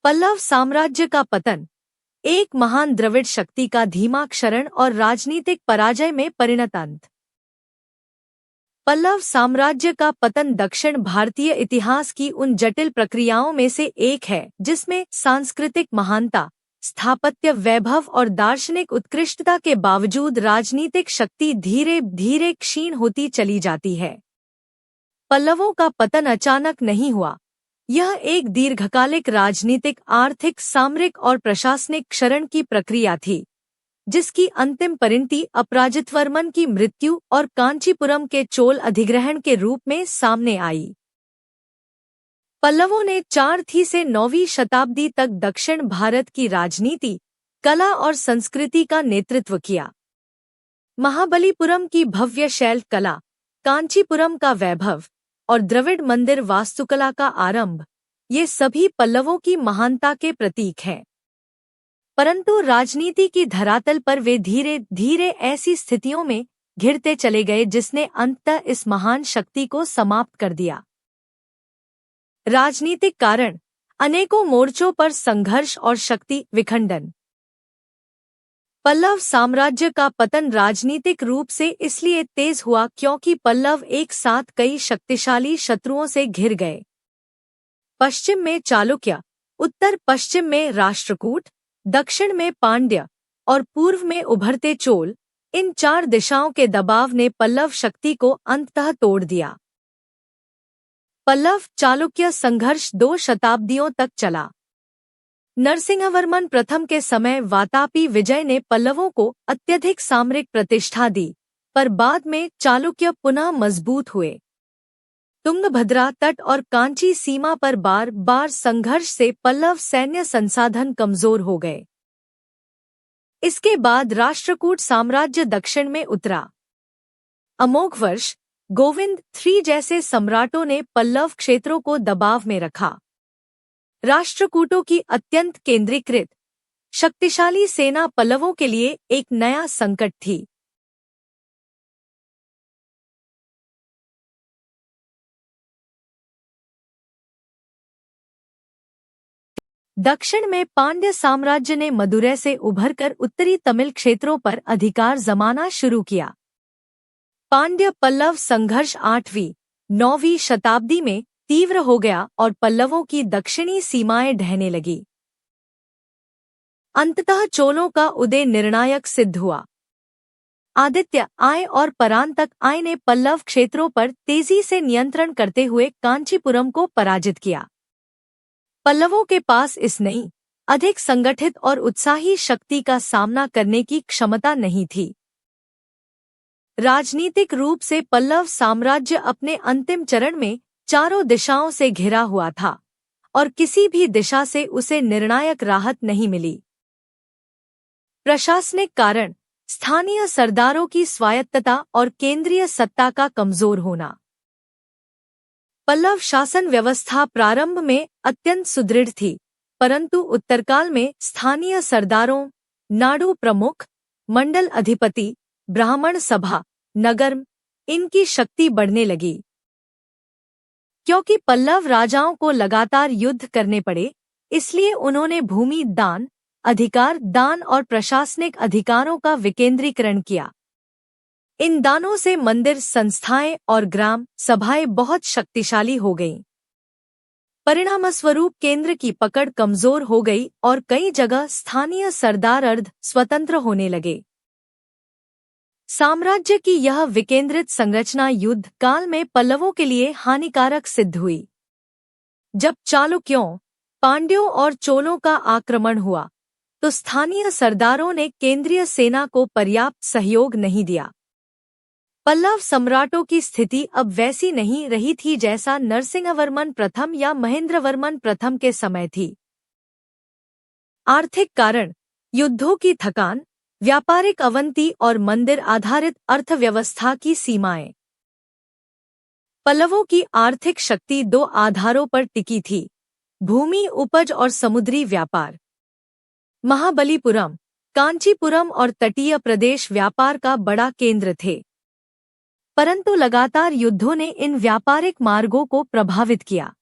[SPEAKER 1] पल्लव साम्राज्य का पतन एक महान द्रविड़ शक्ति का धीमा क्षरण और राजनीतिक पराजय में परिणत अंत। पल्लव साम्राज्य का पतन दक्षिण भारतीय इतिहास की उन जटिल प्रक्रियाओं में से एक है जिसमें सांस्कृतिक महानता, स्थापत्य वैभव और दार्शनिक उत्कृष्टता के बावजूद राजनीतिक शक्ति धीरे धीरे क्षीण होती चली जाती है। पल्लवों का पतन अचानक नहीं हुआ। यह एक दीर्घकालिक राजनीतिक, आर्थिक, सामरिक और प्रशासनिक क्षरण की प्रक्रिया थी, जिसकी अंतिम परिणति अपराजितवर्मन की मृत्यु और कांचीपुरम के चोल अधिग्रहण के रूप में सामने आई। पल्लवों ने 4वीं से 9वीं शताब्दी तक दक्षिण भारत की राजनीति, कला और संस्कृति का नेतृत्व किया। महाबलीपुरम की भव्य शैल कला, कांचीपुरम का वैभव और द्रविड़ मंदिर वास्तुकला का आरंभ, ये सभी पल्लवों की महानता के प्रतीक हैं। परंतु राजनीति की धरातल पर वे धीरे धीरे ऐसी स्थितियों में घिरते चले गए जिसने अंततः इस महान शक्ति को समाप्त कर दिया। राजनीतिक कारण, अनेकों मोर्चों पर संघर्ष और शक्ति विखंडन। पल्लव साम्राज्य का पतन राजनीतिक रूप से इसलिए तेज हुआ क्योंकि पल्लव एक साथ कई शक्तिशाली शत्रुओं से घिर गए। पश्चिम में चालुक्य, उत्तर पश्चिम में राष्ट्रकूट, दक्षिण में पांड्य और पूर्व में उभरते चोल, इन 4 दिशाओं के दबाव ने पल्लव शक्ति को अंततः तोड़ दिया। पल्लव चालुक्य संघर्ष 2 शताब्दियों तक चला। नरसिंहवर्मन प्रथम के समय वातापी विजय ने पल्लवों को अत्यधिक सामरिक प्रतिष्ठा दी, पर बाद में चालुक्य पुनः मजबूत हुए। तुंगभद्रा तट और कांची सीमा पर बार बार संघर्ष से पल्लव सैन्य संसाधन कमजोर हो गए। इसके बाद राष्ट्रकूट साम्राज्य दक्षिण में उतरा। अमोघवर्ष, गोविंद III जैसे सम्राटों ने पल्लव क्षेत्रों को दबाव में रखा। राष्ट्रकूटों की अत्यंत केंद्रीकृत, शक्तिशाली सेना पल्लवों के लिए एक नया संकट थी। दक्षिण में पांड्य साम्राज्य ने मदुरै से उभरकर उत्तरी तमिल क्षेत्रों पर अधिकार जमाना शुरू किया। पांड्य पल्लव संघर्ष 8वीं, 9वीं शताब्दी में तीव्र हो गया और पल्लवों की दक्षिणी सीमाएं ढहने लगी। अंततः चोलों का उदय निर्णायक सिद्ध हुआ। आदित्य आय और परांतक आय ने पल्लव क्षेत्रों पर तेजी से नियंत्रण करते हुए कांचीपुरम को पराजित किया। पल्लवों के पास इस नई, अधिक संगठित और उत्साही शक्ति का सामना करने की क्षमता नहीं थी। राजनीतिक रूप से पल्लव साम्राज्य अपने अंतिम चरण में चारों दिशाओं से घिरा हुआ था और किसी भी दिशा से उसे निर्णायक राहत नहीं मिली। प्रशासनिक कारण, स्थानीय सरदारों की स्वायत्तता और केंद्रीय सत्ता का कमजोर होना। पल्लव शासन व्यवस्था प्रारंभ में अत्यंत सुदृढ़ थी, परंतु उत्तरकाल में स्थानीय सरदारों, नाडु प्रमुख, मंडल अधिपति, ब्राह्मण सभा, नगर, इनकी शक्ति बढ़ने लगी। क्योंकि पल्लव राजाओं को लगातार युद्ध करने पड़े, इसलिए उन्होंने भूमि दान, अधिकार दान और प्रशासनिक अधिकारों का विकेंद्रीकरण किया। इन दानों से मंदिर संस्थाएं और ग्राम सभाएं बहुत शक्तिशाली हो गईं। परिणामस्वरूप केंद्र की पकड़ कमजोर हो गई और कई जगह स्थानीय सरदार अर्ध स्वतंत्र होने लगे। साम्राज्य की यह विकेंद्रित संरचना युद्ध काल में पल्लवों के लिए हानिकारक सिद्ध हुई। जब चालुक्यों, पांड्यों और चोलों का आक्रमण हुआ, तो स्थानीय सरदारों ने केंद्रीय सेना को पर्याप्त सहयोग नहीं दिया। पल्लव सम्राटों की स्थिति अब वैसी नहीं रही थी जैसा नरसिंहवर्मन प्रथम या महेंद्रवर्मन प्रथम के समय थी। आर्थिक कारण, युद्धों की थकान, व्यापारिक अवनति और मंदिर आधारित अर्थव्यवस्था की सीमाएं। पल्लवों की आर्थिक शक्ति दो आधारों पर टिकी थी: भूमि उपज और समुद्री व्यापार। महाबलीपुरम, कांचीपुरम और तटीय प्रदेश व्यापार का बड़ा केंद्र थे, परंतु लगातार युद्धों ने इन व्यापारिक मार्गों को प्रभावित किया।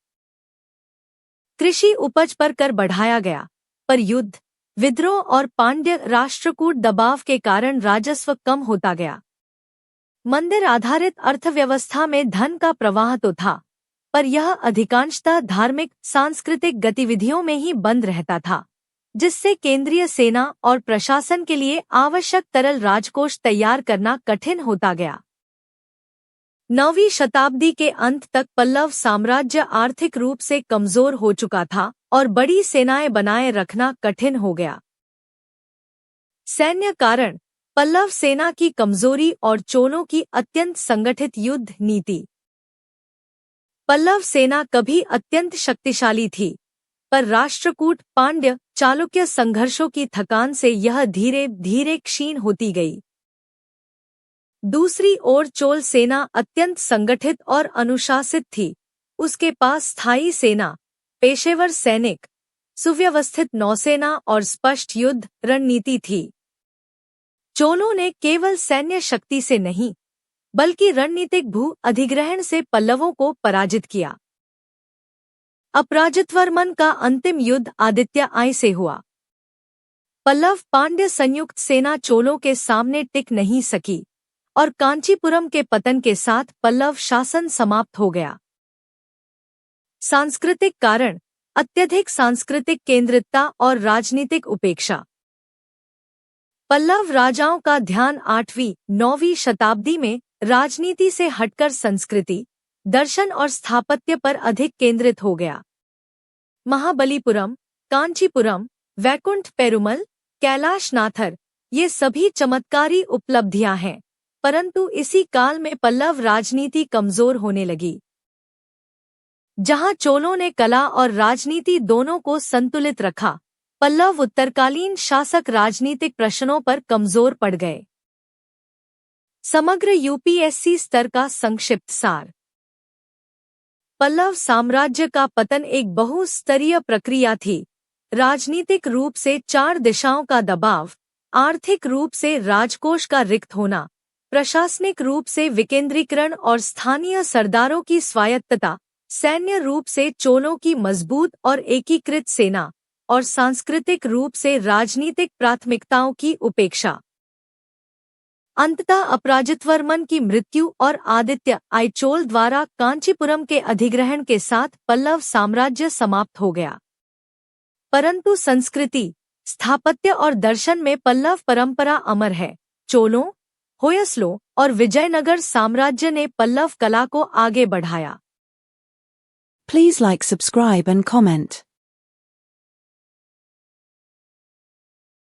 [SPEAKER 1] कृषि उपज पर कर बढ़ाया गया, पर युद्ध, विद्रोह और पांड्य राष्ट्रकूट दबाव के कारण राजस्व कम होता गया। मंदिर आधारित अर्थव्यवस्था में धन का प्रवाह तो था, पर यह अधिकांशतः धार्मिक सांस्कृतिक गतिविधियों में ही बंद रहता था, जिससे केंद्रीय सेना और प्रशासन के लिए आवश्यक तरल राजकोष तैयार करना कठिन होता गया। 9वीं शताब्दी के अंत तक पल्लव साम्राज्य आर्थिक रूप से कमजोर हो चुका था और बड़ी सेनाएं बनाए रखना कठिन हो गया। सैन्य कारण, पल्लव सेना की कमजोरी और चोलों की अत्यंत संगठित युद्ध नीति। पल्लव सेना कभी अत्यंत शक्तिशाली थी, पर राष्ट्रकूट, पांड्य, चालुक्य संघर्षों की थकान से यह धीरे धीरे क्षीण होती गई। दूसरी ओर चोल सेना अत्यंत संगठित और अनुशासित थी। उसके पास स्थायी सेना, पेशेवर सैनिक, सुव्यवस्थित नौसेना और स्पष्ट युद्ध रणनीति थी। चोलों ने केवल सैन्य शक्ति से नहीं, बल्कि रणनीतिक भू अधिग्रहण से पल्लवों को पराजित किया। अपराजितवर्मन का अंतिम युद्ध आदित्य आई से हुआ। पल्लव पांड्य संयुक्त सेना चोलों के सामने टिक नहीं सकी और कांचीपुरम के पतन के साथ पल्लव शासन समाप्त हो गया। सांस्कृतिक कारण, अत्यधिक सांस्कृतिक केंद्रितता और राजनीतिक उपेक्षा। पल्लव राजाओं का ध्यान 8वीं, 9वीं शताब्दी में राजनीति से हटकर संस्कृति, दर्शन और स्थापत्य पर अधिक केंद्रित हो गया। महाबलीपुरम, कांचीपुरम, वैकुंठ पेरुमल, कैलाशनाथर, ये सभी चमत्कारी उपलब्धियां हैं, परंतु इसी काल में पल्लव राजनीति कमजोर होने लगी। जहां चोलों ने कला और राजनीति दोनों को संतुलित रखा, पल्लव उत्तरकालीन शासक राजनीतिक प्रश्नों पर कमजोर पड़ गए। समग्र यूपीएससी स्तर का संक्षिप्त सार। पल्लव साम्राज्य का पतन एक बहुस्तरीय प्रक्रिया थी। राजनीतिक रूप से 4 दिशाओं का दबाव, आर्थिक रूप से राजकोष का रिक्त होना, प्रशासनिक रूप से विकेंद्रीकरण और स्थानीय सरदारों की स्वायत्तता, सैन्य रूप से चोलों की मजबूत और एकीकृत सेना, और सांस्कृतिक रूप से राजनीतिक प्राथमिकताओं की उपेक्षा। अंततः अपराजितवर्मन की मृत्यु और आदित्य आई चोल द्वारा कांचीपुरम के अधिग्रहण के साथ पल्लव साम्राज्य समाप्त हो गया। परंतु संस्कृति, स्थापत्य और दर्शन में पल्लव परंपरा अमर है। चोलों, होयसलों और विजयनगर साम्राज्य ने पल्लव कला को आगे बढ़ाया।
[SPEAKER 2] Please like, subscribe and comment.